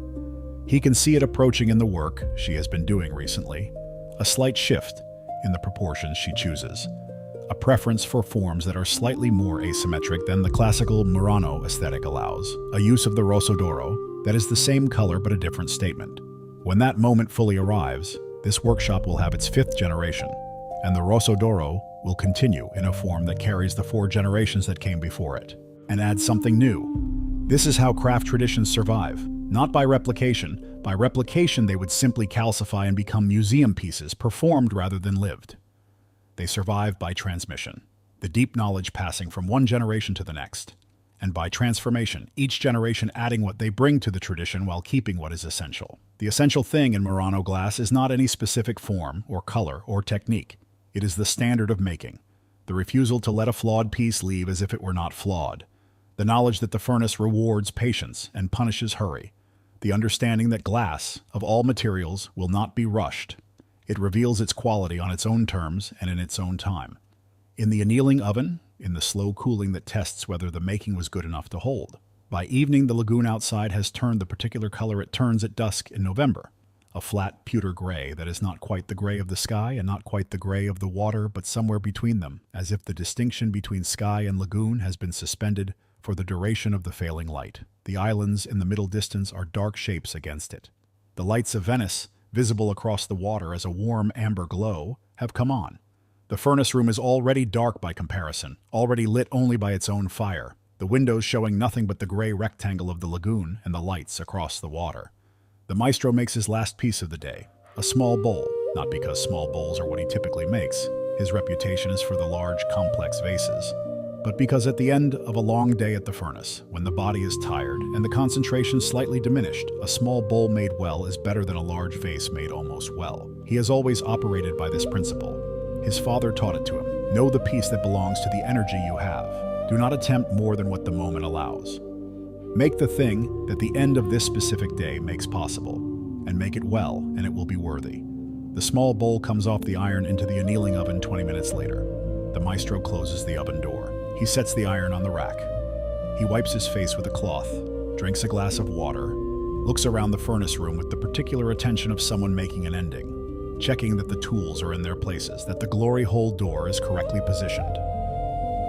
[SPEAKER 1] He can see it approaching in the work she has been doing recently, a slight shift in the proportions she chooses, a preference for forms that are slightly more asymmetric than the classical Murano aesthetic allows, a use of the rosso d'oro that is the same color but a different statement. When that moment fully arrives, this workshop will have its 5th generation, and the rosso d'oro will continue in a form that carries the 4 generations that came before it, and adds something new. This is how craft traditions survive, not by replication. By replication, they would simply calcify and become museum pieces, performed rather than lived. They survive by transmission, the deep knowledge passing from one generation to the next, and by transformation, each generation adding what they bring to the tradition while keeping what is essential. The essential thing in Murano glass is not any specific form or color or technique. It is the standard of making, the refusal to let a flawed piece leave as if it were not flawed, the knowledge that the furnace rewards patience and punishes hurry, the understanding that glass, of all materials, will not be rushed. It reveals its quality on its own terms and in its own time. In the annealing oven, in the slow cooling that tests whether the making was good enough to hold. By evening, the lagoon outside has turned the particular color it turns at dusk in November, a flat pewter gray that is not quite the gray of the sky and not quite the gray of the water, but somewhere between them, as if the distinction between sky and lagoon has been suspended for the duration of the failing light. The islands in the middle distance are dark shapes against it. The lights of Venice, visible across the water as a warm amber glow, have come on. The furnace room is already dark by comparison, already lit only by its own fire, the windows showing nothing but the gray rectangle of the lagoon and the lights across the water. The maestro makes his last piece of the day, a small bowl, not because small bowls are what he typically makes. His reputation is for the large, complex vases, but because at the end of a long day at the furnace, when the body is tired and the concentration slightly diminished, a small bowl made well is better than a large vase made almost well. He has always operated by this principle. His father taught it to him. Know the piece that belongs to the energy you have. Do not attempt more than what the moment allows. Make the thing that the end of this specific day makes possible, and make it well, and it will be worthy. The small bowl comes off the iron into the annealing oven 20 minutes later. The maestro closes the oven door. He sets the iron on the rack. He wipes his face with a cloth, drinks a glass of water, looks around the furnace room with the particular attention of someone making an ending, checking that the tools are in their places, that the glory hole door is correctly positioned,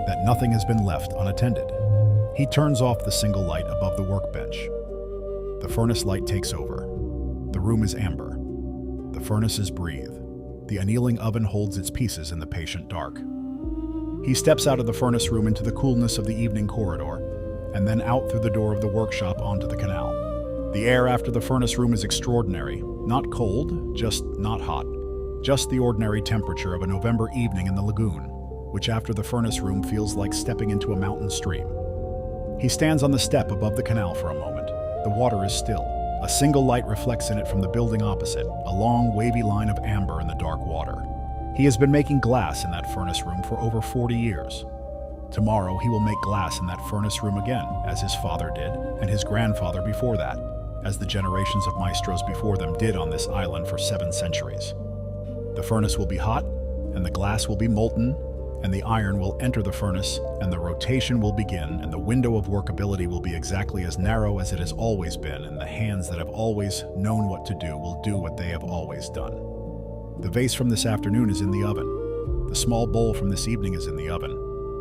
[SPEAKER 1] that nothing has been left unattended. He turns off the single light above the workbench. The furnace light takes over. The room is amber. The furnaces breathe. The annealing oven holds its pieces in the patient dark. He steps out of the furnace room into the coolness of the evening corridor, and then out through the door of the workshop onto the canal. The air after the furnace room is extraordinary. Not cold, just not hot. Just the ordinary temperature of a November evening in the lagoon, which after the furnace room feels like stepping into a mountain stream. He stands on the step above the canal for a moment. The water is still. A single light reflects in it from the building opposite, a long, wavy line of amber in the dark water. He has been making glass in that furnace room for over 40 years. Tomorrow he will make glass in that furnace room again, as his father did, and his grandfather before that, as the generations of maestros before them did on this island for 7 centuries. The furnace will be hot, and the glass will be molten, and the iron will enter the furnace, and the rotation will begin, and the window of workability will be exactly as narrow as it has always been, and the hands that have always known what to do will do what they have always done. The vase from this afternoon is in the oven. The small bowl from this evening is in the oven.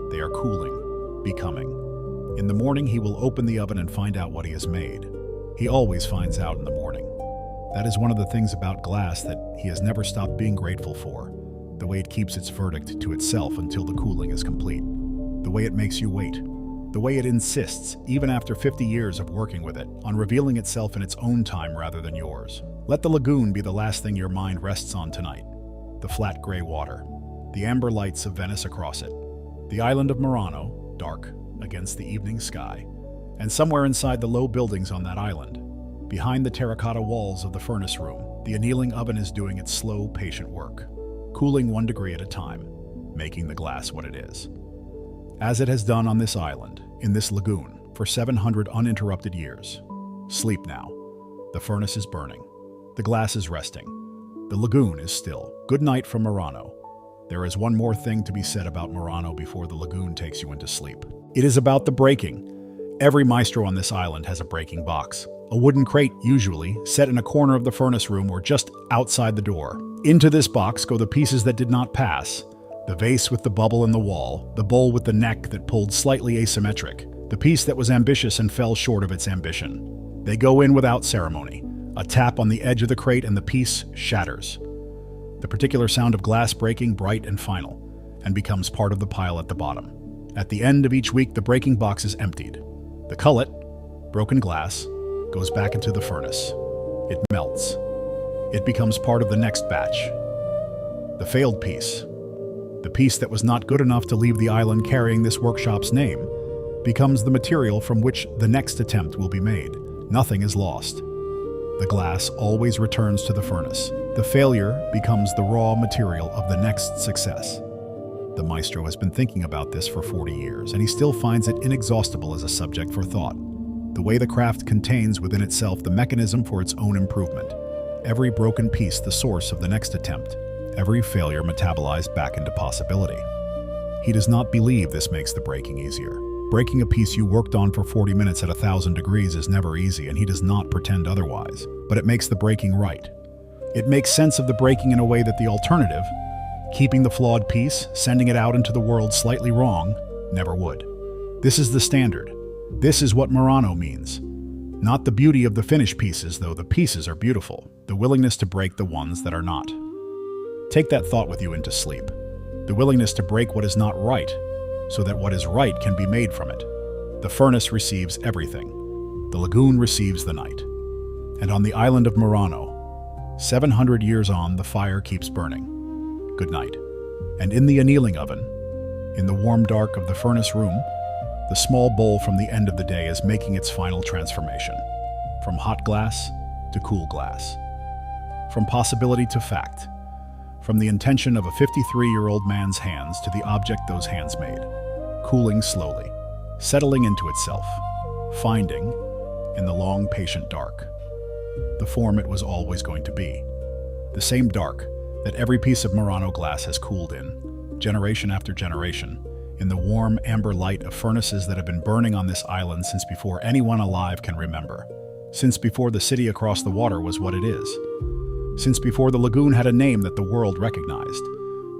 [SPEAKER 1] They are cooling, becoming. In the morning, he will open the oven and find out what he has made. He always finds out in the morning. That is one of the things about glass that he has never stopped being grateful for. The way it keeps its verdict to itself until the cooling is complete. The way it makes you wait. The way it insists, even after 50 years of working with it, on revealing itself in its own time rather than yours. Let the lagoon be the last thing your mind rests on tonight. The flat gray water. The amber lights of Venice across it. The island of Murano, dark against the evening sky. And somewhere inside the low buildings on that island, behind the terracotta walls of the furnace room, the annealing oven is doing its slow, patient work, cooling 1 degree at a time, making the glass what it is. As it has done on this island, in this lagoon, for 700 uninterrupted years. Sleep now. The furnace is burning. The glass is resting. The lagoon is still. Good night from Murano. There is one more thing to be said about Murano before the lagoon takes you into sleep. It is about the breaking. Every maestro on this island has a breaking box. A wooden crate, usually, set in a corner of the furnace room or just outside the door. Into this box go the pieces that did not pass. The vase with the bubble in the wall, the bowl with the neck that pulled slightly asymmetric, the piece that was ambitious and fell short of its ambition. They go in without ceremony. A tap on the edge of the crate and the piece shatters. The particular sound of glass breaking bright and final, and becomes part of the pile at the bottom. At the end of each week, the breaking box is emptied. The cullet, broken glass, goes back into the furnace. It melts. It becomes part of the next batch. The failed piece, the piece that was not good enough to leave the island carrying this workshop's name, becomes the material from which the next attempt will be made. Nothing is lost. The glass always returns to the furnace. The failure becomes the raw material of the next success. The maestro has been thinking about this for 40 years, and he still finds it inexhaustible as a subject for thought. The way the craft contains within itself the mechanism for its own improvement. Every broken piece the source of the next attempt. Every failure metabolized back into possibility. He does not believe this makes the breaking easier. Breaking a piece you worked on for 40 minutes at 1,000 degrees is never easy, and he does not pretend otherwise. But it makes the breaking right. It makes sense of the breaking in a way that the alternative, keeping the flawed piece, sending it out into the world slightly wrong, never would. This is the standard. This is what Murano means. Not the beauty of the finished pieces, though the pieces are beautiful. The willingness to break the ones that are not. Take that thought with you into sleep. The willingness to break what is not right, so that what is right can be made from it. The furnace receives everything. The lagoon receives the night. And on the island of Murano, 700 years on, the fire keeps burning. Good night. And in the annealing oven, in the warm dark of the furnace room, the small bowl from the end of the day is making its final transformation. From hot glass to cool glass. From possibility to fact. From the intention of a 53-year-old man's hands to the object those hands made. Cooling slowly, settling into itself, finding, in the long, patient dark, the form it was always going to be. The same dark that every piece of Murano glass has cooled in, generation after generation, in the warm amber light of furnaces that have been burning on this island since before anyone alive can remember. Since before the city across the water was what it is. Since before the lagoon had a name that the world recognized.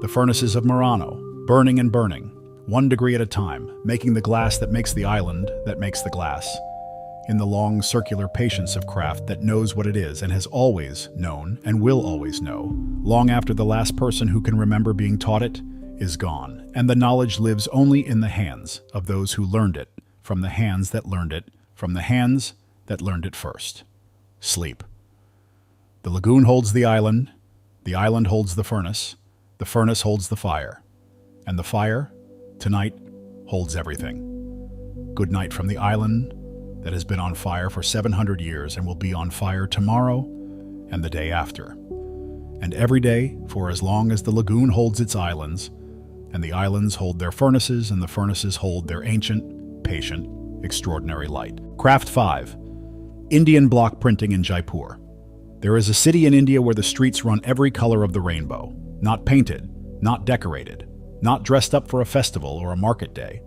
[SPEAKER 1] The furnaces of Murano, burning and burning, 1 degree at a time, making the glass that makes the island that makes the glass. In the long circular patience of craft that knows what it is and has always known and will always know, long after the last person who can remember being taught it is gone, and the knowledge lives only in the hands of those who learned it, from the hands that learned it, from the hands that learned it first. Sleep. The lagoon holds the island holds the furnace holds the fire, and the fire, tonight, holds everything. Good night from the island that has been on fire for 700 years and will be on fire tomorrow and the day after. And every day, for as long as the lagoon holds its islands, and the islands hold their furnaces, and the furnaces hold their ancient, patient, extraordinary light. Craft 5. Indian block printing in Jaipur. There is a city in India where the streets run every color of the rainbow. Not painted, not decorated, not dressed up for a festival or a market day.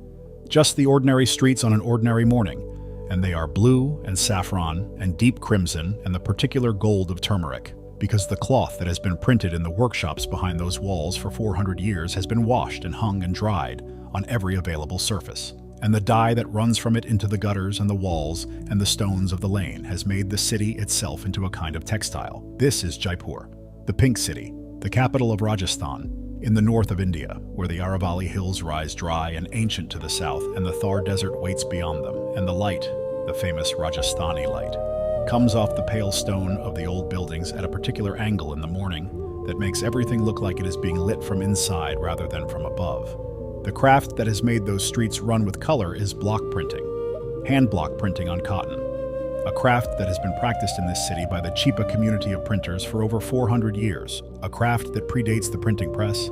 [SPEAKER 1] Just the ordinary streets on an ordinary morning. And they are blue and saffron and deep crimson and the particular gold of turmeric, because the cloth that has been printed in the workshops behind those walls for 400 years has been washed and hung and dried on every available surface. And the dye that runs from it into the gutters and the walls and the stones of the lane has made the city itself into a kind of textile. This is Jaipur, the Pink City, the capital of Rajasthan, in the north of India, where the Aravalli hills rise dry and ancient to the south, and the Thar Desert waits beyond them, and the light, the famous Rajasthani light, comes off the pale stone of the old buildings at a particular angle in the morning that makes everything look like it is being lit from inside rather than from above. The craft that has made those streets run with color is block printing, hand block printing on cotton, a craft that has been practiced in this city by the Chipa community of printers for over 400 years, a craft that predates the printing press,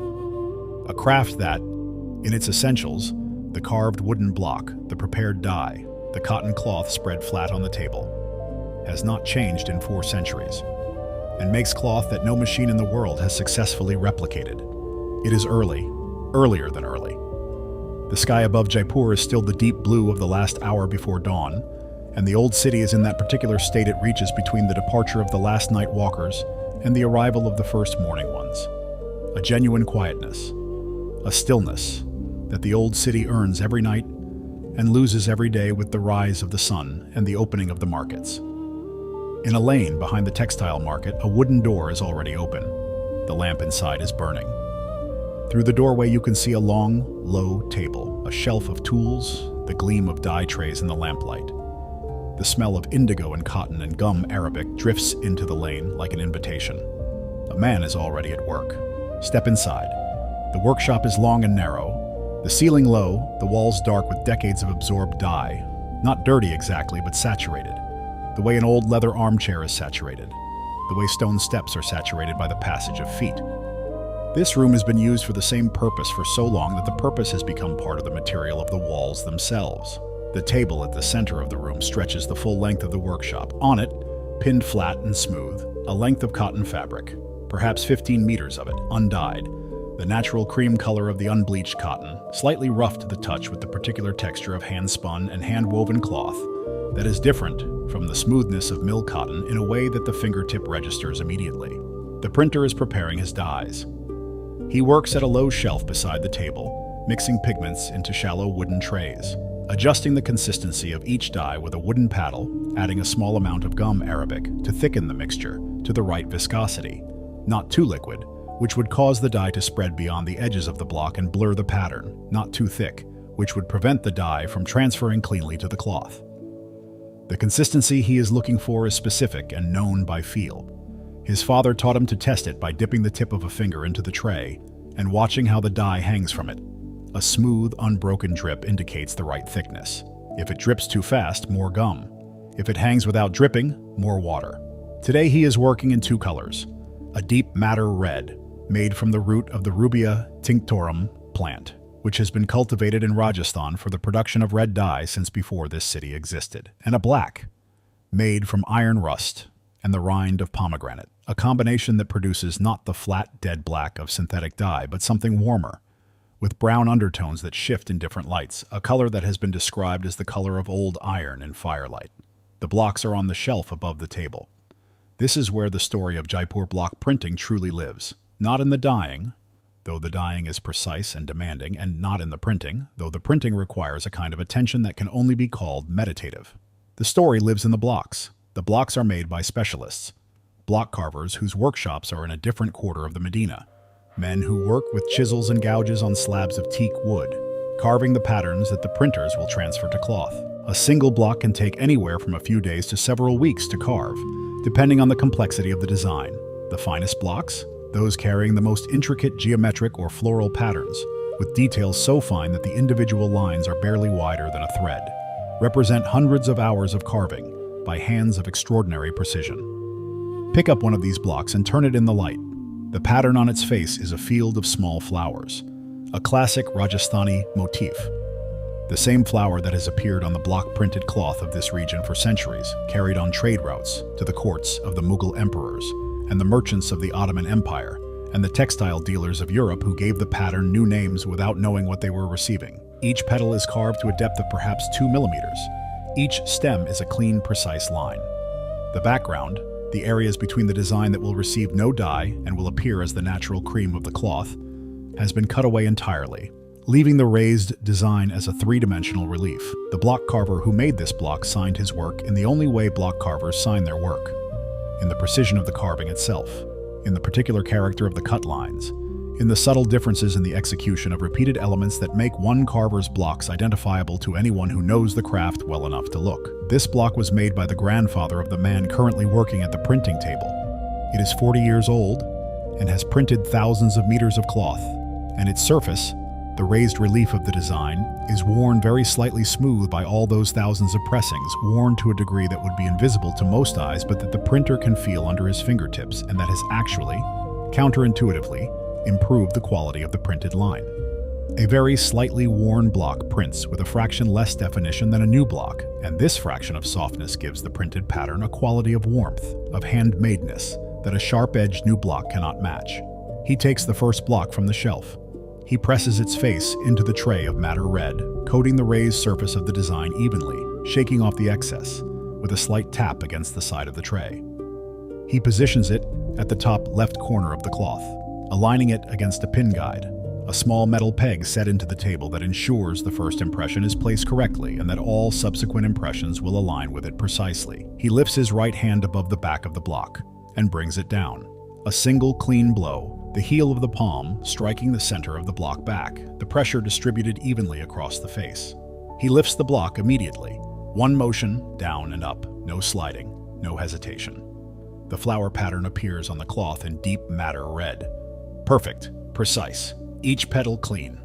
[SPEAKER 1] a craft that, in its essentials, the carved wooden block, the prepared dye, the cotton cloth spread flat on the table, has not changed in 4 centuries, and makes cloth that no machine in the world has successfully replicated. It is early, earlier than early. The sky above Jaipur is still the deep blue of the last hour before dawn, and the old city is in that particular state it reaches between the departure of the last night walkers and the arrival of the first morning ones. A genuine quietness, a stillness that the old city earns every night and loses every day with the rise of the sun and the opening of the markets. In a lane behind the textile market, a wooden door is already open. The lamp inside is burning. Through the doorway you can see a long, low table, a shelf of tools, the gleam of dye trays in the lamplight. The smell of indigo and cotton and gum Arabic drifts into the lane like an invitation. A man is already at work. Step inside. The workshop is long and narrow, the ceiling low, the walls dark with decades of absorbed dye. Not dirty exactly, but saturated. The way an old leather armchair is saturated. The way stone steps are saturated by the passage of feet. This room has been used for the same purpose for so long that the purpose has become part of the material of the walls themselves. The table at the center of the room stretches the full length of the workshop. On it, pinned flat and smooth, a length of cotton fabric, perhaps 15 meters of it, undyed, the natural cream color of the unbleached cotton, slightly rough to the touch with the particular texture of hand-spun and hand-woven cloth that is different from the smoothness of mill cotton in a way that the fingertip registers immediately. The printer is preparing his dyes. He works at a low shelf beside the table, mixing pigments into shallow wooden trays, adjusting the consistency of each dye with a wooden paddle, adding a small amount of gum Arabic to thicken the mixture to the right viscosity, not too liquid, which would cause the dye to spread beyond the edges of the block and blur the pattern, not too thick, which would prevent the dye from transferring cleanly to the cloth. The consistency he is looking for is specific and known by feel. His father taught him to test it by dipping the tip of a finger into the tray and watching how the dye hangs from it. A smooth, unbroken drip indicates the right thickness. If it drips too fast, more gum. If it hangs without dripping, more water. Today he is working in 2 colors. A deep madder red, made from the root of the Rubia tinctorum plant, which has been cultivated in Rajasthan for the production of red dye since before this city existed. And a black, made from iron rust and the rind of pomegranate, a combination that produces not the flat, dead black of synthetic dye, but something warmer, with brown undertones that shift in different lights, a color that has been described as the color of old iron in firelight. The blocks are on the shelf above the table. This is where the story of Jaipur block printing truly lives. Not in the dyeing, though the dyeing is precise and demanding, and not in the printing, though the printing requires a kind of attention that can only be called meditative. The story lives in the blocks. The blocks are made by specialists, block carvers whose workshops are in a different quarter of the Medina. Men who work with chisels and gouges on slabs of teak wood, carving the patterns that the printers will transfer to cloth. A single block can take anywhere from a few days to several weeks to carve, depending on the complexity of the design. The finest blocks, those carrying the most intricate geometric or floral patterns, with details so fine that the individual lines are barely wider than a thread, represent hundreds of hours of carving by hands of extraordinary precision. Pick up one of these blocks and turn it in the light. The pattern on its face is a field of small flowers, a classic Rajasthani motif. The same flower that has appeared on the block-printed cloth of this region for centuries, carried on trade routes to the courts of the Mughal emperors and the merchants of the Ottoman Empire and the textile dealers of Europe who gave the pattern new names without knowing what they were receiving. Each petal is carved to a depth of perhaps 2 millimeters. Each stem is a clean, precise line. The background, the areas between the design that will receive no dye and will appear as the natural cream of the cloth, has been cut away entirely, leaving the raised design as a 3-dimensional relief. The block carver who made this block signed his work in the only way block carvers sign their work, in the precision of the carving itself, in the particular character of the cut lines, in the subtle differences in the execution of repeated elements that make one carver's blocks identifiable to anyone who knows the craft well enough to look. This block was made by the grandfather of the man currently working at the printing table. It is 40 years old and has printed thousands of meters of cloth, and its surface, the raised relief of the design, is worn very slightly smooth by all those thousands of pressings, worn to a degree that would be invisible to most eyes but that the printer can feel under his fingertips, and that has actually, counterintuitively, improved the quality of the printed line. A very slightly worn block prints with a fraction less definition than a new block, and this fraction of softness gives the printed pattern a quality of warmth, of handmadeness, that a sharp-edged new block cannot match. He takes the first block from the shelf. He presses its face into the tray of madder red, coating the raised surface of the design evenly, shaking off the excess, with a slight tap against the side of the tray. He positions it at the top left corner of the cloth, aligning it against a pin guide, a small metal peg set into the table that ensures the first impression is placed correctly and that all subsequent impressions will align with it precisely. He lifts his right hand above the back of the block and brings it down. A single clean blow, the heel of the palm striking the center of the block back, the pressure distributed evenly across the face. He lifts the block immediately. One motion, down and up, no sliding, no hesitation. The flower pattern appears on the cloth in deep madder red. Perfect, precise. Each petal clean,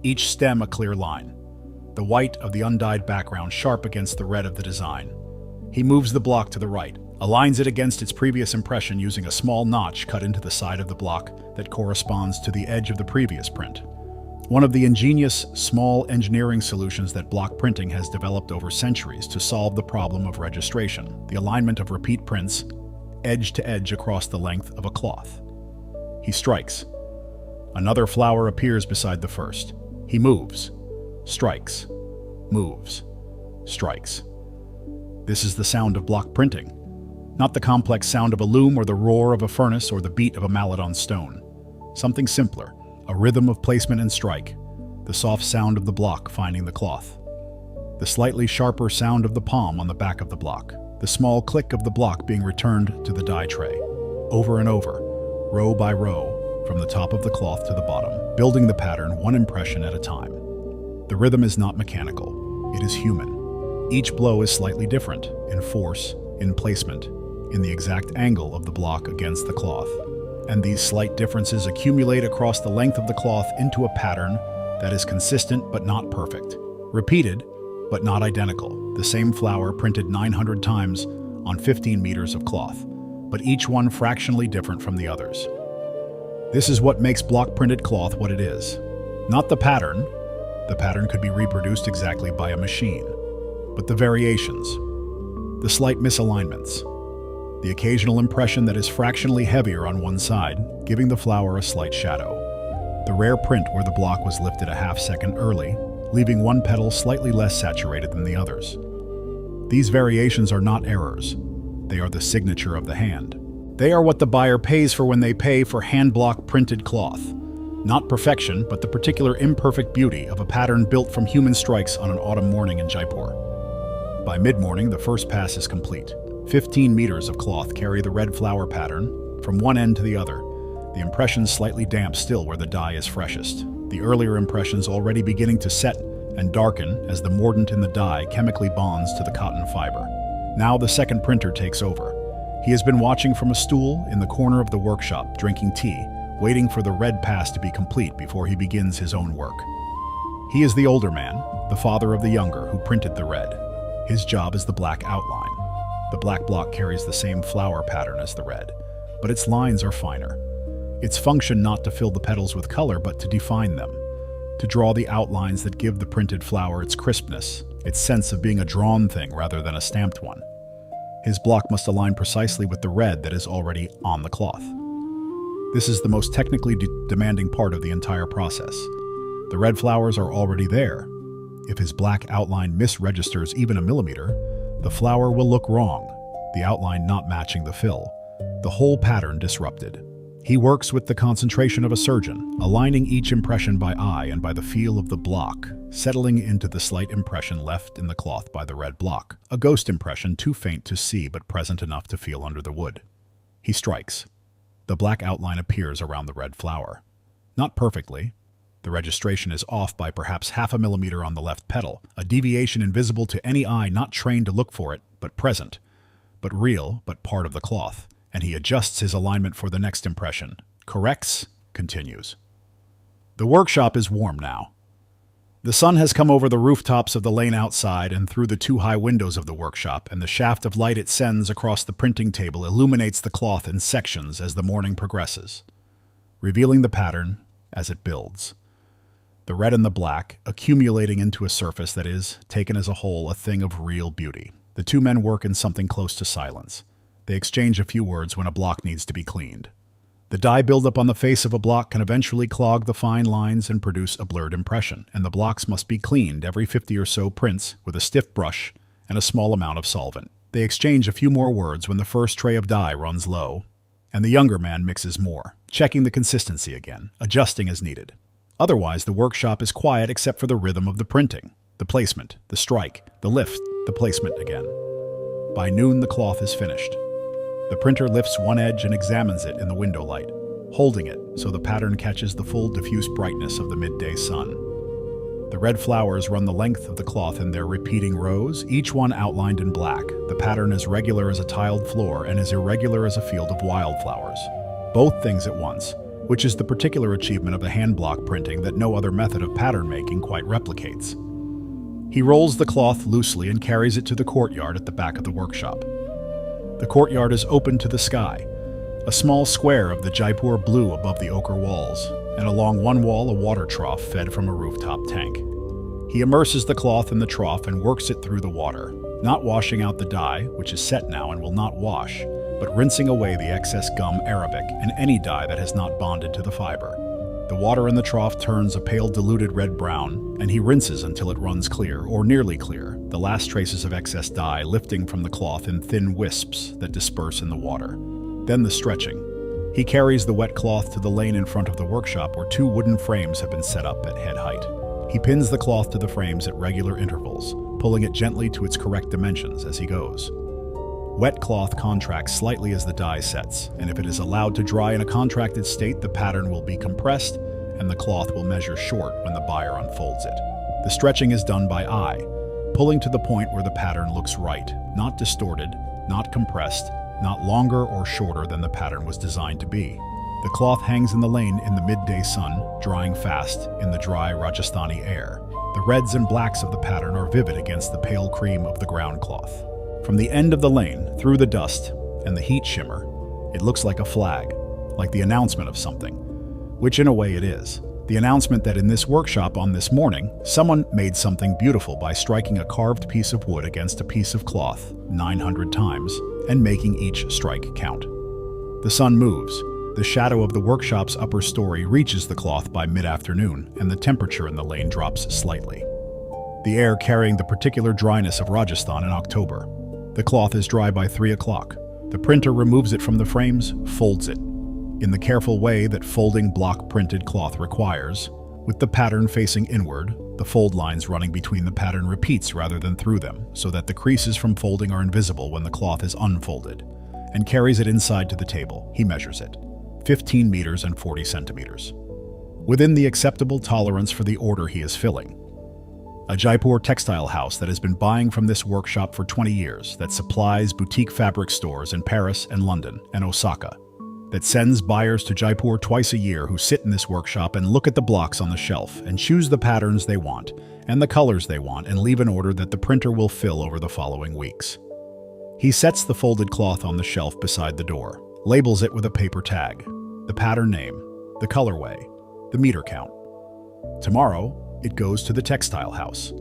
[SPEAKER 1] each stem a clear line, the white of the undyed background sharp against the red of the design. He moves the block to the right, aligns it against its previous impression using a small notch cut into the side of the block that corresponds to the edge of the previous print. One of the ingenious, small engineering solutions that block printing has developed over centuries to solve the problem of registration, the alignment of repeat prints, edge to edge across the length of a cloth. He strikes. Another flower appears beside the first. He moves, strikes, moves, strikes. This is the sound of block printing, not the complex sound of a loom or the roar of a furnace or the beat of a mallet on stone. Something simpler, a rhythm of placement and strike, the soft sound of the block finding the cloth, the slightly sharper sound of the palm on the back of the block, the small click of the block being returned to the die tray, over and over, row by row, from the top of the cloth to the bottom, building the pattern one impression at a time. The rhythm is not mechanical, it is human. Each blow is slightly different, in force, in placement, in the exact angle of the block against the cloth. And these slight differences accumulate across the length of the cloth into a pattern that is consistent but not perfect, repeated but not identical, the same flower printed 900 times on 15 meters of cloth, but each one fractionally different from the others. This is what makes block-printed cloth what it is. Not the pattern. The pattern could be reproduced exactly by a machine. But the variations, the slight misalignments, the occasional impression that is fractionally heavier on one side, giving the flower a slight shadow. The rare print where the block was lifted a half-second early, leaving one petal slightly less saturated than the others. These variations are not errors. They are the signature of the hand. They are what the buyer pays for when they pay for hand-block printed cloth. Not perfection, but the particular imperfect beauty of a pattern built from human strikes on an autumn morning in Jaipur. By mid-morning, the first pass is complete. 15 meters of cloth carry the red flower pattern from one end to the other, the impressions slightly damp still where the dye is freshest, the earlier impressions already beginning to set and darken as the mordant in the dye chemically bonds to the cotton fiber. Now the second printer takes over. He has been watching from a stool in the corner of the workshop, drinking tea, waiting for the red pass to be complete before he begins his own work. He is the older man, the father of the younger, who printed the red. His job is the black outline. The black block carries the same flower pattern as the red, but its lines are finer. Its function not to fill the petals with color, but to define them, to draw the outlines that give the printed flower its crispness, its sense of being a drawn thing rather than a stamped one. His block must align precisely with the red that is already on the cloth. This is the most technically demanding part of the entire process. The red flowers are already there. If his black outline misregisters even a millimeter, the flower will look wrong, the outline not matching the fill, the whole pattern disrupted. He works with the concentration of a surgeon, aligning each impression by eye and by the feel of the block, settling into the slight impression left in the cloth by the red block, a ghost impression too faint to see but present enough to feel under the wood. He strikes. The black outline appears around the red flower. Not perfectly. The registration is off by perhaps half a millimeter on the left petal, a deviation invisible to any eye not trained to look for it, but present, but real, but part of the cloth. And he adjusts his alignment for the next impression, corrects, continues. The workshop is warm now. The sun has come over the rooftops of the lane outside and through the two high windows of the workshop, and the shaft of light it sends across the printing table illuminates the cloth in sections as the morning progresses, revealing the pattern as it builds. the red and the black, accumulating into a surface that is, taken as a whole, a thing of real beauty. The two men work in something close to silence. They exchange a few words when a block needs to be cleaned. The dye buildup on the face of a block can eventually clog the fine lines and produce a blurred impression, and the blocks must be cleaned every 50 or so prints with a stiff brush and a small amount of solvent. They exchange a few more words when the first tray of dye runs low, and the younger man mixes more, checking the consistency again, adjusting as needed. Otherwise, the workshop is quiet except for the rhythm of the printing, the placement, the strike, the lift, the placement again. By noon, the cloth is finished. The printer lifts one edge and examines it in the window light, holding it so the pattern catches the full diffuse brightness of the midday sun. The red flowers run the length of the cloth in their repeating rows, each one outlined in black. The pattern is regular as a tiled floor and as irregular as a field of wildflowers. Both things at once, which is the particular achievement of the hand block printing that no other method of pattern making quite replicates. He rolls the cloth loosely and carries it to the courtyard at the back of the workshop. The courtyard is open to the sky, a small square of the Jaipur blue above the ochre walls, and along one wall a water trough fed from a rooftop tank. He immerses the cloth in the trough and works it through the water, not washing out the dye, which is set now and will not wash, but rinsing away the excess gum arabic and any dye that has not bonded to the fiber. The water in the trough turns a pale diluted red-brown, and he rinses until it runs clear, or nearly clear, the last traces of excess dye lifting from the cloth in thin wisps that disperse in the water. Then the stretching. He carries the wet cloth to the lane in front of the workshop where two wooden frames have been set up at head height. He pins the cloth to the frames at regular intervals, pulling it gently to its correct dimensions as he goes. Wet cloth contracts slightly as the dye sets, and if it is allowed to dry in a contracted state, the pattern will be compressed and the cloth will measure short when the buyer unfolds it. The stretching is done by eye, pulling to the point where the pattern looks right, not distorted, not compressed, not longer or shorter than the pattern was designed to be. The cloth hangs in the lane in the midday sun, drying fast in the dry Rajasthani air. The reds and blacks of the pattern are vivid against the pale cream of the ground cloth. From the end of the lane, through the dust and the heat shimmer, it looks like a flag, like the announcement of something, which in a way it is. The announcement that in this workshop on this morning, someone made something beautiful by striking a carved piece of wood against a piece of cloth 900 times and making each strike count. The sun moves. The shadow of the workshop's upper story reaches the cloth by mid-afternoon, and the temperature in the lane drops slightly. The air carrying the particular dryness of Rajasthan in October. The cloth is dry by 3 o'clock. The printer removes it from the frames, folds it, in the careful way that folding block-printed cloth requires, with the pattern facing inward, the fold lines running between the pattern repeats rather than through them, so that the creases from folding are invisible when the cloth is unfolded, and carries it inside to the table. He measures it, 15 meters and 40 centimeters, within the acceptable tolerance for the order he is filling. A Jaipur textile house that has been buying from this workshop for 20 years, that supplies boutique fabric stores in Paris and London and Osaka, that sends buyers to Jaipur twice a year who sit in this workshop and look at the blocks on the shelf and choose the patterns they want and the colors they want and leave an order that the printer will fill over the following weeks. He sets the folded cloth on the shelf beside the door, labels it with a paper tag, the pattern name, the colorway, the meter count. Tomorrow, it goes to the textile house.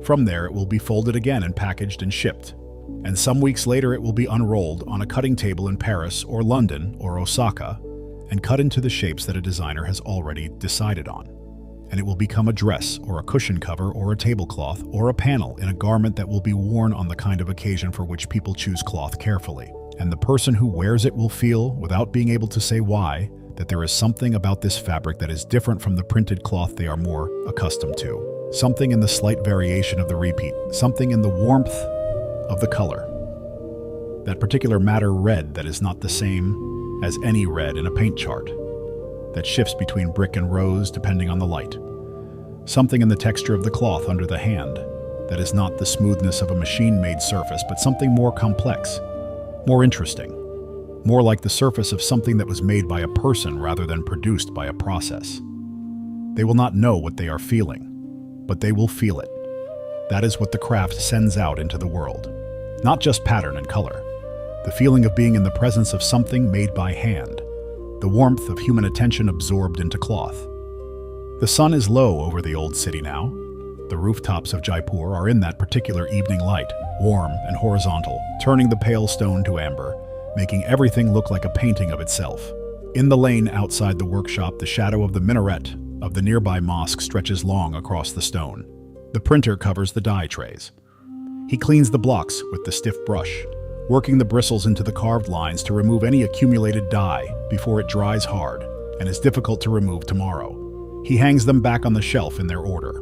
[SPEAKER 1] From there, it will be folded again and packaged and shipped. And some weeks later, it will be unrolled on a cutting table in Paris or London or Osaka and cut into the shapes that a designer has already decided on. And it will become a dress or a cushion cover or a tablecloth or a panel in a garment that will be worn on the kind of occasion for which people choose cloth carefully. And the person who wears it will feel, without being able to say why, that there is something about this fabric that is different from the printed cloth they are more accustomed to. Something in the slight variation of the repeat, something in the warmth of the color. That particular madder red that is not the same as any red in a paint chart, that shifts between brick and rose depending on the light. Something in the texture of the cloth under the hand that is not the smoothness of a machine-made surface, but something more complex, more interesting, more like the surface of something that was made by a person rather than produced by a process. They will not know what they are feeling, but they will feel it. That is what the craft sends out into the world. Not just pattern and color. The feeling of being in the presence of something made by hand. The warmth of human attention absorbed into cloth. The sun is low over the old city now. The rooftops of Jaipur are in that particular evening light, warm and horizontal, turning the pale stone to amber, making everything look like a painting of itself. In the lane outside the workshop, the shadow of the minaret of the nearby mosque stretches long across the stone. The printer covers the dye trays. He cleans the blocks with the stiff brush, working the bristles into the carved lines to remove any accumulated dye before it dries hard and is difficult to remove tomorrow. He hangs them back on the shelf in their order,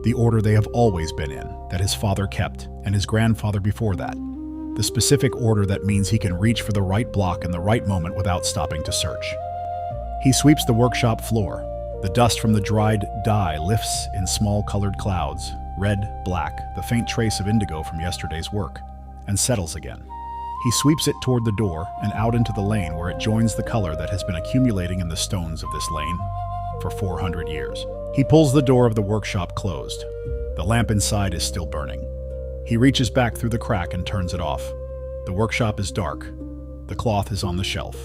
[SPEAKER 1] the order they have always been in, that his father kept and his grandfather before that. The specific order that means he can reach for the right block in the right moment without stopping to search. He sweeps the workshop floor. The dust from the dried dye lifts in small colored clouds, red, black, the faint trace of indigo from yesterday's work, and settles again. He sweeps it toward the door and out into the lane where it joins the color that has been accumulating in the stones of this lane for 400 years. He pulls the door of the workshop closed. The lamp inside is still burning. He reaches back through the crack and turns it off. The workshop is dark. The cloth is on the shelf.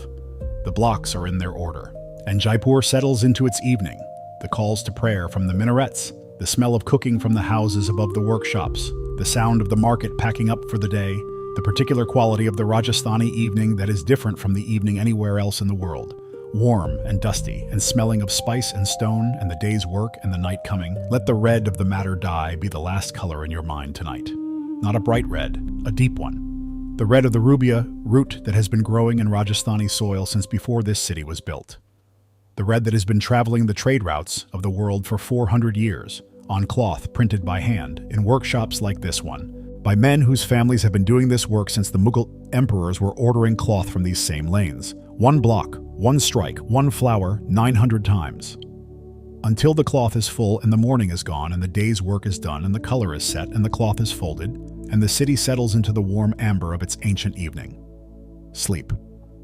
[SPEAKER 1] The blocks are in their order. And Jaipur settles into its evening. The calls to prayer from the minarets, the smell of cooking from the houses above the workshops, the sound of the market packing up for the day, the particular quality of the Rajasthani evening that is different from the evening anywhere else in the world. Warm and dusty and smelling of spice and stone and the day's work and the night coming. Let the red of the madder dye be the last color in your mind tonight. Not a bright red, a deep one. The red of the rubia root that has been growing in Rajasthani soil since before this city was built. The red that has been traveling the trade routes of the world for 400 years, on cloth printed by hand, in workshops like this one, by men whose families have been doing this work since the Mughal emperors were ordering cloth from these same lanes. One block, one strike, one flower, 900 times. Until the cloth is full and the morning is gone and the day's work is done and the color is set and the cloth is folded and the city settles into the warm amber of its ancient evening. Sleep.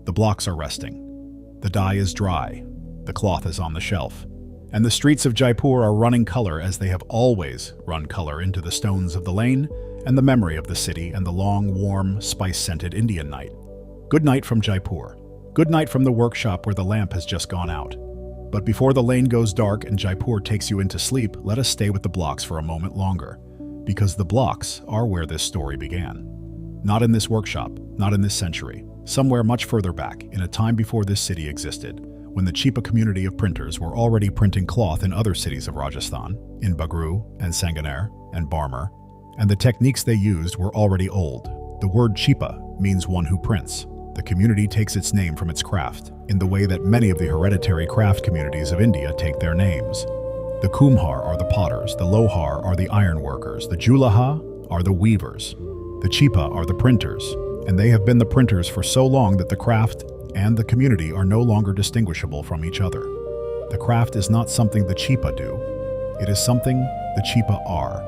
[SPEAKER 1] The blocks are resting. The dye is dry. The cloth is on the shelf. And the streets of Jaipur are running color as they have always run color into the stones of the lane and the memory of the city and the long, warm, spice-scented Indian night. Good night from Jaipur. Good night from the workshop where the lamp has just gone out. But before the lane goes dark and Jaipur takes you into sleep, let us stay with the blocks for a moment longer, because the blocks are where this story began. Not in this workshop, not in this century, somewhere much further back, in a time before this city existed, when the Chipa community of printers were already printing cloth in other cities of Rajasthan, in Bagru and Sanganer and Barmer, and the techniques they used were already old. The word Chipa means one who prints. The community takes its name from its craft, in the way that many of the hereditary craft communities of India take their names. The Kumhar are the potters, the Lohar are the iron workers, the Julaha are the weavers, the Chipa are the printers, and they have been the printers for so long that the craft and the community are no longer distinguishable from each other. The craft is not something the Chipa do, it is something the Chipa are.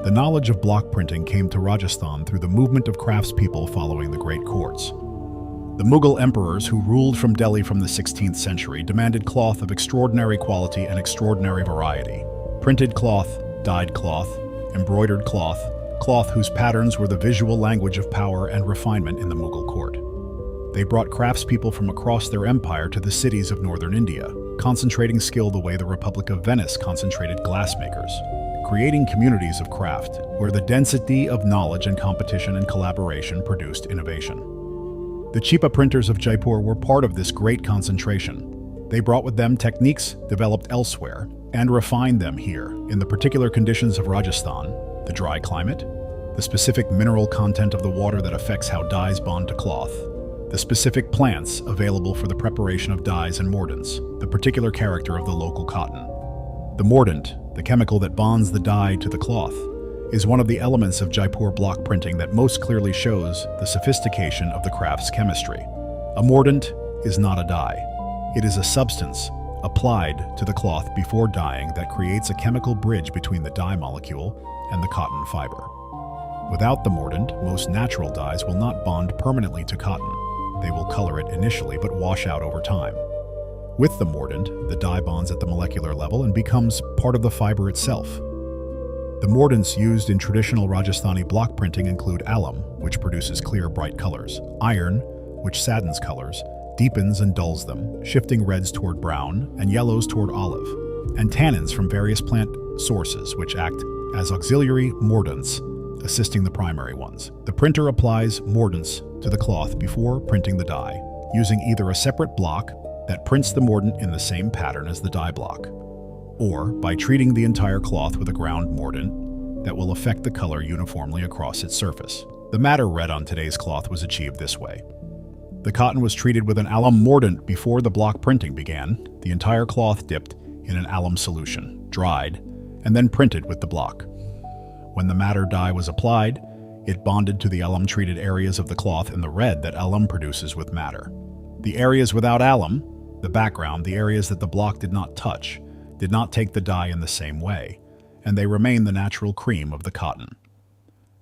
[SPEAKER 1] The knowledge of block printing came to Rajasthan through the movement of craftspeople following the great courts. The Mughal emperors who ruled from Delhi from the 16th century demanded cloth of extraordinary quality and extraordinary variety. Printed cloth, dyed cloth, embroidered cloth, cloth whose patterns were the visual language of power and refinement in the Mughal court. They brought craftspeople from across their empire to the cities of northern India, concentrating skill the way the Republic of Venice concentrated glassmakers, creating communities of craft where the density of knowledge and competition and collaboration produced innovation. The Chipa printers of Jaipur were part of this great concentration. They brought with them techniques developed elsewhere and refined them here in the particular conditions of Rajasthan, the dry climate, the specific mineral content of the water that affects how dyes bond to cloth, the specific plants available for the preparation of dyes and mordants, the particular character of the local cotton. The mordant, the chemical that bonds the dye to the cloth, is one of the elements of Jaipur block printing that most clearly shows the sophistication of the craft's chemistry. A mordant is not a dye. It is a substance applied to the cloth before dyeing that creates a chemical bridge between the dye molecule and the cotton fiber. Without the mordant, most natural dyes will not bond permanently to cotton. They will color it initially but wash out over time. With the mordant, the dye bonds at the molecular level and becomes part of the fiber itself. The mordants used in traditional Rajasthani block printing include alum, which produces clear, bright colors, iron, which saddens colors, deepens and dulls them, shifting reds toward brown and yellows toward olive, and tannins from various plant sources which act as auxiliary mordants, assisting the primary ones. The printer applies mordants to the cloth before printing the dye, using either a separate block that prints the mordant in the same pattern as the dye block, or by treating the entire cloth with a ground mordant that will affect the color uniformly across its surface. The madder read on today's cloth was achieved this way. The cotton was treated with an alum mordant before the block printing began, the entire cloth dipped in an alum solution, dried, and then printed with the block. When the madder dye was applied, it bonded to the alum-treated areas of the cloth in the red that alum produces with madder. The areas without alum, the background, the areas that the block did not touch, did not take the dye in the same way, and they remain the natural cream of the cotton.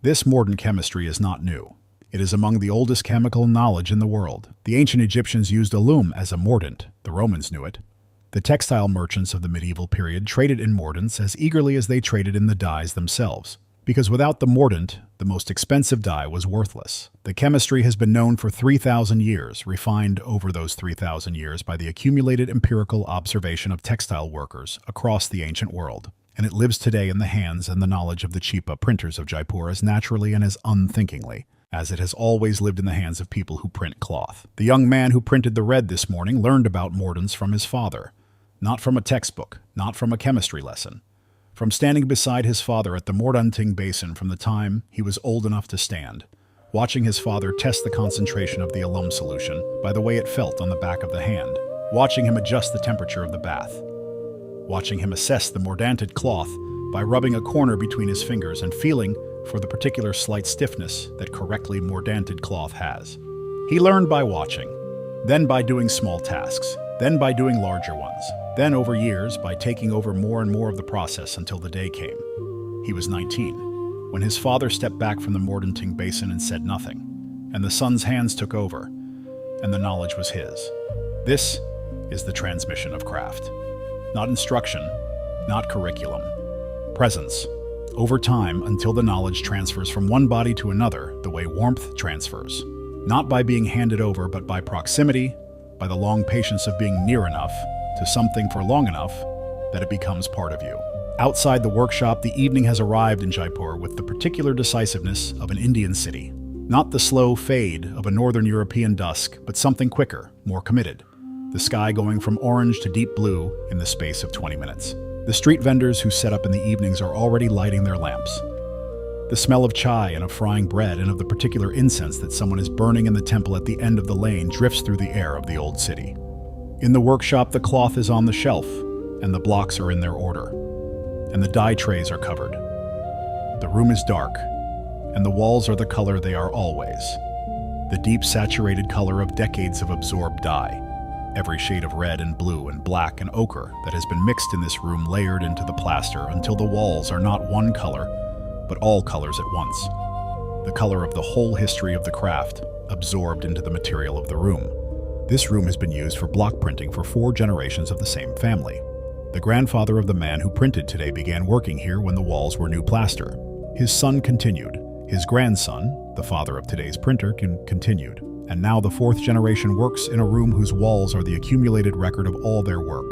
[SPEAKER 1] This mordant chemistry is not new. It is among the oldest chemical knowledge in the world. The ancient Egyptians used a loom as a mordant. The Romans knew it. The textile merchants of the medieval period traded in mordants as eagerly as they traded in the dyes themselves, because without the mordant, the most expensive dye was worthless. The chemistry has been known for 3,000 years, refined over those 3,000 years by the accumulated empirical observation of textile workers across the ancient world. And it lives today in the hands and the knowledge of the chipa printers of Jaipur as naturally and as unthinkingly as it has always lived in the hands of people who print cloth. The young man who printed the red this morning learned about mordants from his father, not from a textbook, not from a chemistry lesson, from standing beside his father at the mordanting basin from the time he was old enough to stand, watching his father test the concentration of the alum solution by the way it felt on the back of the hand, watching him adjust the temperature of the bath, watching him assess the mordanted cloth by rubbing a corner between his fingers and feeling for the particular slight stiffness that correctly mordanted cloth has. He learned by watching, then by doing small tasks, then by doing larger ones, then over years by taking over more and more of the process until the day came. He was 19, when his father stepped back from the mordanting basin and said nothing, and the son's hands took over, and the knowledge was his. This is the transmission of craft. Not instruction, not curriculum. Presence. Over time, until the knowledge transfers from one body to another, the way warmth transfers. Not by being handed over, but by proximity, by the long patience of being near enough to something for long enough that it becomes part of you. Outside the workshop, the evening has arrived in Jaipur with the particular decisiveness of an Indian city. Not the slow fade of a northern European dusk, but something quicker, more committed. The sky going from orange to deep blue in the space of 20 minutes. The street vendors who set up in the evenings are already lighting their lamps. The smell of chai and of frying bread and of the particular incense that someone is burning in the temple at the end of the lane drifts through the air of the old city. In the workshop, the cloth is on the shelf, and the blocks are in their order, and the dye trays are covered. The room is dark, and the walls are the color they are always. The deep saturated color of decades of absorbed dye. Every shade of red and blue and black and ochre that has been mixed in this room layered into the plaster until the walls are not one color, but all colors at once. The color of the whole history of the craft, absorbed into the material of the room. This room has been used for block printing for 4 generations of the same family. The grandfather of the man who printed today began working here when the walls were new plaster. His son continued. His grandson, the father of today's printer, continued. And now the 4th generation works in a room whose walls are the accumulated record of all their work.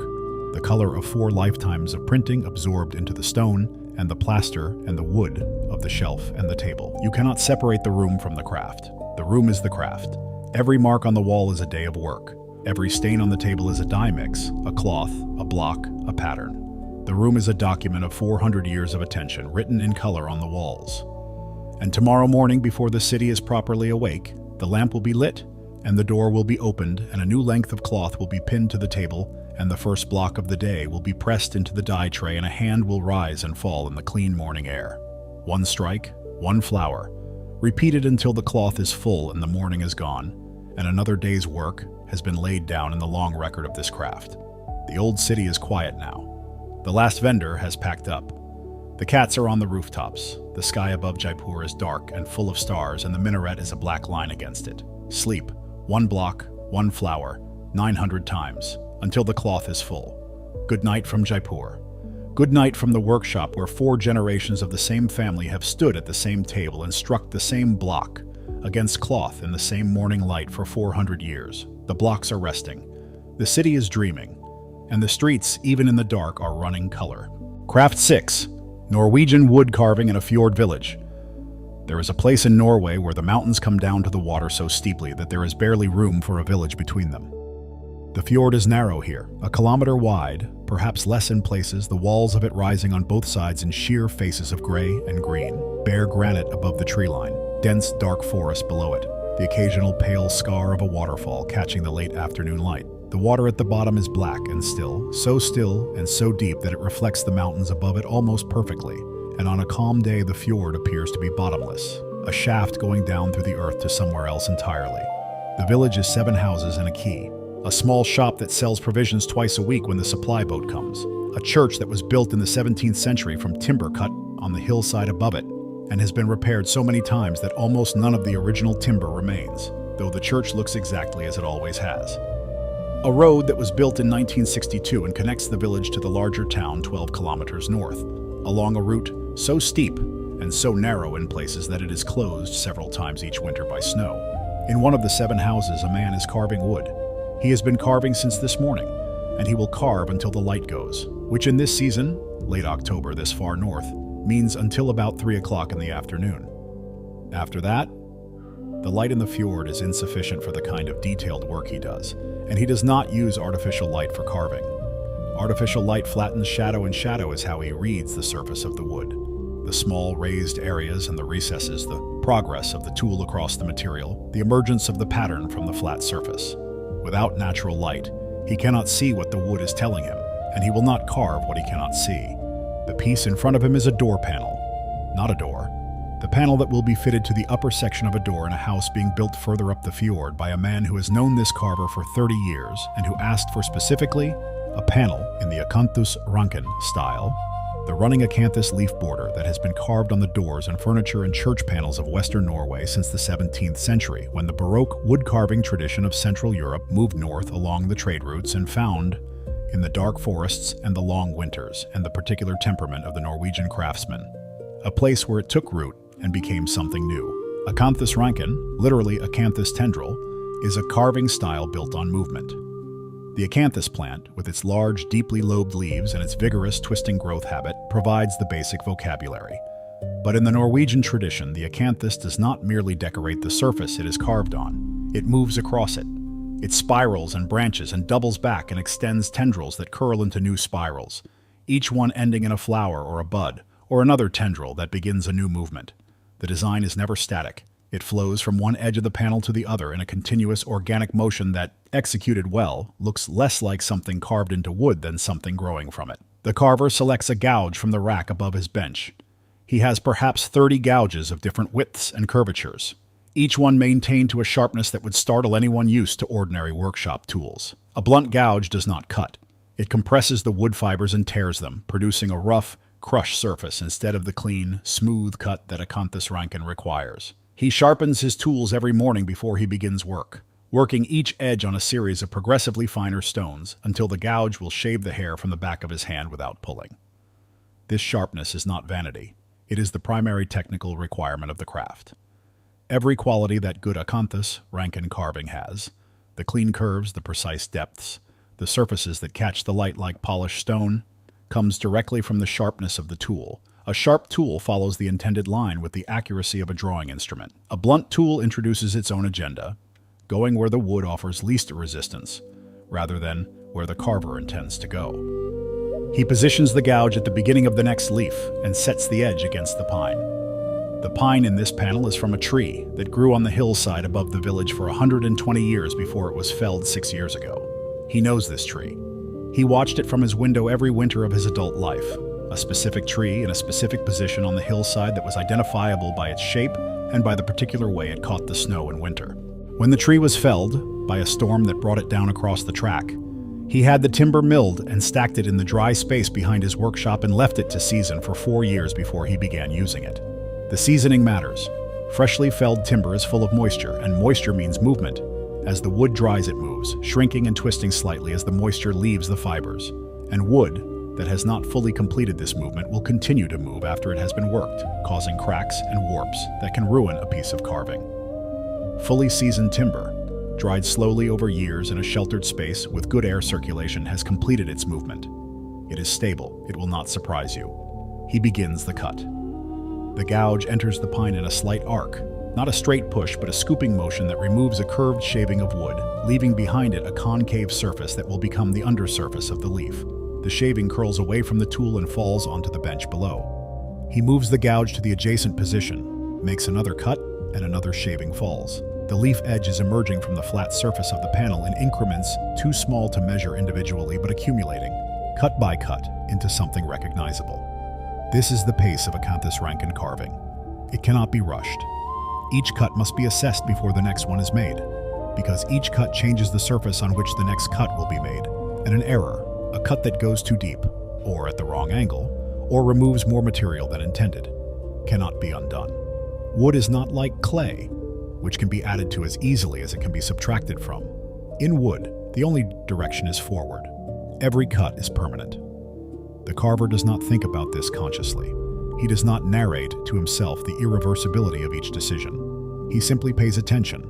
[SPEAKER 1] The color of 4 lifetimes of printing absorbed into the stone and the plaster and the wood of the shelf and the table. You cannot separate the room from the craft. The room is the craft. Every mark on the wall is a day of work. Every stain on the table is a dye mix, a cloth, a block, a pattern. The room is a document of 400 years of attention written in color on the walls. And tomorrow morning, before the city is properly awake, the lamp will be lit, and the door will be opened, and a new length of cloth will be pinned to the table, and the first block of the day will be pressed into the dye tray, and a hand will rise and fall in the clean morning air. One strike, one flower, repeated until the cloth is full and the morning is gone, and another day's work has been laid down in the long record of this craft. The old city is quiet now. The last vendor has packed up. The cats are on the rooftops. The sky above Jaipur is dark and full of stars, and the minaret is a black line against it. Sleep, one block, one flower, 900 times, until the cloth is full. Good night from Jaipur. Good night from the workshop where 4 generations of the same family have stood at the same table and struck the same block against cloth in the same morning light for 400 years. The blocks are resting. The city is dreaming. and the streets, even in the dark, are running color. Craft 6. Norwegian wood carving in a fjord village. There is a place in Norway where the mountains come down to the water so steeply that there is barely room for a village between them. The fjord is narrow here, a kilometer wide, perhaps less in places, the walls of it rising on both sides in sheer faces of gray and green, bare granite above the tree line, dense dark forest below it, the occasional pale scar of a waterfall catching the late afternoon light. The water at the bottom is black and still and so deep that it reflects the mountains above it almost perfectly, and on a calm day the fjord appears to be bottomless, a shaft going down through the earth to somewhere else entirely. The village is 7 houses and a quay, a small shop that sells provisions twice a week when the supply boat comes, a church that was built in the 17th century from timber cut on the hillside above it, and has been repaired so many times that almost none of the original timber remains, though the church looks exactly as it always has. A road that was built in 1962 and connects the village to the larger town 12 kilometers north, along a route so steep and so narrow in places that it is closed several times each winter by snow. In one of the 7 houses, a man is carving wood. He has been carving since this morning, and he will carve until the light goes, which in this season, late October this far north, means until about 3 o'clock in the afternoon. After that, the light in the fjord is insufficient for the kind of detailed work he does, and he does not use artificial light for carving. Artificial light flattens shadow, and shadow is how he reads the surface of the wood. The small raised areas and the recesses, the progress of the tool across the material, the emergence of the pattern from the flat surface. Without natural light, he cannot see what the wood is telling him, and he will not carve what he cannot see. The piece in front of him is a door panel, not a door. The panel that will be fitted to the upper section of a door in a house being built further up the fjord by a man who has known this carver for 30 years and who asked for specifically a panel in the acanthus ranken style, the running acanthus leaf border that has been carved on the doors and furniture and church panels of Western Norway since the 17th century, when the Baroque wood-carving tradition of Central Europe moved north along the trade routes and found, in the dark forests and the long winters and the particular temperament of the Norwegian craftsman, a place where it took root and became something new. Acanthus ranken, literally acanthus tendril, is a carving style built on movement. The acanthus plant, with its large, deeply lobed leaves and its vigorous, twisting growth habit, provides the basic vocabulary. But in the Norwegian tradition, the acanthus does not merely decorate the surface it is carved on. It moves across it. It spirals and branches and doubles back and extends tendrils that curl into new spirals, each one ending in a flower or a bud, or another tendril that begins a new movement. The design is never static. It flows from one edge of the panel to the other in a continuous organic motion that, executed well, looks less like something carved into wood than something growing from it. The carver selects a gouge from the rack above his bench. He has perhaps 30 gouges of different widths and curvatures, each one maintained to a sharpness that would startle anyone used to ordinary workshop tools. A blunt gouge does not cut. It compresses the wood fibers and tears them, producing a rough, crushed surface instead of the clean, smooth cut that acanthus ranken requires. He sharpens his tools every morning before he begins work, working each edge on a series of progressively finer stones until the gouge will shave the hair from the back of his hand without pulling. This sharpness is not vanity. It is the primary technical requirement of the craft. Every quality that good acanthus ranken carving has, the clean curves, the precise depths, the surfaces that catch the light like polished stone, comes directly from the sharpness of the tool. A sharp tool follows the intended line with the accuracy of a drawing instrument. A blunt tool introduces its own agenda, going where the wood offers least resistance, rather than where the carver intends to go. He positions the gouge at the beginning of the next leaf and sets the edge against the pine. The pine in this panel is from a tree that grew on the hillside above the village for 120 years before it was felled 6 years ago. He knows this tree. He watched it from his window every winter of his adult life. A specific tree in a specific position on the hillside that was identifiable by its shape and by the particular way it caught the snow in winter. When the tree was felled, by a storm that brought it down across the track, he had the timber milled and stacked it in the dry space behind his workshop and left it to season for 4 years before he began using it. The seasoning matters. Freshly felled timber is full of moisture, and moisture means movement. As the wood dries, it moves, shrinking and twisting slightly as the moisture leaves the fibers. And wood that has not fully completed this movement will continue to move after it has been worked, causing cracks and warps that can ruin a piece of carving. Fully seasoned timber, dried slowly over years in a sheltered space with good air circulation, has completed its movement. It is stable. It will not surprise you. He begins the cut. The gouge enters the pine in a slight arc, not a straight push, but a scooping motion that removes a curved shaving of wood, leaving behind it a concave surface that will become the undersurface of the leaf. The shaving curls away from the tool and falls onto the bench below. He moves the gouge to the adjacent position, makes another cut, and another shaving falls. The leaf edge is emerging from the flat surface of the panel in increments too small to measure individually, but accumulating, cut by cut, into something recognizable. This is the pace of acanthus rankin carving. It cannot be rushed. Each cut must be assessed before the next one is made, because each cut changes the surface on which the next cut will be made, and an error, a cut that goes too deep, or at the wrong angle, or removes more material than intended, cannot be undone. Wood is not like clay, which can be added to as easily as it can be subtracted from. In wood, the only direction is forward. Every cut is permanent. The carver does not think about this consciously. He does not narrate to himself the irreversibility of each decision. He simply pays attention,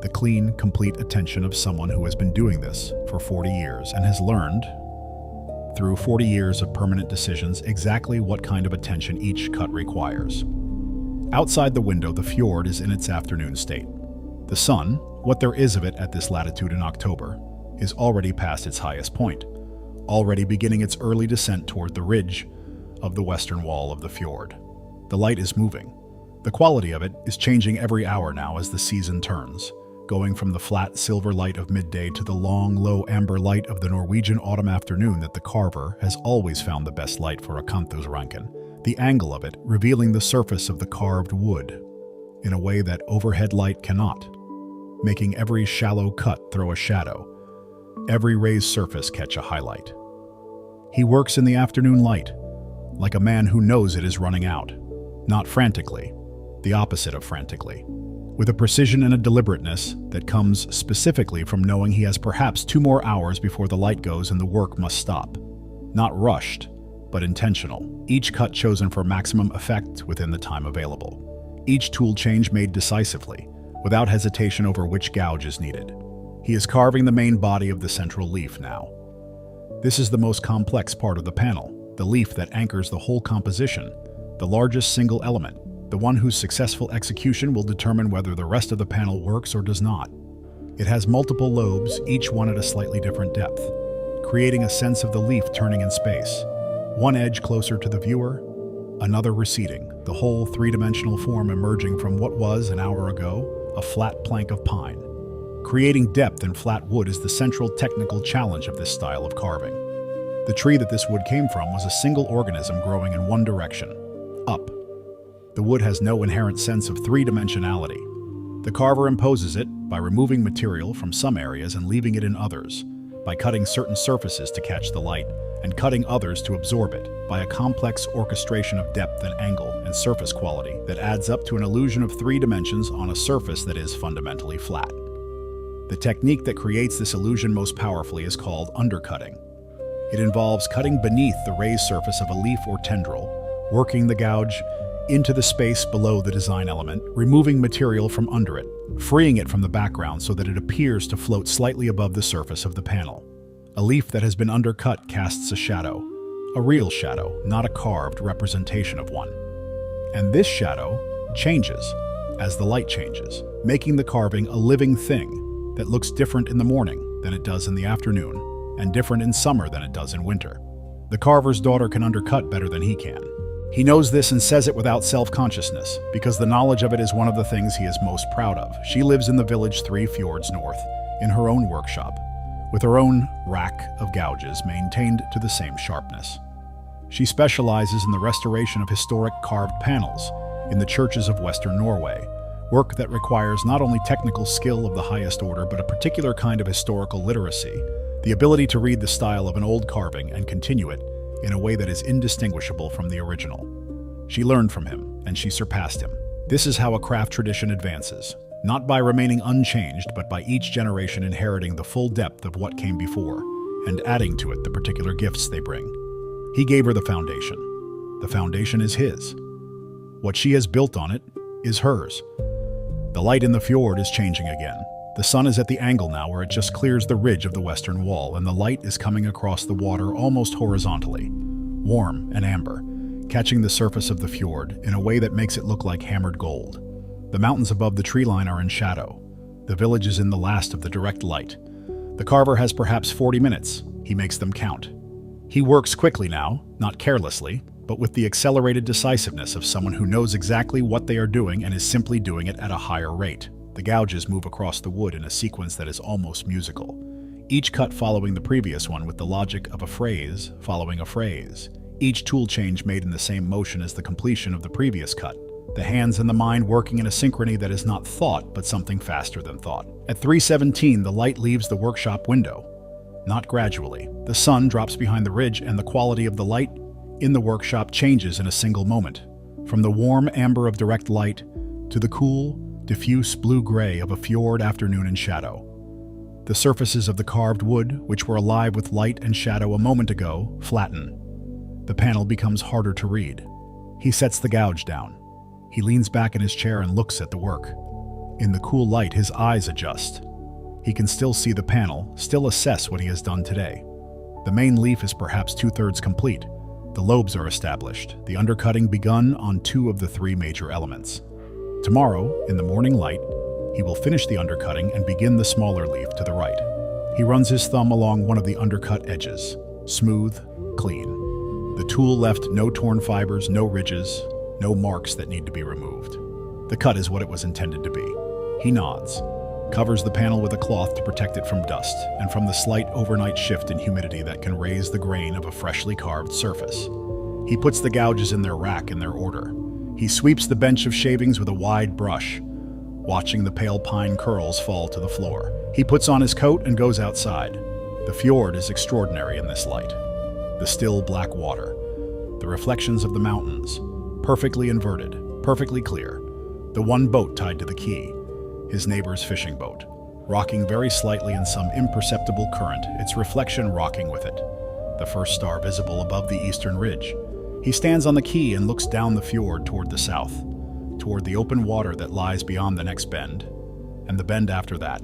[SPEAKER 1] the clean, complete attention of someone who has been doing this for 40 years and has learned, through 40 years of permanent decisions, exactly what kind of attention each cut requires. Outside the window, the fjord is in its afternoon state. The sun, what there is of it at this latitude in October, is already past its highest point, already beginning its early descent toward the ridge of the western wall of the fjord. The light is moving. The quality of it is changing every hour now as the season turns, going from the flat silver light of midday to the long, low amber light of the Norwegian autumn afternoon that the carver has always found the best light for acanthus rankin. The angle of it revealing the surface of the carved wood in a way that overhead light cannot, making every shallow cut throw a shadow, every raised surface catch a highlight. He works in the afternoon light, like a man who knows it is running out, not frantically, the opposite of frantically, with a precision and a deliberateness that comes specifically from knowing he has perhaps 2 more hours before the light goes and the work must stop. Not rushed, but intentional. Each cut chosen for maximum effect within the time available. Each tool change made decisively, without hesitation over which gouge is needed. He is carving the main body of the central leaf now. This is the most complex part of the panel, the leaf that anchors the whole composition, the largest single element, the one whose successful execution will determine whether the rest of the panel works or does not. It has multiple lobes, each one at a slightly different depth, creating a sense of the leaf turning in space. One edge closer to the viewer, another receding, the whole three-dimensional form emerging from what was, an hour ago, a flat plank of pine. Creating depth in flat wood is the central technical challenge of this style of carving. The tree that this wood came from was a single organism growing in one direction, up. The wood has no inherent sense of three-dimensionality. The carver imposes it by removing material from some areas and leaving it in others, by cutting certain surfaces to catch the light, and cutting others to absorb it, by a complex orchestration of depth and angle and surface quality that adds up to an illusion of 3 dimensions on a surface that is fundamentally flat. The technique that creates this illusion most powerfully is called undercutting. It involves cutting beneath the raised surface of a leaf or tendril, working the gouge into the space below the design element, removing material from under it, freeing it from the background so that it appears to float slightly above the surface of the panel. A leaf that has been undercut casts a shadow, a real shadow, not a carved representation of one. And this shadow changes as the light changes, making the carving a living thing that looks different in the morning than it does in the afternoon, and different in summer than it does in winter. The carver's daughter can undercut better than he can. He knows this and says it without self-consciousness, because the knowledge of it is one of the things he is most proud of. She lives in the village 3 fjords north, in her own workshop, with her own rack of gouges maintained to the same sharpness. She specializes in the restoration of historic carved panels in the churches of Western Norway, work that requires not only technical skill of the highest order, but a particular kind of historical literacy, the ability to read the style of an old carving and continue it in a way that is indistinguishable from the original. She learned from him, and she surpassed him. This is how a craft tradition advances, not by remaining unchanged, but by each generation inheriting the full depth of what came before, and adding to it the particular gifts they bring. He gave her the foundation. The foundation is his. What she has built on it is hers. The light in the fjord is changing again. The sun is at the angle now where it just clears the ridge of the western wall, and the light is coming across the water almost horizontally, warm and amber, catching the surface of the fjord in a way that makes it look like hammered gold. The mountains above the tree line are in shadow. The village is in the last of the direct light. The carver has perhaps 40 minutes. He makes them count. He works quickly now, not carelessly, but with the accelerated decisiveness of someone who knows exactly what they are doing and is simply doing it at a higher rate. The gouges move across the wood in a sequence that is almost musical, each cut following the previous one with the logic of a phrase following a phrase, each tool change made in the same motion as the completion of the previous cut, the hands and the mind working in a synchrony that is not thought but something faster than thought. At 3:17, the light leaves the workshop window. Not gradually. The sun drops behind the ridge and the quality of the light in the workshop changes in a single moment, from the warm amber of direct light to the cool, diffuse blue-gray of a fjord afternoon in shadow. The surfaces of the carved wood, which were alive with light and shadow a moment ago, flatten. The panel becomes harder to read. He sets the gouge down. He leans back in his chair and looks at the work. In the cool light, his eyes adjust. He can still see the panel, still assess what he has done today. The main leaf is perhaps 2/3 complete. The lobes are established, the undercutting begun on 2 of the 3 major elements. Tomorrow, in the morning light, he will finish the undercutting and begin the smaller leaf to the right. He runs his thumb along one of the undercut edges. Smooth, clean. The tool left no torn fibers, no ridges, no marks that need to be removed. The cut is what it was intended to be. He nods, covers the panel with a cloth to protect it from dust and from the slight overnight shift in humidity that can raise the grain of a freshly carved surface. He puts the gouges in their rack in their order. He sweeps the bench of shavings with a wide brush, watching the pale pine curls fall to the floor. He puts on his coat and goes outside. The fjord is extraordinary in this light. The still black water, the reflections of the mountains, perfectly inverted, perfectly clear. The one boat tied to the quay, his neighbor's fishing boat, rocking very slightly in some imperceptible current, its reflection rocking with it. The first star visible above the eastern ridge. He stands on the quay and looks down the fjord toward the south, toward the open water that lies beyond the next bend, and the bend after that,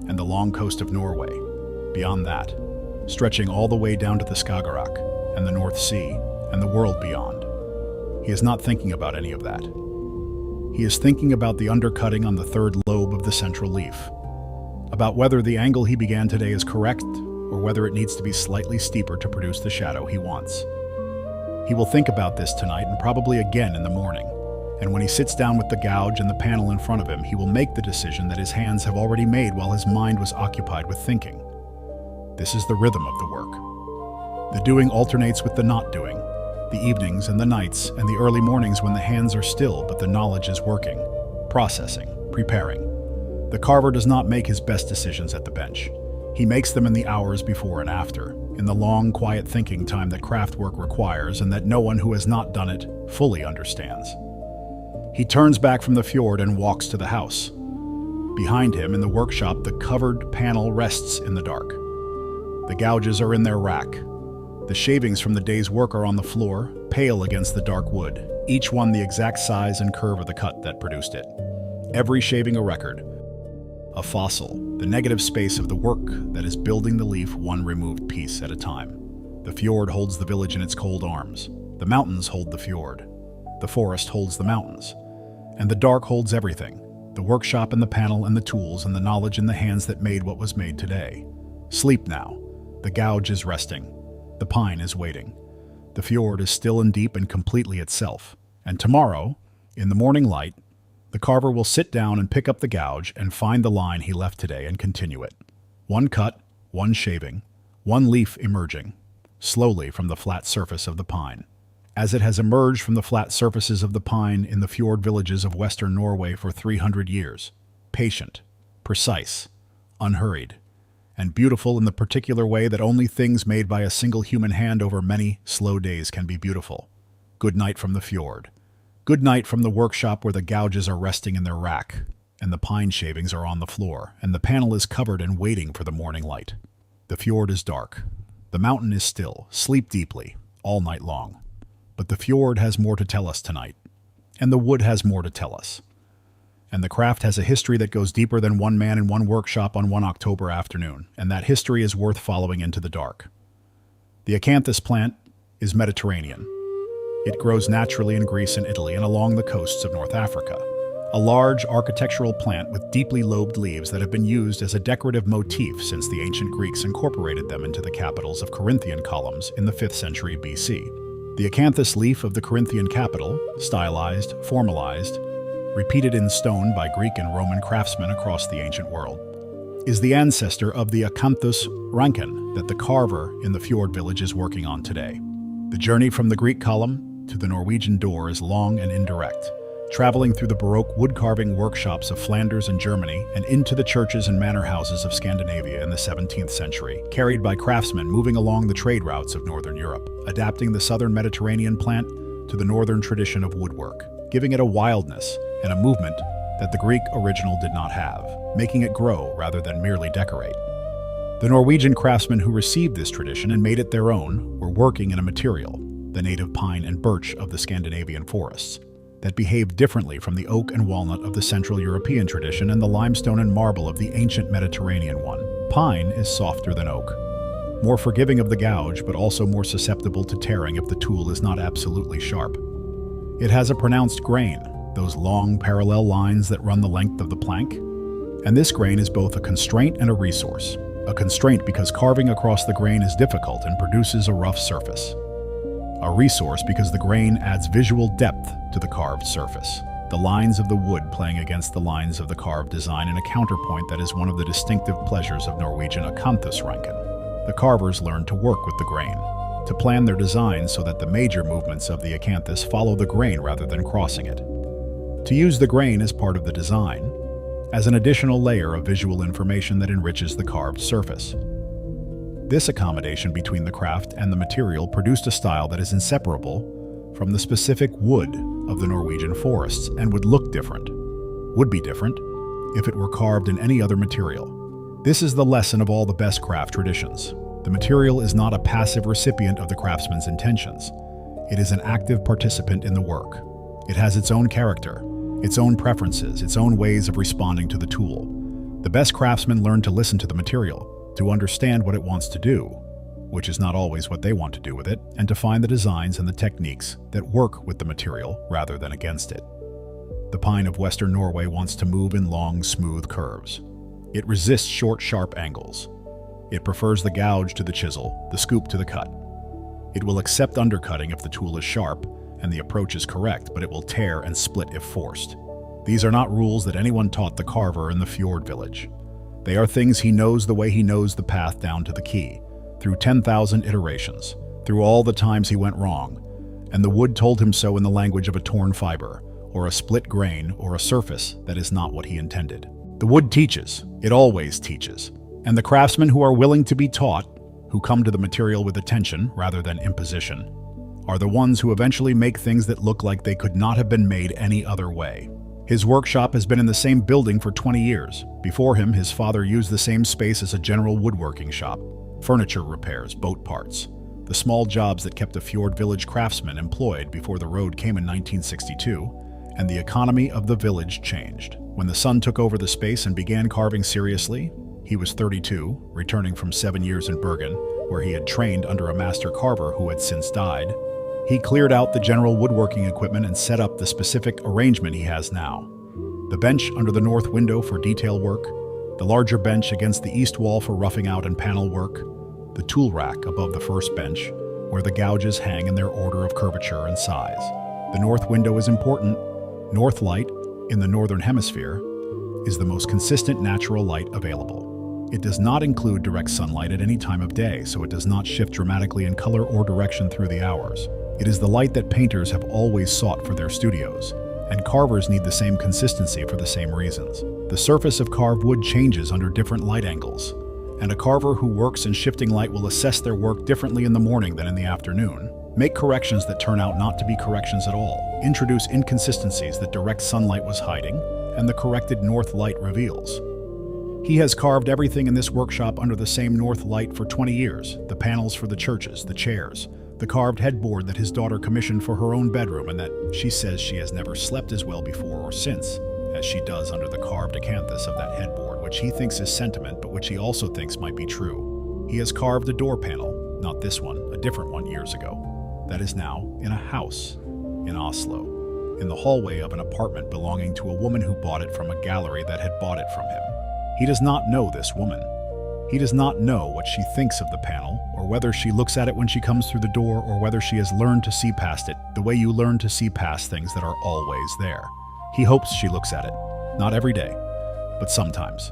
[SPEAKER 1] and the long coast of Norway, beyond that, stretching all the way down to the Skagerrak, and the North Sea, and the world beyond. He is not thinking about any of that. He is thinking about the undercutting on the 3rd lobe of the central leaf, about whether the angle he began today is correct, or whether it needs to be slightly steeper to produce the shadow he wants. He will think about this tonight and probably again in the morning, and when he sits down with the gouge and the panel in front of him, he will make the decision that his hands have already made while his mind was occupied with thinking. This is the rhythm of the work. The doing alternates with the not doing, the evenings and the nights and the early mornings when the hands are still but the knowledge is working, processing, preparing. The carver does not make his best decisions at the bench. He makes them in the hours before and after, in the long, quiet thinking time that craft work requires and that no one who has not done it fully understands. He turns back from the fjord and walks to the house. Behind him, in the workshop, the covered panel rests in the dark. The gouges are in their rack. The shavings from the day's work are on the floor, pale against the dark wood, each one the exact size and curve of the cut that produced it. Every shaving a record, a fossil, the negative space of the work that is building the leaf one removed piece at a time. The fjord holds the village in its cold arms. The mountains hold the fjord. The forest holds the mountains. And the dark holds everything, the workshop and the panel and the tools and the knowledge in the hands that made what was made today. Sleep now. The gouge is resting. The pine is waiting. The fjord is still and deep and completely itself. And tomorrow, in the morning light, the carver will sit down and pick up the gouge and find the line he left today and continue it. One cut, one shaving, one leaf emerging, slowly from the flat surface of the pine. As it has emerged from the flat surfaces of the pine in the fjord villages of western Norway for 300 years. Patient, precise, unhurried, and beautiful in the particular way that only things made by a single human hand over many slow days can be beautiful. Good night from the fjord. Good night from the workshop where the gouges are resting in their rack, and the pine shavings are on the floor, and the panel is covered and waiting for the morning light. The fjord is dark. The mountain is still. Sleep deeply, all night long. But the fjord has more to tell us tonight, and the wood has more to tell us. And the craft has a history that goes deeper than one man in one workshop on one October afternoon, and that history is worth following into the dark. The acanthus plant is Mediterranean. It grows naturally in Greece and Italy and along the coasts of North Africa. A large architectural plant with deeply lobed leaves that have been used as a decorative motif since the ancient Greeks incorporated them into the capitals of Corinthian columns in the 5th century BC. The acanthus leaf of the Corinthian capital, stylized, formalized, repeated in stone by Greek and Roman craftsmen across the ancient world, is the ancestor of the acanthus rankin that the carver in the Fjord village is working on today. The journey from the Greek column to the Norwegian door is long and indirect, traveling through the Baroque wood-carving workshops of Flanders and Germany and into the churches and manor houses of Scandinavia in the 17th century, carried by craftsmen moving along the trade routes of Northern Europe, adapting the southern Mediterranean plant to the northern tradition of woodwork, giving it a wildness and a movement that the Greek original did not have, making it grow rather than merely decorate. The Norwegian craftsmen who received this tradition and made it their own were working in a material, the native pine and birch of the Scandinavian forests, that behaved differently from the oak and walnut of the Central European tradition and the limestone and marble of the ancient Mediterranean one. Pine is softer than oak, more forgiving of the gouge, but also more susceptible to tearing if the tool is not absolutely sharp. It has a pronounced grain, those long parallel lines that run the length of the plank. And this grain is both a constraint and a resource. A constraint because carving across the grain is difficult and produces a rough surface. A resource because the grain adds visual depth to the carved surface, the lines of the wood playing against the lines of the carved design in a counterpoint that is one of the distinctive pleasures of Norwegian acanthus rankin. The carvers learn to work with the grain, to plan their designs so that the major movements of the acanthus follow the grain rather than crossing it. To use the grain as part of the design, as an additional layer of visual information that enriches the carved surface. This accommodation between the craft and the material produced a style that is inseparable from the specific wood of the Norwegian forests and would look different, would be different, if it were carved in any other material. This is the lesson of all the best craft traditions. The material is not a passive recipient of the craftsman's intentions. It is an active participant in the work. It has its own character, its own preferences, its own ways of responding to the tool. The best craftsmen learn to listen to the material, to understand what it wants to do, which is not always what they want to do with it, and to find the designs and the techniques that work with the material rather than against it. The pine of Western Norway wants to move in long, smooth curves. It resists short, sharp angles. It prefers the gouge to the chisel, the scoop to the cut. It will accept undercutting if the tool is sharp and the approach is correct, but it will tear and split if forced. These are not rules that anyone taught the carver in the Fjord village. They are things he knows the way he knows the path down to the key, through 10,000 iterations, through all the times he went wrong, and the wood told him so in the language of a torn fiber, or a split grain, or a surface that is not what he intended. The wood teaches, it always teaches, and the craftsmen who are willing to be taught, who come to the material with attention rather than imposition, are the ones who eventually make things that look like they could not have been made any other way. His workshop has been in the same building for 20 years. Before him, his father used the same space as a general woodworking shop, furniture repairs, boat parts, the small jobs that kept a Fjord village craftsman employed before the road came in 1962, and the economy of the village changed. When the son took over the space and began carving seriously, he was 32, returning from 7 years in Bergen, where he had trained under a master carver who had since died. He cleared out the general woodworking equipment and set up the specific arrangement he has now. The bench under the north window for detail work, the larger bench against the east wall for roughing out and panel work, the tool rack above the first bench, where the gouges hang in their order of curvature and size. The north window is important. North light, in the northern hemisphere, is the most consistent natural light available. It does not include direct sunlight at any time of day, so it does not shift dramatically in color or direction through the hours. It is the light that painters have always sought for their studios, and carvers need the same consistency for the same reasons. The surface of carved wood changes under different light angles, and a carver who works in shifting light will assess their work differently in the morning than in the afternoon, make corrections that turn out not to be corrections at all, introduce inconsistencies that direct sunlight was hiding, and the corrected north light reveals. He has carved everything in this workshop under the same north light for 20 years, the panels for the churches, the chairs, the carved headboard that his daughter commissioned for her own bedroom and that she says she has never slept as well before or since. as she does under the carved acanthus of that headboard, which he thinks is sentiment, but which he also thinks might be true. He has carved a door panel, not this one, a different one years ago, that is now in a house in Oslo, in the hallway of an apartment belonging to a woman who bought it from a gallery that had bought it from him. He does not know this woman. He does not know what she thinks of the panel, or whether she looks at it when she comes through the door, or whether she has learned to see past it, the way you learn to see past things that are always there. He hopes she looks at it, not every day, but sometimes.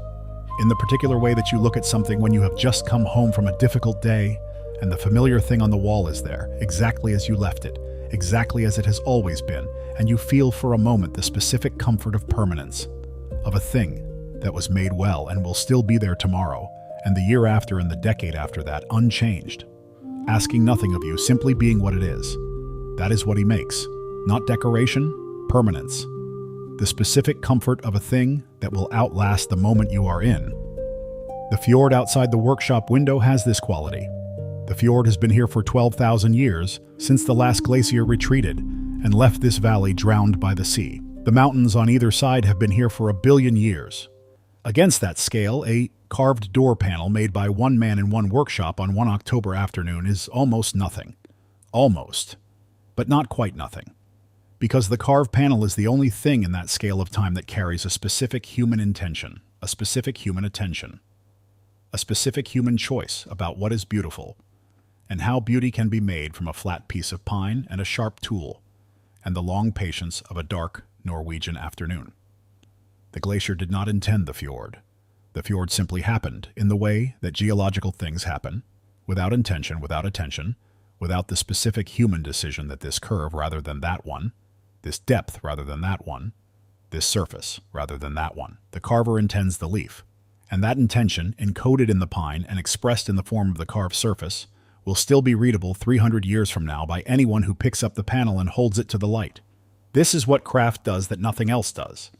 [SPEAKER 1] In the particular way that you look at something when you have just come home from a difficult day, and the familiar thing on the wall is there, exactly as you left it, exactly as it has always been, and you feel for a moment the specific comfort of permanence, of a thing that was made well and will still be there tomorrow, and the year after and the decade after that, unchanged, asking nothing of you, simply being what it is. That is what he makes. Not decoration, permanence. The specific comfort of a thing that will outlast the moment you are in. The fjord outside the workshop window has this quality. The fjord has been here for 12,000 years, since the last glacier retreated and left this valley drowned by the sea. The mountains on either side have been here for 1 billion years. Against that scale, a carved door panel made by one man in one workshop on one October afternoon is almost nothing. Almost. But not quite nothing. Because the carved panel is the only thing in that scale of time that carries a specific human intention, a specific human attention, a specific human choice about what is beautiful, and how beauty can be made from a flat piece of pine and a sharp tool, and the long patience of a dark Norwegian afternoon. The glacier did not intend the fjord. The fjord simply happened in the way that geological things happen, without intention, without attention, without the specific human decision that this curve rather than that one, this depth rather than that one, this surface rather than that one. The carver intends the leaf, and that intention, encoded in the pine and expressed in the form of the carved surface, will still be readable 300 years from now by anyone who picks up the panel and holds it to the light. This is what craft does that nothing else does.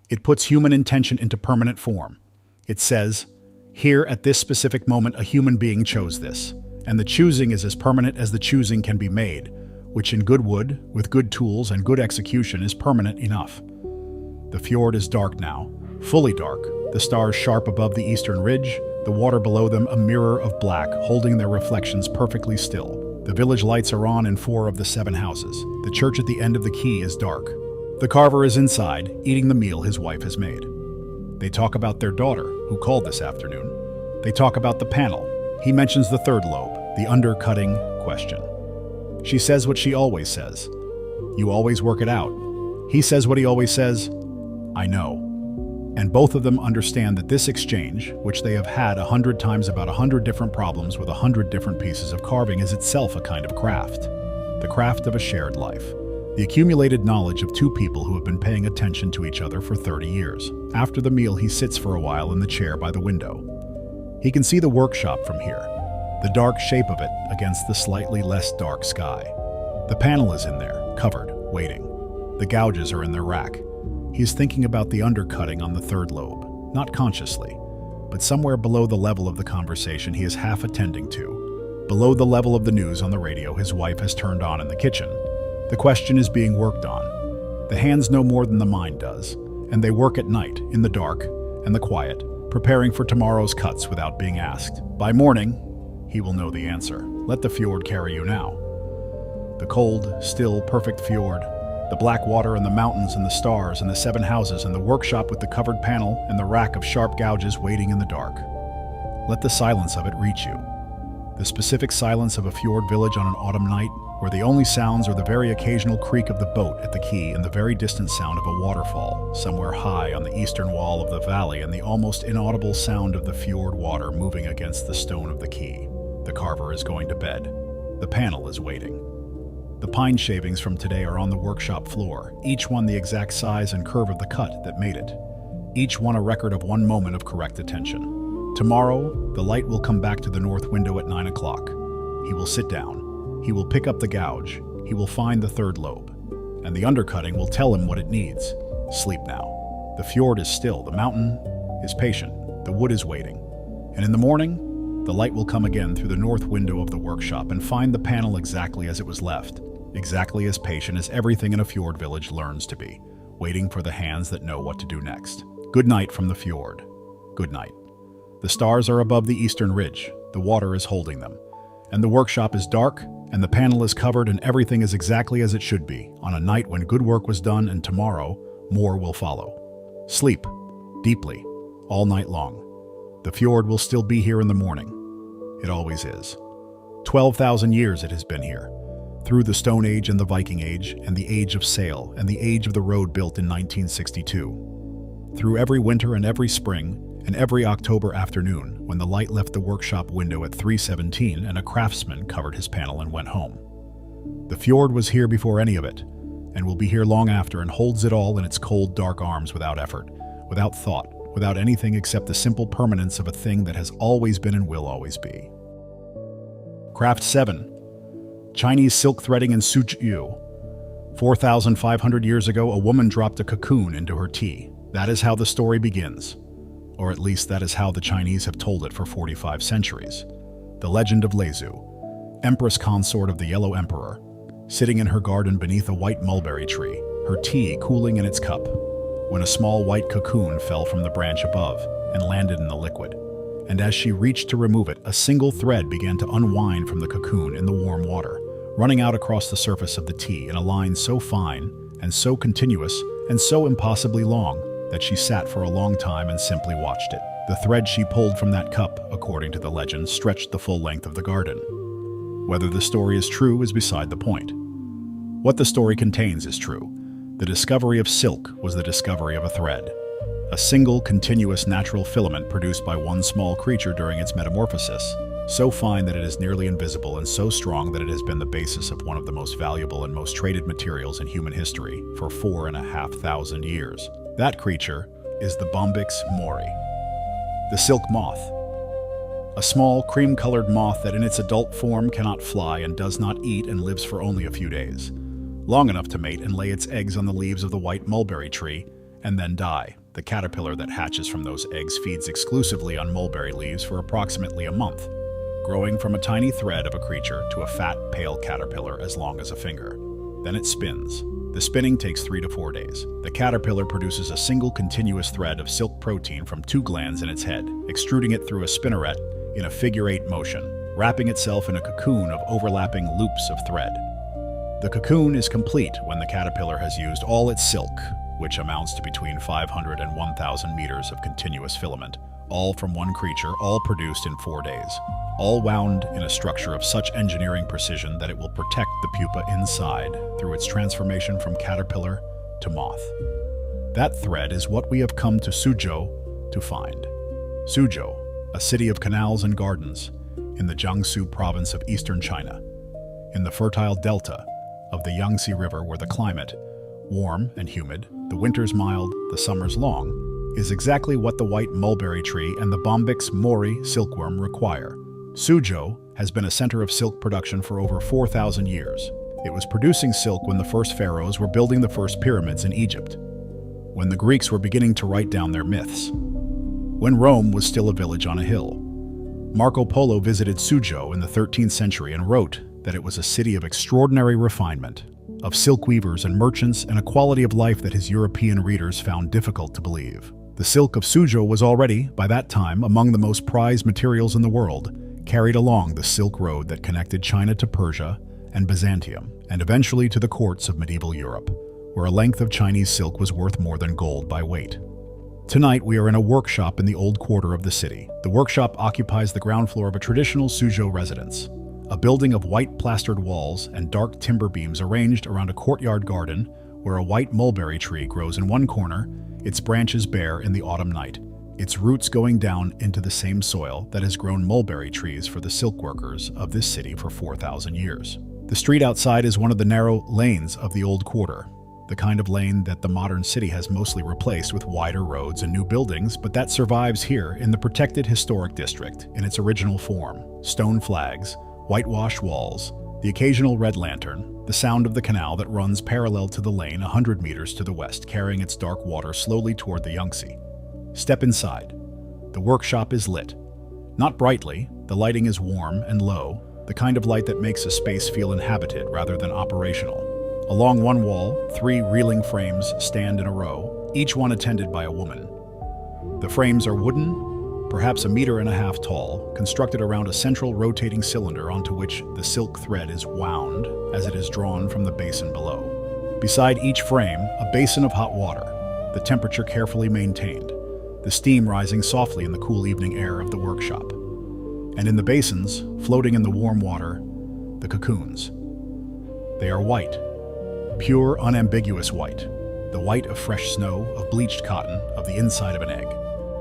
[SPEAKER 1] It puts human intention into permanent form. It says, here at this specific moment a human being chose this, and the choosing is as permanent as the choosing can be made, which in good wood, with good tools and good execution is permanent enough. The fjord is dark now, fully dark, the stars sharp above the eastern ridge, the water below them a mirror of black, holding their reflections perfectly still. The village lights are on in 4 of the 7 houses. The church at the end of the quay is dark. The carver is inside, eating the meal his wife has made. They talk about their daughter, who called this afternoon. They talk about the panel. He mentions the third lobe, the undercutting question. She says what she always says. You always work it out. He says what he always says. I know. And both of them understand that this exchange, which they have had 100 times about 100 different problems with 100 different pieces of carving, is itself a kind of craft. The craft of a shared life. The accumulated knowledge of 2 people who have been paying attention to each other for 30 years. After the meal, he sits for a while in the chair by the window. He can see the workshop from here, the dark shape of it against the slightly less dark sky. The panel is in there, covered, waiting. The gouges are in their rack. He is thinking about the undercutting on the third lobe, not consciously, but somewhere below the level of the conversation he is half attending to, below the level of the news on the radio his wife has turned on in the kitchen. The question is being worked on. The hands know more than the mind does, and they work at night, in the dark and the quiet, preparing for tomorrow's cuts without being asked. By morning, he will know the answer. Let the fjord carry you now. The cold, still, perfect fjord, the black water and the mountains and the stars and the 7 houses and the workshop with the covered panel and the rack of sharp gouges waiting in the dark. Let the silence of it reach you. The specific silence of a fjord village on an autumn night, where the only sounds are the very occasional creak of the boat at the quay and the very distant sound of a waterfall somewhere high on the eastern wall of the valley and the almost inaudible sound of the fjord water moving against the stone of the quay. The carver is going to bed. The panel is waiting. The pine shavings from today are on the workshop floor, each one the exact size and curve of the cut that made it. Each one a record of 1 moment of correct attention. Tomorrow, the light will come back to the north window at 9 o'clock. He will sit down. He will pick up the gouge. He will find the third lobe. And the undercutting will tell him what it needs. Sleep now. The fjord is still. The mountain is patient. The wood is waiting. And in the morning, the light will come again through the north window of the workshop and find the panel exactly as it was left, exactly as patient as everything in a fjord village learns to be, waiting for the hands that know what to do next. Good night from the fjord. Good night. The stars are above the eastern ridge, the water is holding them, and the workshop is dark, and the panel is covered, and everything is exactly as it should be, on a night when good work was done, and tomorrow, more will follow. Sleep, deeply, all night long. The fjord will still be here in the morning. It always is. 12,000 years it has been here, through the Stone Age and the Viking Age, and the Age of Sail, and the age of the road built in 1962. Through every winter and every spring, and every October afternoon, when the light left the workshop window at 3:17 and a craftsman covered his panel and went home. The fjord was here before any of it, and will be here long after, and holds it all in its cold, dark arms without effort, without thought, without anything except the simple permanence of a thing that has always been and will always be. Craft 7. Chinese silk threading in Suzhou. 4,500 years ago, a woman dropped a cocoon into her tea. That is how the story begins. Or at least that is how the Chinese have told it for 45 centuries. The legend of Lezu, empress consort of the Yellow Emperor, sitting in her garden beneath a white mulberry tree, her tea cooling in its cup, when a small white cocoon fell from the branch above and landed in the liquid. And as she reached to remove it, a single thread began to unwind from the cocoon in the warm water, running out across the surface of the tea in a line so fine and so continuous and so impossibly long that she sat for a long time and simply watched it. The thread she pulled from that cup, according to the legend, stretched the full length of the garden. Whether the story is true is beside the point. What the story contains is true. The discovery of silk was the discovery of a thread. A single, continuous natural filament produced by one small creature during its metamorphosis, so fine that it is nearly invisible and so strong that it has been the basis of one of the most valuable and most traded materials in human history for 4,500 years. That creature is the Bombyx mori, the silk moth. A small, cream-colored moth that in its adult form cannot fly and does not eat and lives for only a few days, long enough to mate and lay its eggs on the leaves of the white mulberry tree and then die. The caterpillar that hatches from those eggs feeds exclusively on mulberry leaves for approximately a month, growing from a tiny thread of a creature to a fat, pale caterpillar as long as a finger. Then it spins. The spinning takes 3 to 4 days. The caterpillar produces a single continuous thread of silk protein from 2 glands in its head, extruding it through a spinneret in a figure-8 motion, wrapping itself in a cocoon of overlapping loops of thread. The cocoon is complete when the caterpillar has used all its silk, which amounts to between 500 and 1,000 meters of continuous filament, all from one creature, all produced in 4 days, all wound in a structure of such engineering precision that it will protect the pupa inside through its transformation from caterpillar to moth. That thread is what we have come to Suzhou to find. Suzhou, a city of canals and gardens in the Jiangsu province of eastern China, in the fertile delta of the Yangtze River, where the climate, warm and humid, the winters mild, the summers long, is exactly what the white mulberry tree and the Bombyx mori silkworm require. Suzhou has been a center of silk production for over 4,000 years. It was producing silk when the first pharaohs were building the first pyramids in Egypt, when the Greeks were beginning to write down their myths, when Rome was still a village on a hill. Marco Polo visited Suzhou in the 13th century and wrote that it was a city of extraordinary refinement, of silk weavers and merchants, and a quality of life that his European readers found difficult to believe. The silk of Suzhou was already, by that time, among the most prized materials in the world, carried along the Silk Road that connected China to Persia and Byzantium, and eventually to the courts of medieval Europe, where a length of Chinese silk was worth more than gold by weight. Tonight we are in a workshop in the old quarter of the city. The workshop occupies the ground floor of a traditional Suzhou residence, a building of white plastered walls and dark timber beams arranged around a courtyard garden where a white mulberry tree grows in one corner, its branches bare in the autumn night, its roots going down into the same soil that has grown mulberry trees for the silk workers of this city for 4,000 years. The street outside is one of the narrow lanes of the old quarter, the kind of lane that the modern city has mostly replaced with wider roads and new buildings, but that survives here in the protected historic district in its original form. Stone flags, whitewashed walls, the occasional red lantern, the sound of the canal that runs parallel to the lane 100 meters to the west, carrying its dark water slowly toward the Yangtze. Step inside. The workshop is lit. Not brightly, the lighting is warm and low, the kind of light that makes a space feel inhabited rather than operational. Along one wall, 3 reeling frames stand in a row, each one attended by a woman. The frames are wooden, perhaps 1.5 meters tall, constructed around a central rotating cylinder onto which the silk thread is wound as it is drawn from the basin below. Beside each frame, a basin of hot water, the temperature carefully maintained, the steam rising softly in the cool evening air of the workshop. And in the basins, floating in the warm water, the cocoons. They are white, pure, unambiguous white, the white of fresh snow, of bleached cotton, of the inside of an egg.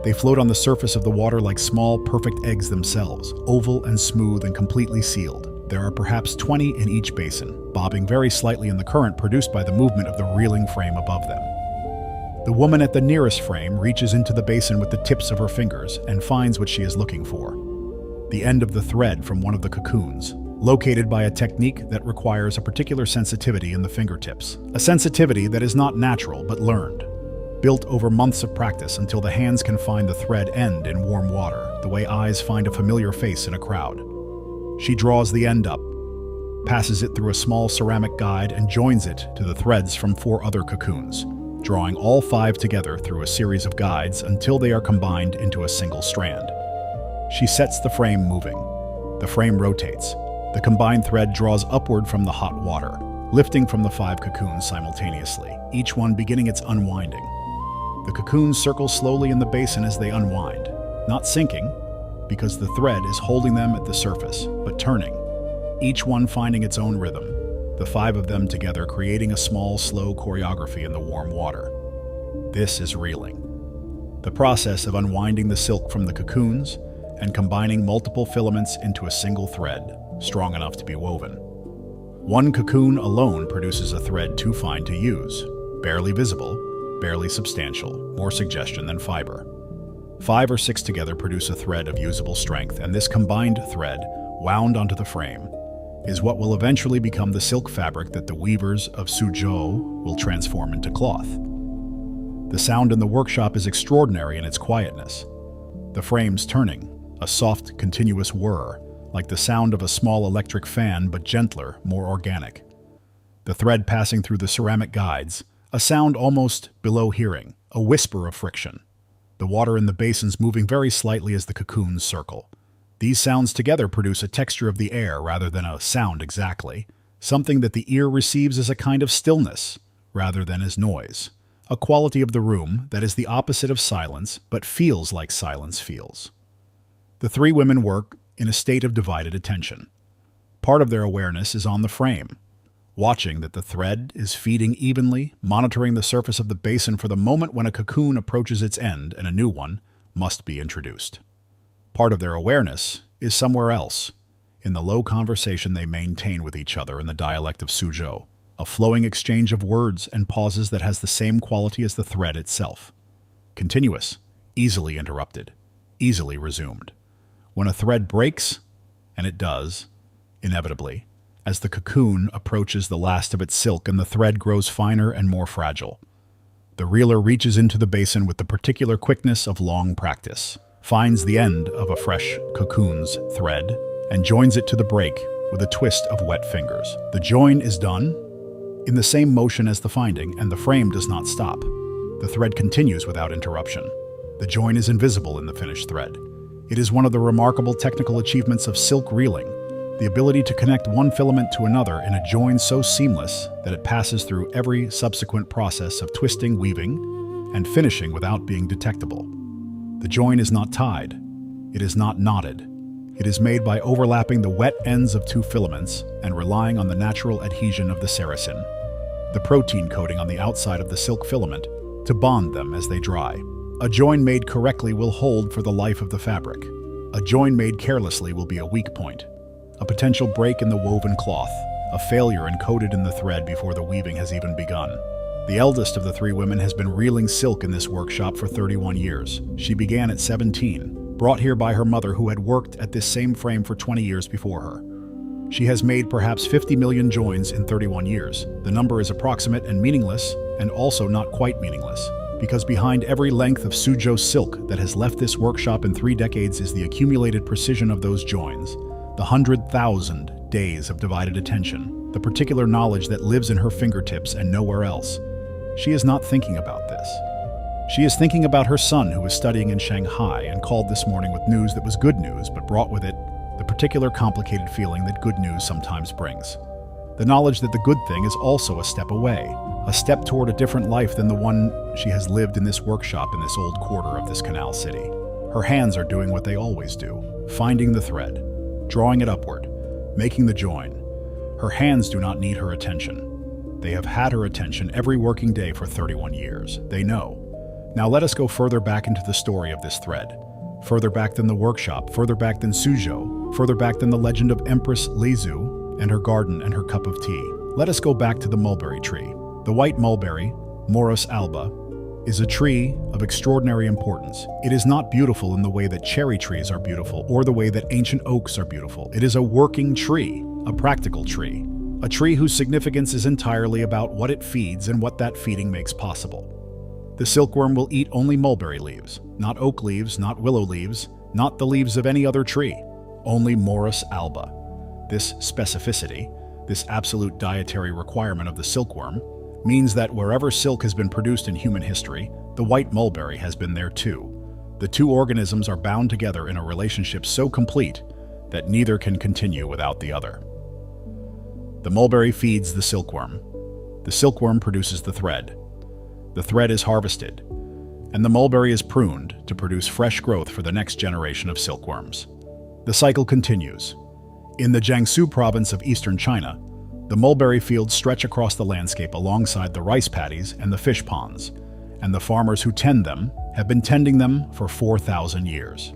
[SPEAKER 1] They float on the surface of the water like small, perfect eggs themselves, oval and smooth and completely sealed. There are perhaps 20 in each basin, bobbing very slightly in the current produced by the movement of the reeling frame above them. The woman at the nearest frame reaches into the basin with the tips of her fingers and finds what she is looking for: the end of the thread from one of the cocoons, located by a technique that requires a particular sensitivity in the fingertips. A sensitivity that is not natural but learned, built over months of practice until the hands can find the thread end in warm water, the way eyes find a familiar face in a crowd. She draws the end up, passes it through a small ceramic guide, and joins it to the threads from 4 other cocoons, drawing all 5 together through a series of guides until they are combined into a single strand. She sets the frame moving. The frame rotates. The combined thread draws upward from the hot water, lifting from the 5 cocoons simultaneously, each one beginning its unwinding. The cocoons circle slowly in the basin as they unwind, not sinking, because the thread is holding them at the surface, but turning, each one finding its own rhythm, the 5 of them together creating a small, slow choreography in the warm water. This is reeling. The process of unwinding the silk from the cocoons and combining multiple filaments into a single thread, strong enough to be woven. One cocoon alone produces a thread too fine to use, barely visible, barely substantial, more suggestion than fiber. 5 or 6 together produce a thread of usable strength, and this combined thread, wound onto the frame, is what will eventually become the silk fabric that the weavers of Suzhou will transform into cloth. The sound in the workshop is extraordinary in its quietness. The frames turning, a soft, continuous whir, like the sound of a small electric fan, but gentler, more organic. The thread passing through the ceramic guides, a sound almost below hearing, a whisper of friction. The water in the basins moving very slightly as the cocoons circle. These sounds together produce a texture of the air rather than a sound exactly, something that the ear receives as a kind of stillness rather than as noise, a quality of the room that is the opposite of silence but feels like silence feels. The 3 women work in a state of divided attention. Part of their awareness is on the frame, watching that the thread is feeding evenly, monitoring the surface of the basin for the moment when a cocoon approaches its end and a new one must be introduced. Part of their awareness is somewhere else, in the low conversation they maintain with each other in the dialect of Suzhou, a flowing exchange of words and pauses that has the same quality as the thread itself. Continuous, easily interrupted, easily resumed. When a thread breaks, and it does, inevitably, as the cocoon approaches the last of its silk and the thread grows finer and more fragile, the reeler reaches into the basin with the particular quickness of long practice, finds the end of a fresh cocoon's thread, and joins it to the break with a twist of wet fingers. The join is done in the same motion as the finding, and the frame does not stop. The thread continues without interruption. The join is invisible in the finished thread. It is one of the remarkable technical achievements of silk reeling, the ability to connect one filament to another in a join so seamless that it passes through every subsequent process of twisting, weaving, and finishing without being detectable. The join is not tied. It is not knotted. It is made by overlapping the wet ends of 2 filaments and relying on the natural adhesion of the sericin, the protein coating on the outside of the silk filament, to bond them as they dry. A join made correctly will hold for the life of the fabric. A join made carelessly will be a weak point, a potential break in the woven cloth, a failure encoded in the thread before the weaving has even begun. The eldest of the 3 women has been reeling silk in this workshop for 31 years. She began at 17, brought here by her mother who had worked at this same frame for 20 years before her. She has made perhaps 50 million joins in 31 years. The number is approximate and meaningless, and also not quite meaningless, because behind every length of Suzhou silk that has left this workshop in 3 decades is the accumulated precision of those joins, the 100,000 days of divided attention, the particular knowledge that lives in her fingertips and nowhere else. She is not thinking about this. She is thinking about her son who is studying in Shanghai and called this morning with news that was good news but brought with it the particular complicated feeling that good news sometimes brings. The knowledge that the good thing is also a step away, a step toward a different life than the one she has lived in this workshop in this old quarter of this canal city. Her hands are doing what they always do, finding the thread, drawing it upward, making the join. Her hands do not need her attention. They have had her attention every working day for 31 years. They know. Now let us go further back into the story of this thread. Further back than the workshop, further back than Suzhou, further back than the legend of Empress Lizu and her garden and her cup of tea. Let us go back to the mulberry tree. The white mulberry, Morus alba, is a tree of extraordinary importance. It is not beautiful in the way that cherry trees are beautiful or the way that ancient oaks are beautiful. It is a working tree, a practical tree, a tree whose significance is entirely about what it feeds and what that feeding makes possible. The silkworm will eat only mulberry leaves, not oak leaves, not willow leaves, not the leaves of any other tree, only Morus alba. This specificity, this absolute dietary requirement of the silkworm, means that wherever silk has been produced in human history, the white mulberry has been there too. The two organisms are bound together in a relationship so complete that neither can continue without the other. The mulberry feeds the silkworm. The silkworm produces the thread. The thread is harvested, and the mulberry is pruned to produce fresh growth for the next generation of silkworms. The cycle continues. In the Jiangsu province of eastern China, the mulberry fields stretch across the landscape alongside the rice paddies and the fish ponds, and the farmers who tend them have been tending them for 4,000 years.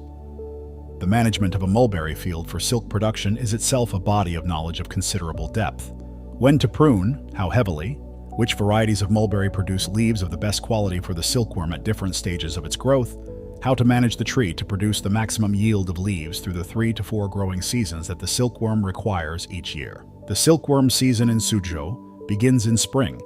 [SPEAKER 1] The management of a mulberry field for silk production is itself a body of knowledge of considerable depth. When to prune, how heavily, which varieties of mulberry produce leaves of the best quality for the silkworm at different stages of its growth, how to manage the tree to produce the maximum yield of leaves through the 3 to 4 growing seasons that the silkworm requires each year. The silkworm season in Suzhou begins in spring,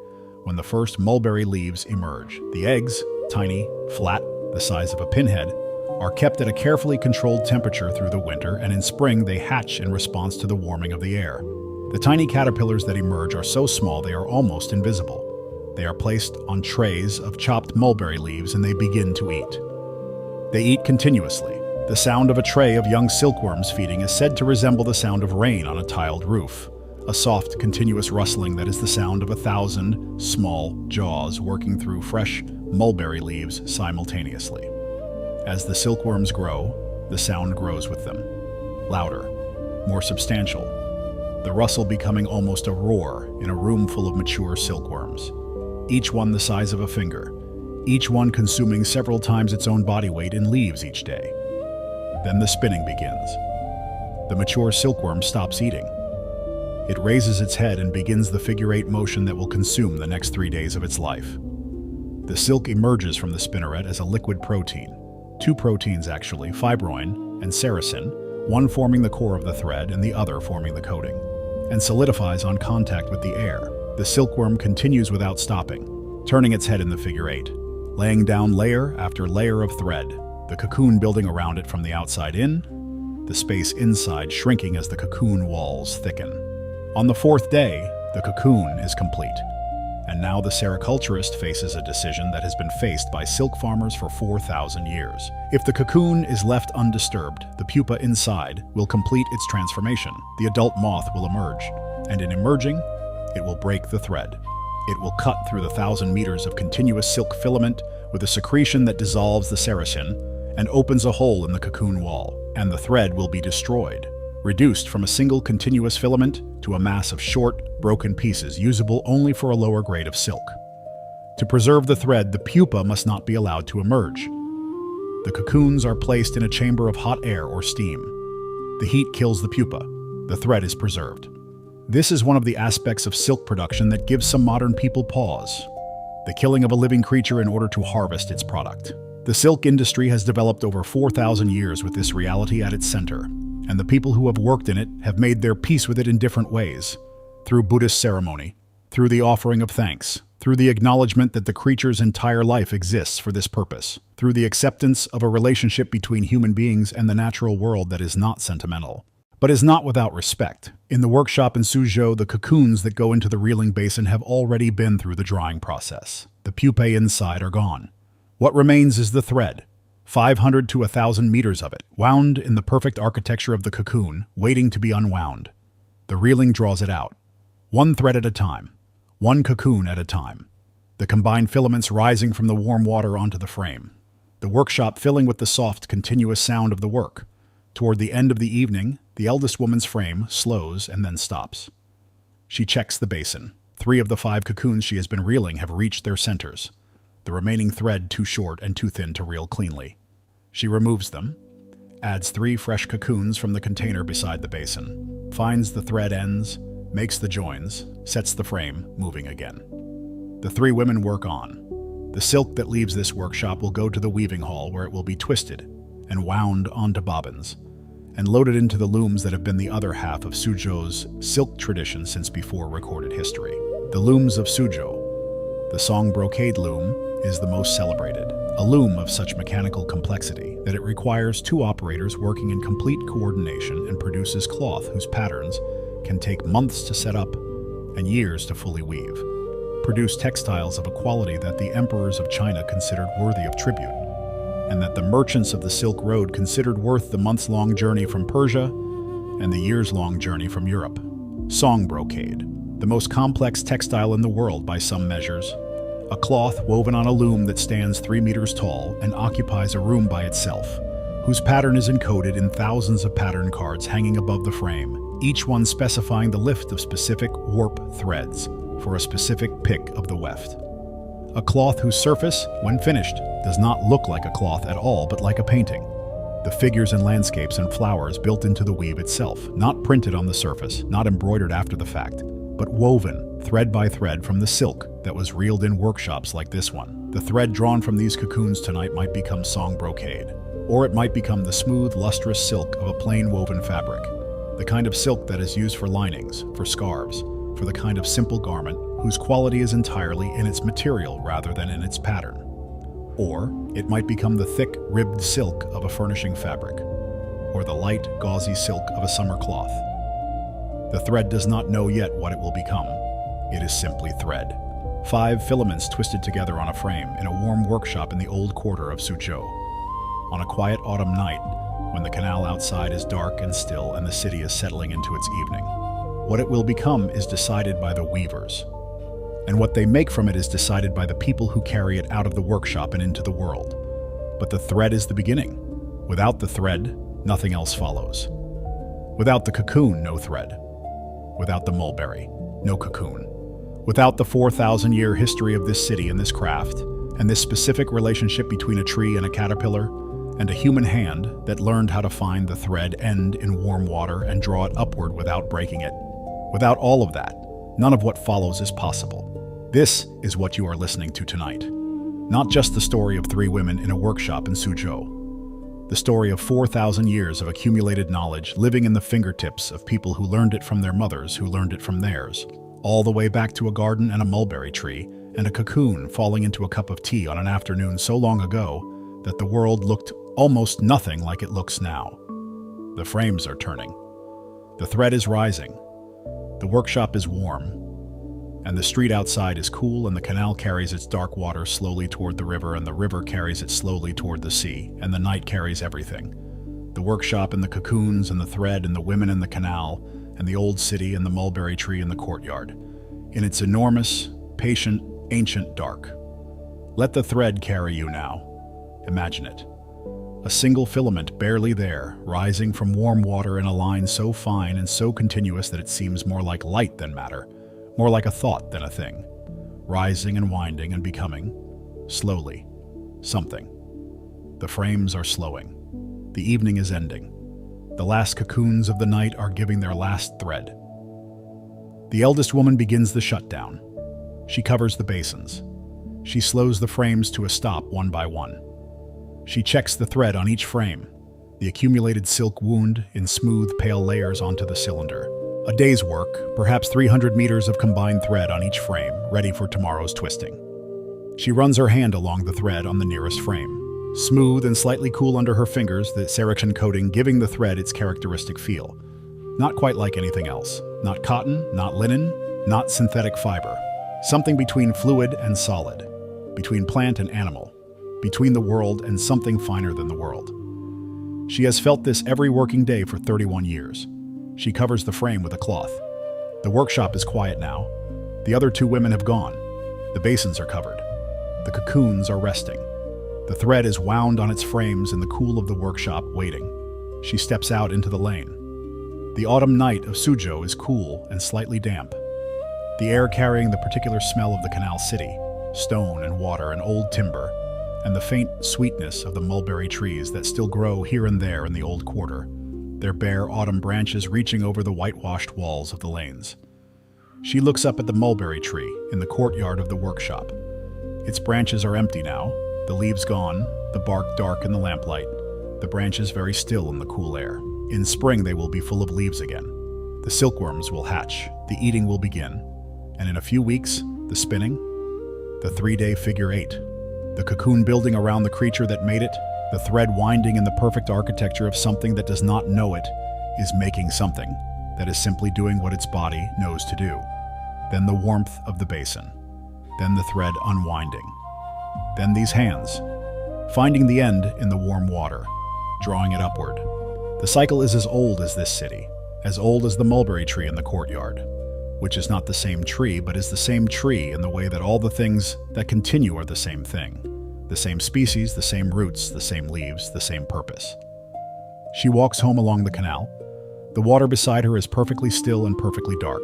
[SPEAKER 1] when the first mulberry leaves emerge. The eggs, tiny, flat, the size of a pinhead, are kept at a carefully controlled temperature through the winter, and in spring they hatch in response to the warming of the air. The tiny caterpillars that emerge are so small they are almost invisible. They are placed on trays of chopped mulberry leaves and they begin to eat. They eat continuously. The sound of a tray of young silkworms feeding is said to resemble the sound of rain on a tiled roof, a soft, continuous rustling that is the sound of 1,000 small jaws working through fresh mulberry leaves simultaneously. As the silkworms grow, the sound grows with them, louder, more substantial, the rustle becoming almost a roar in a room full of mature silkworms, each one the size of a finger, each one consuming several times its own body weight in leaves each day. Then the spinning begins. The mature silkworm stops eating. It raises its head and begins the figure-8 motion that will consume the next 3 days of its life. The silk emerges from the spinneret as a liquid protein. 2 proteins actually, fibroin and sericin, one forming the core of the thread and the other forming the coating, and solidifies on contact with the air. The silkworm continues without stopping, turning its head in the figure-8, laying down layer after layer of thread, the cocoon building around it from the outside in, the space inside shrinking as the cocoon walls thicken. On the 4th day, the cocoon is complete. And now the sericulturist faces a decision that has been faced by silk farmers for 4,000 years. If the cocoon is left undisturbed, the pupa inside will complete its transformation. The adult moth will emerge, and in emerging, it will break the thread. It will cut through the 1,000 meters of continuous silk filament with a secretion that dissolves the sericin and opens a hole in the cocoon wall, and the thread will be destroyed, reduced from a single continuous filament to a mass of short, broken pieces usable only for a lower grade of silk. To preserve the thread, the pupa must not be allowed to emerge. The cocoons are placed in a chamber of hot air or steam. The heat kills the pupa. The thread is preserved. This is one of the aspects of silk production that gives some modern people pause: the killing of a living creature in order to harvest its product. The silk industry has developed over 4,000 years with this reality at its center, and the people who have worked in it have made their peace with it in different ways: through Buddhist ceremony, through the offering of thanks, through the acknowledgement that the creature's entire life exists for this purpose, through the acceptance of a relationship between human beings and the natural world that is not sentimental, but is not without respect. In the workshop in Suzhou, the cocoons that go into the reeling basin have already been through the drying process. The pupae inside are gone. What remains is the thread, 500 to 1,000 meters of it, wound in the perfect architecture of the cocoon, waiting to be unwound. The reeling draws it out, one thread at a time, one cocoon at a time, the combined filaments rising from the warm water onto the frame. The workshop filling with the soft, continuous sound of the work. Toward the end of the evening, the eldest woman's frame slows and then stops. She checks the basin. 3 of the 5 cocoons she has been reeling have reached their centers, the remaining thread too short and too thin to reel cleanly. She removes them, adds 3 fresh cocoons from the container beside the basin, finds the thread ends, makes the joins, sets the frame moving again. The 3 women work on. The silk that leaves this workshop will go to the weaving hall, where it will be twisted and wound onto bobbins and loaded into the looms that have been the other half of Suzhou's silk tradition since before recorded history. The looms of Suzhou. The song brocade loom is the most celebrated, a loom of such mechanical complexity that it requires 2 operators working in complete coordination and produces cloth whose patterns can take months to set up and years to fully weave. Produce textiles of a quality that the emperors of China considered worthy of tribute, and that the merchants of the Silk Road considered worth the months-long journey from Persia and the years-long journey from Europe. Song brocade, the most complex textile in the world by some measures, a cloth woven on a loom that stands 3 meters tall and occupies a room by itself, whose pattern is encoded in thousands of pattern cards hanging above the frame, each one specifying the lift of specific warp threads for a specific pick of the weft. A cloth whose surface, when finished, does not look like a cloth at all, but like a painting. The figures and landscapes and flowers built into the weave itself, not printed on the surface, not embroidered after the fact, but woven, thread by thread, from the silk that was reeled in workshops like this one. The thread drawn from these cocoons tonight might become song brocade, or it might become the smooth, lustrous silk of a plain woven fabric, the kind of silk that is used for linings, for scarves, for the kind of simple garment whose quality is entirely in its material rather than in its pattern. Or it might become the thick, ribbed silk of a furnishing fabric, or the light, gauzy silk of a summer cloth. The thread does not know yet what it will become. It is simply thread. 5 filaments twisted together on a frame in a warm workshop in the old quarter of Suzhou. On a quiet autumn night, when the canal outside is dark and still and the city is settling into its evening. What it will become is decided by the weavers, and what they make from it is decided by the people who carry it out of the workshop and into the world. But the thread is the beginning. Without the thread, nothing else follows. Without the cocoon, no thread. Without the mulberry, no cocoon. Without the 4,000-year history of this city and this craft, and this specific relationship between a tree and a caterpillar, and a human hand that learned how to find the thread end in warm water and draw it upward without breaking it. Without all of that, none of what follows is possible. This is what you are listening to tonight. Not just the story of 3 women in a workshop in Suzhou. The story of 4,000 years of accumulated knowledge living in the fingertips of people who learned it from their mothers, who learned it from theirs, all the way back to a garden and a mulberry tree and a cocoon falling into a cup of tea on an afternoon so long ago that the world looked almost nothing like it looks now. The frames are turning. The thread is rising. The workshop is warm. And the street outside is cool, and the canal carries its dark water slowly toward the river, and the river carries it slowly toward the sea, and the night carries everything. The workshop and the cocoons and the thread and the women and the canal, and the old city and the mulberry tree in the courtyard, in its enormous, patient, ancient dark. Let the thread carry you now. Imagine it. A single filament barely there, rising from warm water in a line so fine and so continuous that it seems more like light than matter, more like a thought than a thing, rising and winding and becoming, slowly, something. The frames are slowing. The evening is ending. The last cocoons of the night are giving their last thread. The eldest woman begins the shutdown. She covers the basins. She slows the frames to a stop one by one. She checks the thread on each frame, the accumulated silk wound in smooth, pale layers onto the cylinder. A day's work, perhaps 300 meters of combined thread on each frame, ready for tomorrow's twisting. She runs her hand along the thread on the nearest frame, smooth and slightly cool under her fingers, the Saracan coating giving the thread its characteristic feel. Not quite like anything else. Not cotton, not linen, not synthetic fiber. Something between fluid and solid. Between plant and animal. Between the world and something finer than the world. She has felt this every working day for 31 years. She covers the frame with a cloth. The workshop is quiet now. The other two women have gone. The basins are covered. The cocoons are resting. The thread is wound on its frames in the cool of the workshop, waiting. She steps out into the lane. The autumn night of Suzhou is cool and slightly damp. The air carrying the particular smell of the canal city, stone and water and old timber, and the faint sweetness of the mulberry trees that still grow here and there in the old quarter, their bare autumn branches reaching over the whitewashed walls of the lanes. She looks up at the mulberry tree in the courtyard of the workshop. Its branches are empty now, the leaves gone, the bark dark in the lamplight, the branches very still in the cool air. In spring they will be full of leaves again. The silkworms will hatch, the eating will begin, and in a few weeks, the spinning, the 3-day figure 8, the cocoon building around the creature that made it, the thread winding in the perfect architecture of something that does not know it, is making something that is simply doing what its body knows to do. Then the warmth of the basin. Then the thread unwinding. Then these hands, finding the end in the warm water, drawing it upward. The cycle is as old as this city, as old as the mulberry tree in the courtyard, which is not the same tree, but is the same tree in the way that all the things that continue are the same thing. The same species, the same roots, the same leaves, the same purpose. She walks home along the canal. The water beside her is perfectly still and perfectly dark.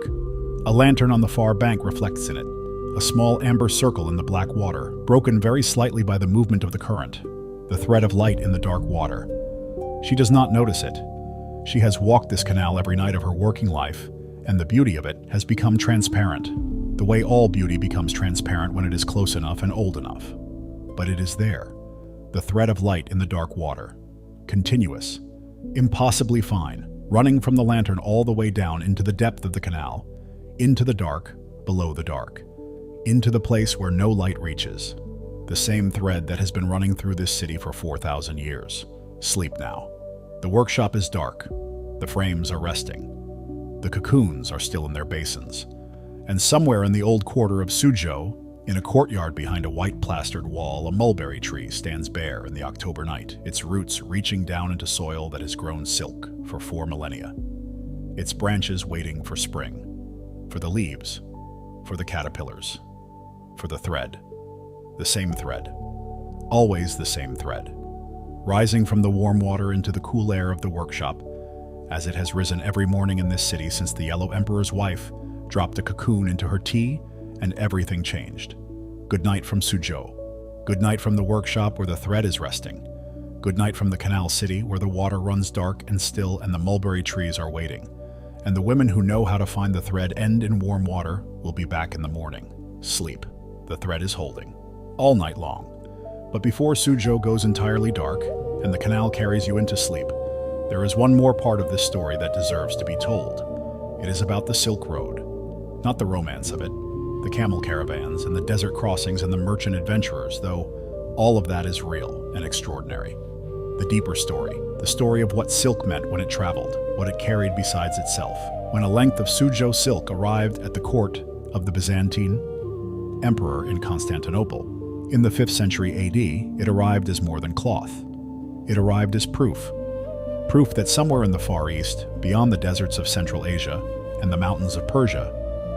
[SPEAKER 1] A lantern on the far bank reflects in it, a small amber circle in the black water, broken very slightly by the movement of the current, the thread of light in the dark water. She does not notice it. She has walked this canal every night of her working life, and the beauty of it has become transparent, the way all beauty becomes transparent when it is close enough and old enough. But it is there, the thread of light in the dark water, continuous, impossibly fine, running from the lantern all the way down into the depth of the canal, into the dark, below the dark, into the place where no light reaches. The same thread that has been running through this city for 4,000 years. Sleep now. The workshop is dark. The frames are resting. The cocoons are still in their basins. And somewhere in the old quarter of Suzhou, in a courtyard behind a white plastered wall, a mulberry tree stands bare in the October night, its roots reaching down into soil that has grown silk for 4 millennia. Its branches waiting for spring, for the leaves, for the caterpillars, for the thread. The same thread. Always the same thread. Rising from the warm water into the cool air of the workshop, as it has risen every morning in this city since the Yellow Emperor's wife dropped a cocoon into her tea and everything changed. Good night from Suzhou. Good night from the workshop where the thread is resting. Good night from the canal city where the water runs dark and still and the mulberry trees are waiting. And the women who know how to find the thread end in warm water will be back in the morning. Sleep. The thread is holding. All night long. But before Suzhou goes entirely dark and the canal carries you into sleep, there is one more part of this story that deserves to be told. It is about the Silk Road. Not the romance of it, the camel caravans and the desert crossings and the merchant adventurers, though all of that is real and extraordinary. The deeper story, the story of what silk meant when it traveled, what it carried besides itself. When a length of Suzhou silk arrived at the court of the Byzantine emperor in Constantinople, in the 5th century AD, it arrived as more than cloth. It arrived as proof. Proof that somewhere in the Far East, beyond the deserts of Central Asia and the mountains of Persia,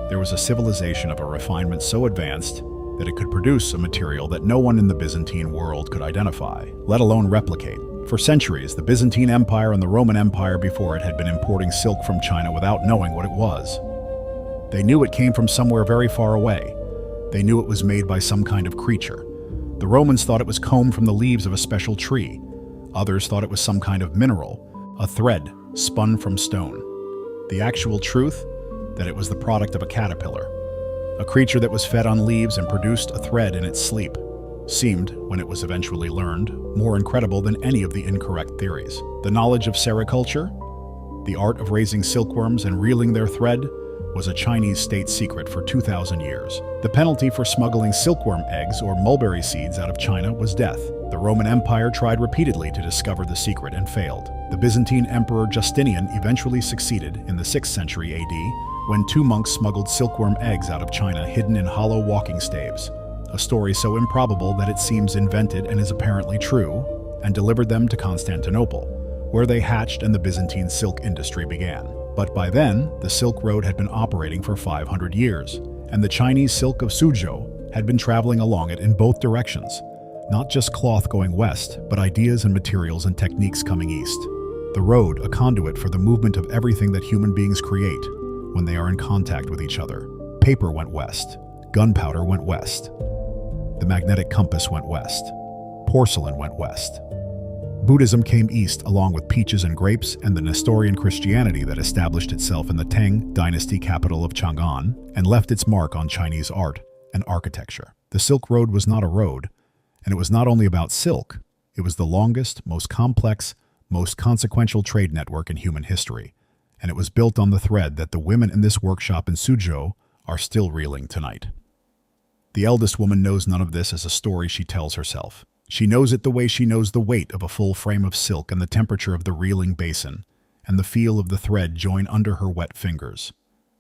[SPEAKER 1] there was a civilization of a refinement so advanced that it could produce a material that no one in the Byzantine world could identify, let alone replicate. For centuries, the Byzantine Empire and the Roman Empire before it had been importing silk from China without knowing what it was. They knew it came from somewhere very far away. They knew it was made by some kind of creature. The Romans thought it was combed from the leaves of a special tree. Others thought it was some kind of mineral, a thread spun from stone. The actual truth? That it was the product of a caterpillar. A creature that was fed on leaves and produced a thread in its sleep. Seemed, when it was eventually learned, more incredible than any of the incorrect theories. The knowledge of sericulture, the art of raising silkworms and reeling their thread, was a Chinese state secret for 2,000 years. The penalty for smuggling silkworm eggs or mulberry seeds out of China was death. The Roman Empire tried repeatedly to discover the secret and failed. The Byzantine Emperor Justinian eventually succeeded in the 6th century AD when 2 monks smuggled silkworm eggs out of China hidden in hollow walking staves, a story so improbable that it seems invented and is apparently true, and delivered them to Constantinople, where they hatched and the Byzantine silk industry began. But by then, the Silk Road had been operating for 500 years, and the Chinese silk of Suzhou had been traveling along it in both directions. Not just cloth going west, but ideas and materials and techniques coming east. The road, a conduit for the movement of everything that human beings create when they are in contact with each other. Paper went west. Gunpowder went west. The magnetic compass went west. Porcelain went west. Buddhism came east along with peaches and grapes and the Nestorian Christianity that established itself in the Tang dynasty capital of Chang'an and left its mark on Chinese art and architecture. The Silk Road was not a road, and it was not only about silk, it was the longest, most complex, most consequential trade network in human history, and it was built on the thread that the women in this workshop in Suzhou are still reeling tonight. The eldest woman knows none of this as a story she tells herself. She knows it the way she knows the weight of a full frame of silk and the temperature of the reeling basin, and the feel of the thread join under her wet fingers.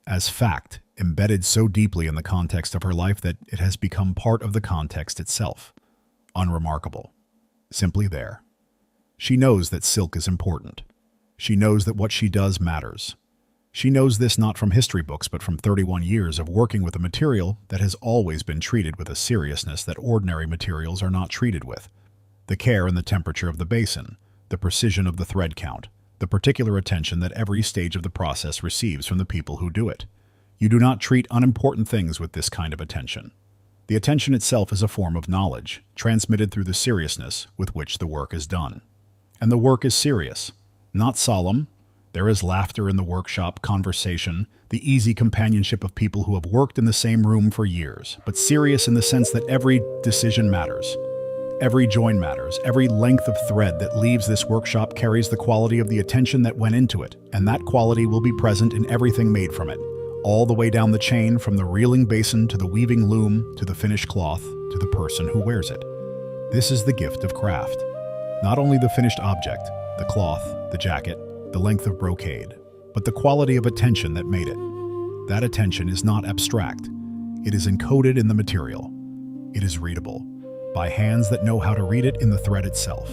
[SPEAKER 1] As fact, embedded so deeply in the context of her life that it has become part of the context itself. Unremarkable. Simply there. She knows that silk is important. She knows that what she does matters. She knows this not from history books, but from 31 years of working with a material that has always been treated with a seriousness that ordinary materials are not treated with. The care and the temperature of the basin, the precision of the thread count, the particular attention that every stage of the process receives from the people who do it. You do not treat unimportant things with this kind of attention. The attention itself is a form of knowledge, transmitted through the seriousness with which the work is done. And the work is serious, not solemn. There is laughter in the workshop, conversation, the easy companionship of people who have worked in the same room for years, but serious in the sense that every decision matters. Every join matters. Every length of thread that leaves this workshop carries the quality of the attention that went into it, and that quality will be present in everything made from it, all the way down the chain from the reeling basin to the weaving loom to the finished cloth to the person who wears it. This is the gift of craft. Not only the finished object, the cloth, the jacket, the length of brocade, but the quality of attention that made it. That attention is not abstract. It is encoded in the material. It is readable, by hands that know how to read it in the thread itself.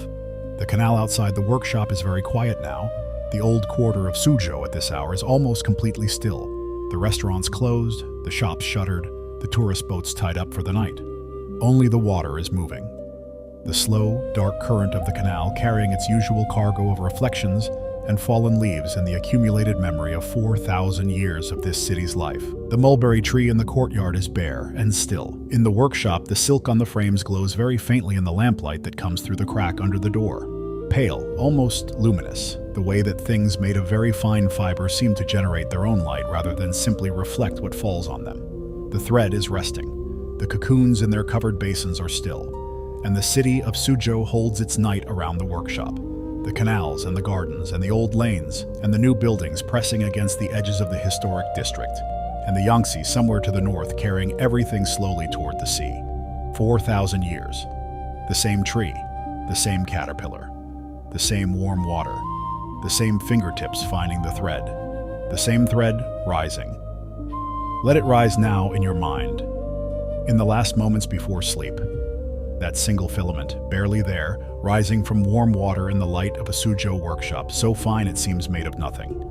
[SPEAKER 1] The canal outside the workshop is very quiet now. The old quarter of Suzhou at this hour is almost completely still. The restaurants closed, the shops shuttered, the tourist boats tied up for the night. Only the water is moving. The slow, dark current of the canal carrying its usual cargo of reflections and fallen leaves and the accumulated memory of 4,000 years of this city's life. The mulberry tree in the courtyard is bare and still. In the workshop, the silk on the frames glows very faintly in the lamplight that comes through the crack under the door. Pale, almost luminous, the way that things made of very fine fiber seem to generate their own light rather than simply reflect what falls on them. The thread is resting. The cocoons in their covered basins are still, and the city of Suzhou holds its night around the workshop. The canals and the gardens and the old lanes and the new buildings pressing against the edges of the historic district, and the Yangtze somewhere to the north carrying everything slowly toward the sea. 4,000 years. The same tree, the same caterpillar, the same warm water, the same fingertips finding the thread, the same thread rising. Let it rise now in your mind, in the last moments before sleep. That single filament, barely there, rising from warm water in the light of a Suzhou workshop, so fine it seems made of nothing.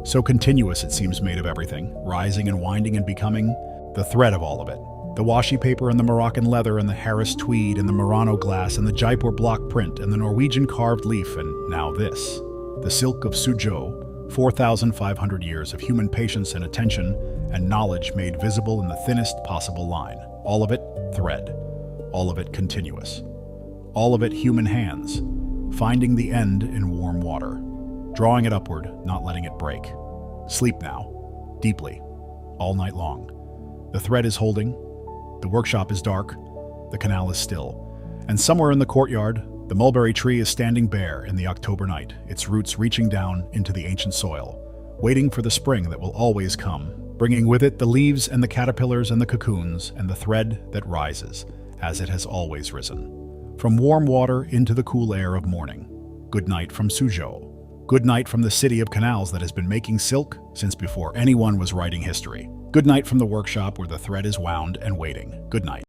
[SPEAKER 1] So continuous it seems made of everything, rising and winding and becoming the thread of all of it. The Washi paper and the Moroccan leather and the Harris tweed and the Murano glass and the Jaipur block print and the Norwegian carved leaf and now this. The silk of Suzhou, 4,500 years of human patience and attention and knowledge made visible in the thinnest possible line. All of it thread. All of it continuous. All of it human hands, finding the end in warm water, drawing it upward, not letting it break. Sleep now, deeply, all night long. The thread is holding, the workshop is dark, the canal is still, and somewhere in the courtyard, the mulberry tree is standing bare in the October night, its roots reaching down into the ancient soil, waiting for the spring that will always come, bringing with it the leaves and the caterpillars and the cocoons and the thread that rises, as it has always risen. From warm water into the cool air of morning. Good night from Suzhou. Good night from the city of canals that has been making silk since before anyone was writing history. Good night from the workshop where the thread is wound and waiting. Good night.